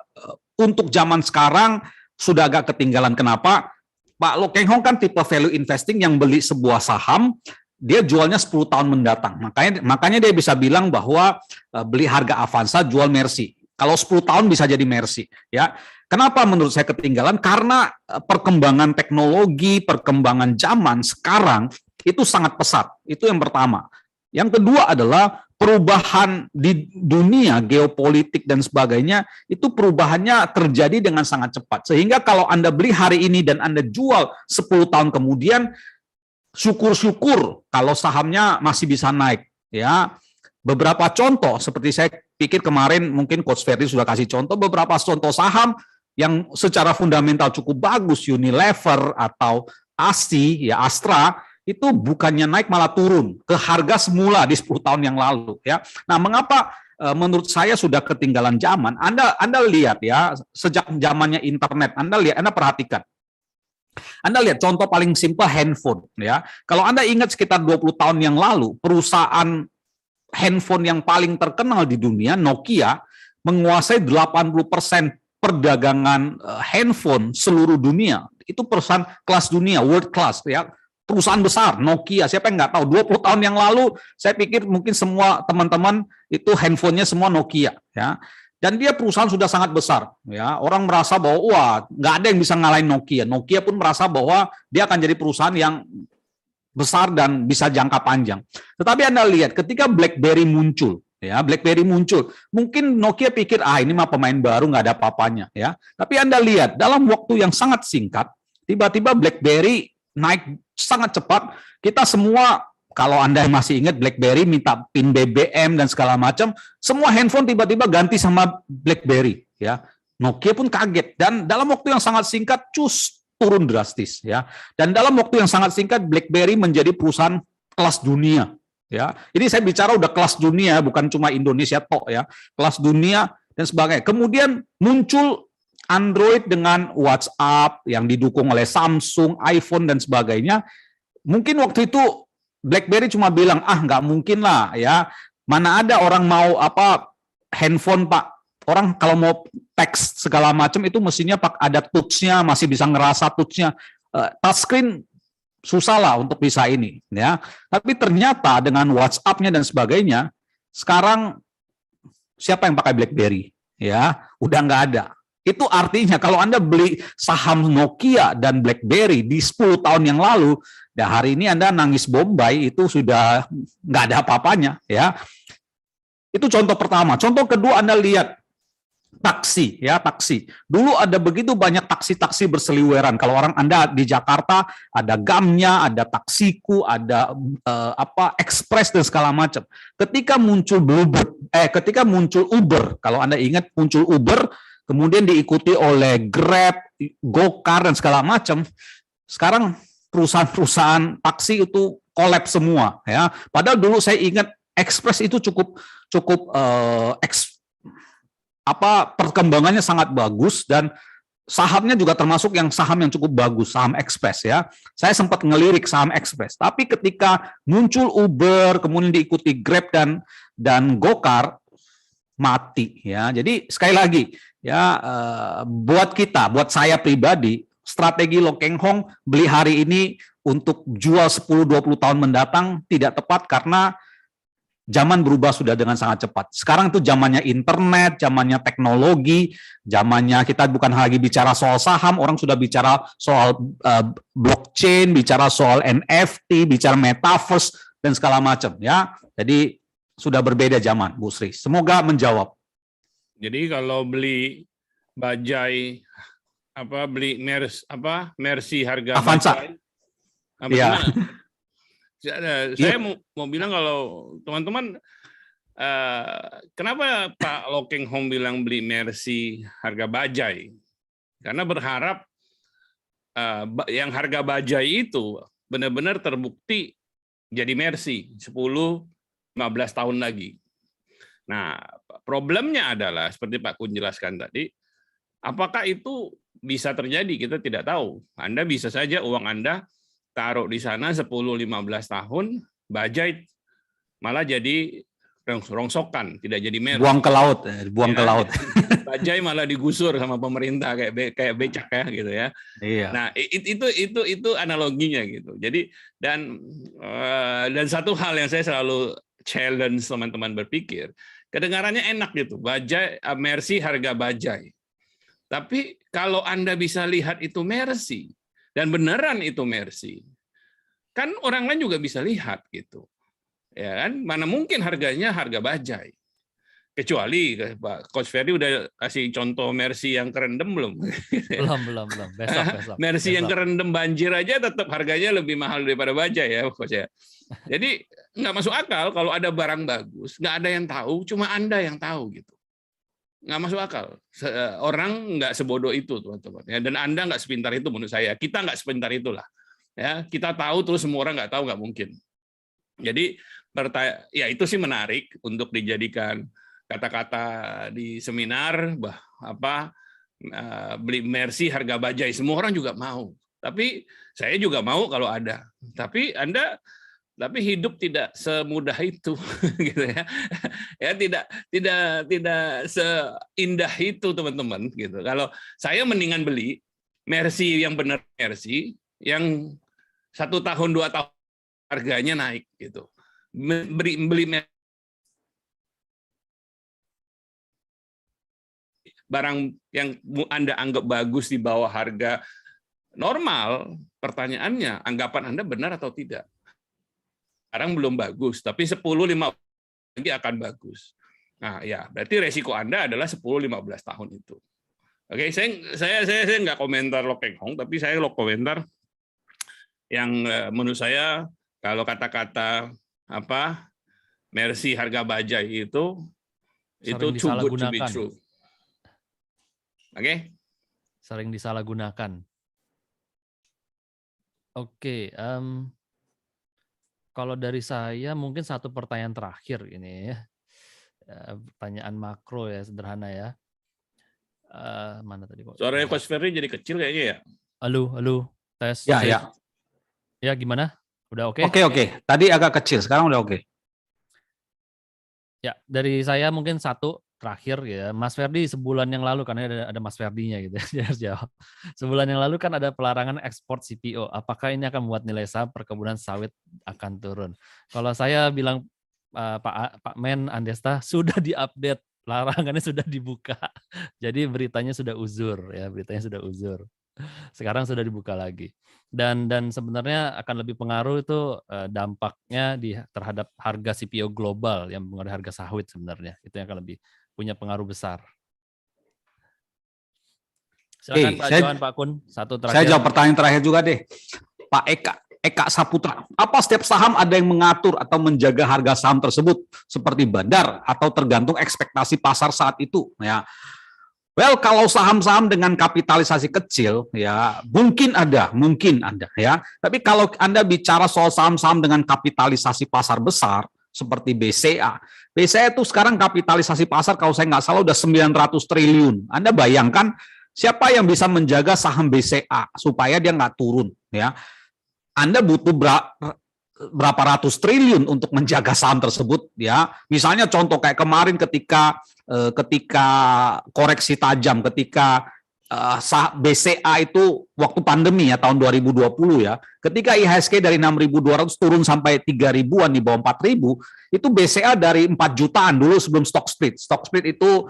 untuk zaman sekarang sudah agak ketinggalan. Kenapa? Pak Loh Keng Hong kan tipe value investing yang beli sebuah saham, dia jualnya 10 tahun mendatang. Makanya dia bisa bilang bahwa beli harga Avanza, jual Mercy. Kalau 10 tahun bisa jadi Mercy. Ya. Kenapa menurut saya ketinggalan? Karena perkembangan teknologi, perkembangan zaman sekarang itu sangat pesat. Itu yang pertama. Yang kedua adalah perubahan di dunia, geopolitik dan sebagainya, itu perubahannya terjadi dengan sangat cepat. Sehingga kalau Anda beli hari ini dan Anda jual 10 tahun kemudian, syukur-syukur kalau sahamnya masih bisa naik. Ya, beberapa contoh, seperti saya pikir kemarin mungkin Coach Ferdi sudah kasih contoh, beberapa contoh saham yang secara fundamental cukup bagus, Unilever atau ASI, ya Astra, itu bukannya naik malah turun ke harga semula di 10 tahun yang lalu, ya. Nah, mengapa menurut saya sudah ketinggalan zaman? Anda lihat ya, sejak zamannya internet, Anda perhatikan. Anda lihat contoh paling simpel, handphone, ya. Kalau Anda ingat sekitar 20 tahun yang lalu, perusahaan handphone yang paling terkenal di dunia, Nokia, menguasai 80% perdagangan handphone seluruh dunia. Itu perusahaan kelas dunia, world class, ya. Perusahaan besar, Nokia, siapa yang nggak tahu, 20 tahun yang lalu, saya pikir mungkin semua teman-teman itu handphonenya semua Nokia, ya. Dan dia perusahaan sudah sangat besar, ya. Orang merasa bahwa, wah, nggak ada yang bisa ngalahin Nokia. Nokia pun merasa bahwa dia akan jadi perusahaan yang besar dan bisa jangka panjang. Tetapi Anda lihat, ketika BlackBerry muncul, ya, BlackBerry muncul, mungkin Nokia pikir, ini mah pemain baru, nggak ada apa-apanya, ya. Tapi Anda lihat, dalam waktu yang sangat singkat, tiba-tiba BlackBerry naik sangat cepat. Kita semua, kalau Anda masih ingat BlackBerry minta PIN BBM dan segala macam, semua handphone tiba-tiba ganti sama BlackBerry, ya. Nokia pun kaget, dan dalam waktu yang sangat singkat turun drastis, ya. Dan dalam waktu yang sangat singkat BlackBerry menjadi perusahaan kelas dunia, ya. Ini saya bicara udah kelas dunia, bukan cuma Indonesia tok, ya. Kelas dunia dan sebagainya. Kemudian muncul Android dengan WhatsApp yang didukung oleh Samsung, iPhone dan sebagainya. Mungkin waktu itu BlackBerry cuma bilang, nggak mungkin lah, ya. Mana ada orang mau handphone, Pak. Orang kalau mau teks segala macam itu mestinya ada touch-nya, masih bisa ngerasa touch-nya. Touchscreen susah lah untuk bisa ini, ya. Tapi ternyata dengan WhatsApp-nya dan sebagainya, sekarang siapa yang pakai BlackBerry? Ya, udah nggak ada. Itu artinya kalau Anda beli saham Nokia dan BlackBerry di 10 tahun yang lalu, hari ini Anda nangis Bombay, itu sudah nggak ada apa-apanya, ya. Itu contoh pertama. Contoh kedua, Anda lihat taksi, ya, taksi. Dulu ada begitu banyak taksi-taksi berseliweran. Kalau Anda di Jakarta, ada Gamnya, ada Taksiku, ada Express dan segala macam. Ketika muncul Uber, kalau Anda ingat muncul Uber, kemudian diikuti oleh Grab, Gokar dan segala macam. Sekarang perusahaan-perusahaan taksi itu collapse semua, ya. Padahal dulu saya ingat Express itu cukup perkembangannya sangat bagus dan sahamnya juga termasuk saham yang cukup bagus, saham Express, ya. Saya sempat ngelirik saham Express. Tapi ketika muncul Uber, kemudian diikuti Grab dan Gokar, mati, ya. Jadi sekali lagi, ya, buat saya pribadi, strategi Loh Keng Hong beli hari ini untuk jual 10-20 tahun mendatang tidak tepat karena zaman berubah sudah dengan sangat cepat. Sekarang itu zamannya internet, zamannya teknologi, zamannya kita bukan lagi bicara soal saham, orang sudah bicara soal blockchain, bicara soal NFT, bicara metaverse dan segala macam, ya. Jadi sudah berbeda zaman, Bu Sri. Semoga menjawab. Jadi kalau beli bajai beli Mercy harga Avanza. bajai, saya mau bilang kalau teman-teman, kenapa Pak Loh Keng Hong bilang beli Mercy harga bajai? Karena berharap yang harga bajai itu benar-benar terbukti jadi Mercy 10-15 tahun lagi. Nah, problemnya adalah seperti Pak Kun jelaskan tadi, apakah itu bisa terjadi? Kita tidak tahu. Anda bisa saja uang Anda taruh di sana 10-15 tahun, bajai malah jadi rongsokan, tidak jadi Mercy. Buang ke laut, buang ke laut. Bajai malah digusur sama pemerintah kayak becak ya gitu ya. Iya. Nah, itu analoginya gitu. Jadi dan satu hal yang saya selalu challenge teman-teman berpikir, kedengarannya enak gitu. Bajai Mercy harga bajai. Tapi kalau Anda bisa lihat itu Mercy dan beneran itu Mercy, kan orang lain juga bisa lihat gitu. Ya kan? Mana mungkin harganya harga bajai. Kecuali Pak Coach Ferdi udah kasih contoh Mercy yang kerendam belum? Belum. Besok. Mercy yang kerendam banjir aja tetap harganya lebih mahal daripada bajai ya, Coach ya. Jadi nggak masuk akal kalau ada barang bagus, nggak ada yang tahu, cuma Anda yang tahu gitu. Nggak masuk akal. Orang nggak sebodoh itu, teman-teman. Ya, dan Anda nggak sepintar itu menurut saya. Kita nggak sepintar itulah. Ya, kita tahu terus semua orang nggak tahu, nggak mungkin. Jadi ya itu sih menarik untuk dijadikan kata-kata di seminar, beli Mercy harga bajai, semua orang juga mau. Tapi saya juga mau kalau ada. Tapi hidup tidak semudah itu, gitu ya. Ya tidak seindah itu, teman-teman. Gitu. Kalau saya mendingan beli Mercy yang benar Mercy, yang 1 tahun 2 tahun harganya naik, gitu. Beli barang yang Anda anggap bagus di bawah harga normal, pertanyaannya, anggapan Anda benar atau tidak? Sekarang belum bagus, tapi 10-15 lagi akan bagus. Nah, ya, berarti resiko Anda adalah 10-15 tahun itu. Oke, saya nggak komentar Lo Keng Hong, tapi saya komentar yang menurut saya kalau kata-kata Mercy harga bajai itu too good to be true. Oke? Sering disalahgunakan. Oke, kalau dari saya mungkin satu pertanyaan terakhir ini ya. Pertanyaan makro ya, sederhana ya. Mana tadi kok? Suaranya Coach Ferdi jadi kecil kayaknya ya? Halo, tes. Ya. Ya, gimana? Udah oke? Oke. Tadi agak kecil, sekarang udah oke. Ya, dari saya mungkin satu terakhir ya, Mas Ferdi sebulan yang lalu, karena ada Mas Ferdinya gitu ya, jawab. Sebulan yang lalu kan ada pelarangan ekspor CPO. Apakah ini akan membuat nilai saham perkebunan sawit akan turun? Kalau saya bilang Pak Men Andesta sudah diupdate, larangannya sudah dibuka. Jadi beritanya sudah uzur ya, Sekarang sudah dibuka lagi. Dan sebenarnya akan lebih pengaruh itu dampaknya terhadap harga CPO global yang mempengaruhi harga sawit sebenarnya. Itu yang akan lebih punya pengaruh besar. Silakan Pak Johan, Pak Kun, satu terakhir. Saya jawab pertanyaan terakhir juga deh. Pak Eka Saputra, apa setiap saham ada yang mengatur atau menjaga harga saham tersebut seperti bandar atau tergantung ekspektasi pasar saat itu? Ya. Well, kalau saham-saham dengan kapitalisasi kecil, ya mungkin ada ya. Tapi kalau Anda bicara soal saham-saham dengan kapitalisasi pasar besar, seperti BCA itu sekarang kapitalisasi pasar kalau saya nggak salah udah 900 triliun. Anda bayangkan siapa yang bisa menjaga saham BCA supaya dia nggak turun, ya? Anda butuh berapa ratus triliun untuk menjaga saham tersebut, ya. Misalnya contoh kayak kemarin ketika koreksi tajam, ketika BCA itu waktu pandemi ya tahun 2020 ya, ketika IHSG dari 6.200 turun sampai 3.000-an di bawah 4.000, itu BCA dari 4 jutaan dulu sebelum stock split. Stock split itu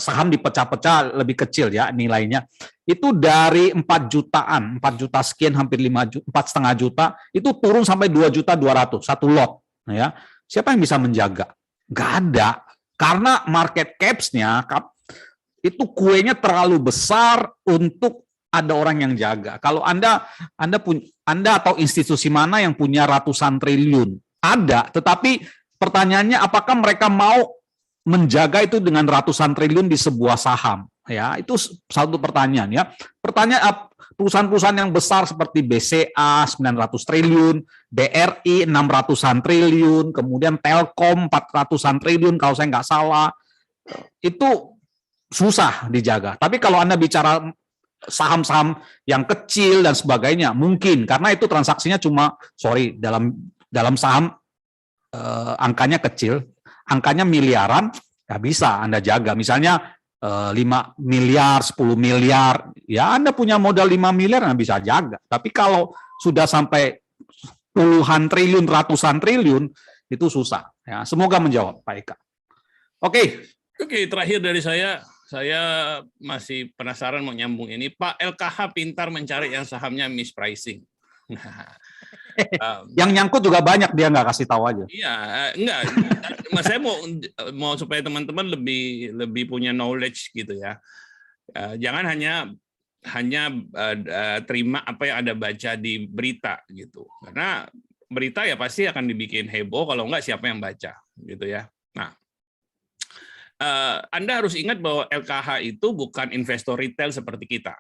saham dipecah-pecah lebih kecil ya nilainya. Itu dari 4 jutaan, 4 juta sekian hampir 4,5 juta, itu turun sampai 2.200.000 satu lot. Ya. Siapa yang bisa menjaga? Nggak ada. Karena market caps-nya itu kuenya terlalu besar untuk ada orang yang jaga. Kalau Anda atau institusi mana yang punya ratusan triliun? Ada, tetapi pertanyaannya apakah mereka mau menjaga itu dengan ratusan triliun di sebuah saham? Ya, itu satu pertanyaan ya. Pertanyaan perusahaan-perusahaan yang besar seperti BCA 900 triliun, BRI 600-an triliun, kemudian Telkom 400-an triliun kalau saya nggak salah, itu susah dijaga. Tapi kalau Anda bicara saham-saham yang kecil dan sebagainya, mungkin karena itu transaksinya cuma, dalam saham angkanya kecil, angkanya miliaran, ya bisa Anda jaga. Misalnya 5 miliar, 10 miliar, ya Anda punya modal 5 miliar, Anda bisa jaga. Tapi kalau sudah sampai puluhan triliun, ratusan triliun, itu susah. Ya, semoga menjawab, Pak Eka. Oke. Oke, terakhir dari saya masih penasaran mau nyambung ini. Pak LKH pintar mencari yang sahamnya mispricing. Yang nyangkut juga banyak, dia nggak kasih tahu aja. Iya, enggak. Saya mau supaya teman-teman lebih punya knowledge gitu ya. Jangan hanya terima apa yang Anda baca di berita gitu. Karena berita ya pasti akan dibikin heboh, kalau enggak siapa yang baca gitu ya. Nah, Anda harus ingat bahwa LKH itu bukan investor retail seperti kita.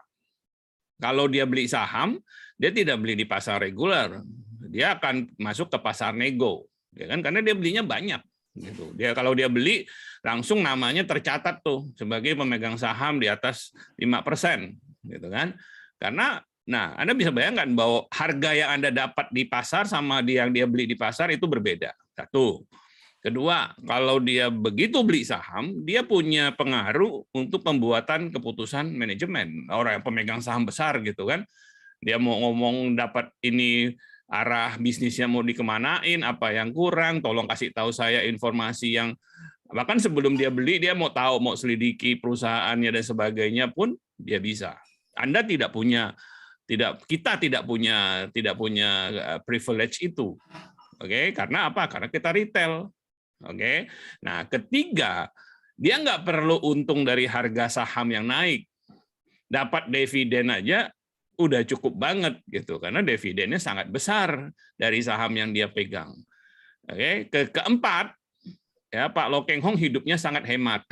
Kalau dia beli saham, dia tidak beli di pasar reguler. Dia akan masuk ke pasar nego, ya kan? Karena dia belinya banyak gitu. Kalau dia beli langsung namanya tercatat tuh sebagai pemegang saham di atas 5%, gitu kan? Karena Anda bisa bayangkan bahwa harga yang Anda dapat di pasar sama yang dia beli di pasar itu berbeda. Satu. Kedua, kalau dia begitu beli saham, dia punya pengaruh untuk pembuatan keputusan manajemen. Orang yang pemegang saham besar gitu kan, dia mau ngomong dapat ini arah bisnisnya mau dikemanain, apa yang kurang, tolong kasih tahu saya informasi yang, bahkan sebelum dia beli dia mau tahu, mau selidiki perusahaannya dan sebagainya pun dia bisa. Anda tidak punya, kita tidak punya privilege itu, oke? Karena apa? Karena kita retail. Oke, nah ketiga, dia nggak perlu untung dari harga saham yang naik, dapat dividen aja udah cukup banget gitu, karena dividennya sangat besar dari saham yang dia pegang. Oke, keempat, ya Pak Lo Keng Hong hidupnya sangat hemat.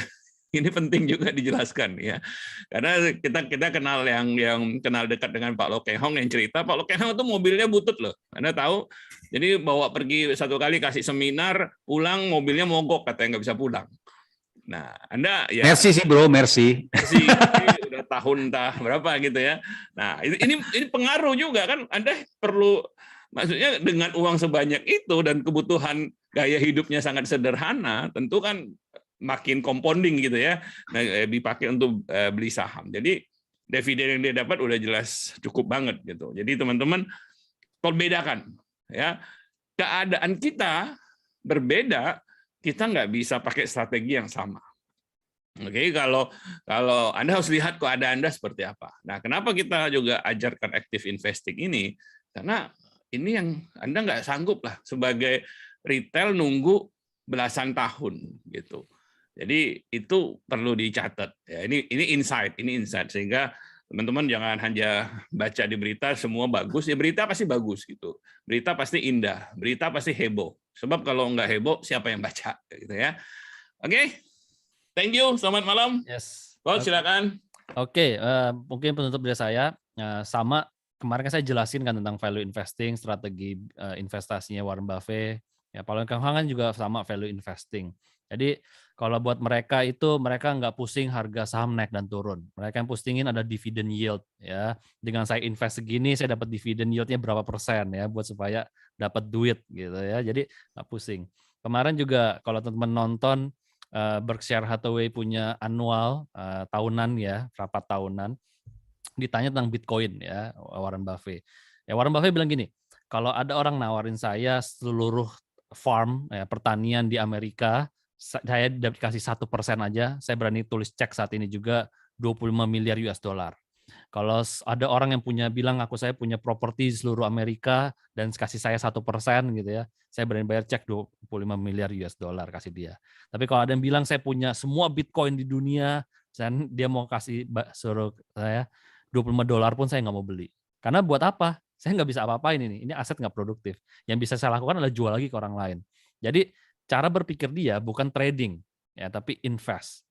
Ini penting juga dijelaskan ya, karena kita kenal yang kenal dekat dengan Pak Lo Keng Hong yang cerita Pak Lo Keng Hong itu mobilnya butut loh, Anda tahu? Jadi bawa pergi satu kali kasih seminar, pulang mobilnya mogok, katanya nggak bisa pulang. Nah, Anda ya. Merci sih bro, merci. Udah tahun berapa gitu ya. Nah, ini pengaruh juga kan. Anda perlu, maksudnya dengan uang sebanyak itu dan kebutuhan gaya hidupnya sangat sederhana, tentu kan makin compounding gitu ya, dipakai untuk beli saham. Jadi dividen yang dia dapat udah jelas cukup banget gitu. Jadi teman-teman tolong bedakan ya, keadaan kita berbeda, kita nggak bisa pakai strategi yang sama. Oke, kalau Anda harus lihat keadaan Anda seperti apa. Nah, kenapa kita juga ajarkan active investing ini? Karena ini yang Anda nggak sanggup lah sebagai retail nunggu belasan tahun gitu. Jadi itu perlu dicatat ya. Ini insight sehingga teman-teman jangan hanya baca di berita semua bagus, ya berita pasti bagus gitu. Berita pasti indah, berita pasti heboh. Sebab kalau nggak heboh siapa yang baca gitu ya. Oke. Thank you, selamat malam. Yes. Paul, silakan. Oke, mungkin penutup dari saya sama kemarin kan saya jelasin kan tentang value investing, strategi investasinya Warren Buffett. Ya, Pak Lo Keng Hong kan juga sama value investing. Jadi kalau buat mereka itu mereka nggak pusing harga saham naik dan turun. Mereka yang pusingin ada dividend yield ya. Dengan saya invest segini saya dapat dividend yieldnya berapa persen ya buat supaya dapat duit gitu ya. Jadi nggak pusing. Kemarin juga kalau teman-teman nonton Berkshire Hathaway punya annual tahunan ya, rapat tahunan, ditanya tentang Bitcoin ya Warren Buffett. Ya Warren Buffett bilang gini, kalau ada orang nawarin saya seluruh farm ya, pertanian di Amerika, saya dikasih 1% aja, saya berani tulis cek saat ini juga 25 miliar US dollar. Kalau ada orang yang bilang saya punya properti di seluruh Amerika dan kasih saya 1% gitu ya, saya berani bayar cek 25 miliar US dollar kasih dia. Tapi kalau ada yang bilang saya punya semua Bitcoin di dunia, dan dia mau kasih suruh saya $25 pun saya nggak mau beli. Karena buat apa? Saya nggak bisa apa-apain ini aset nggak produktif. Yang bisa saya lakukan adalah jual lagi ke orang lain. Jadi cara berpikir dia bukan trading, ya, tapi invest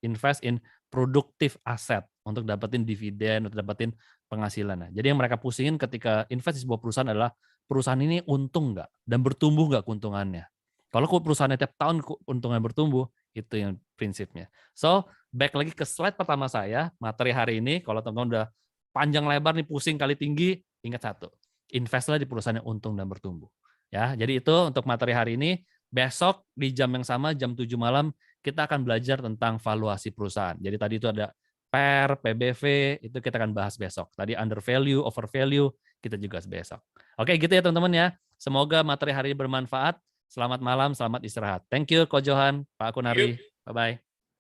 in produktif aset. untuk dapetin dividen, untuk dapetin penghasilan. Nah, jadi yang mereka pusingin ketika invest di sebuah perusahaan adalah perusahaan ini untung nggak dan bertumbuh nggak keuntungannya. Kalau perusahaannya tiap tahun keuntungan bertumbuh, itu yang prinsipnya. So, back lagi ke slide pertama saya, materi hari ini, kalau teman-teman udah panjang lebar nih pusing kali tinggi, ingat satu, investlah di perusahaan yang untung dan bertumbuh. Ya, jadi itu untuk materi hari ini. Besok di jam yang sama, jam 7 malam, kita akan belajar tentang valuasi perusahaan. Jadi tadi itu ada PER, PBV, itu kita akan bahas besok. Tadi under value, over value, kita juga besok. Oke, gitu ya teman-teman ya. Semoga materi hari ini bermanfaat. Selamat malam, selamat istirahat. Thank you, Ko Johan, Pak Kunari. Bye-bye.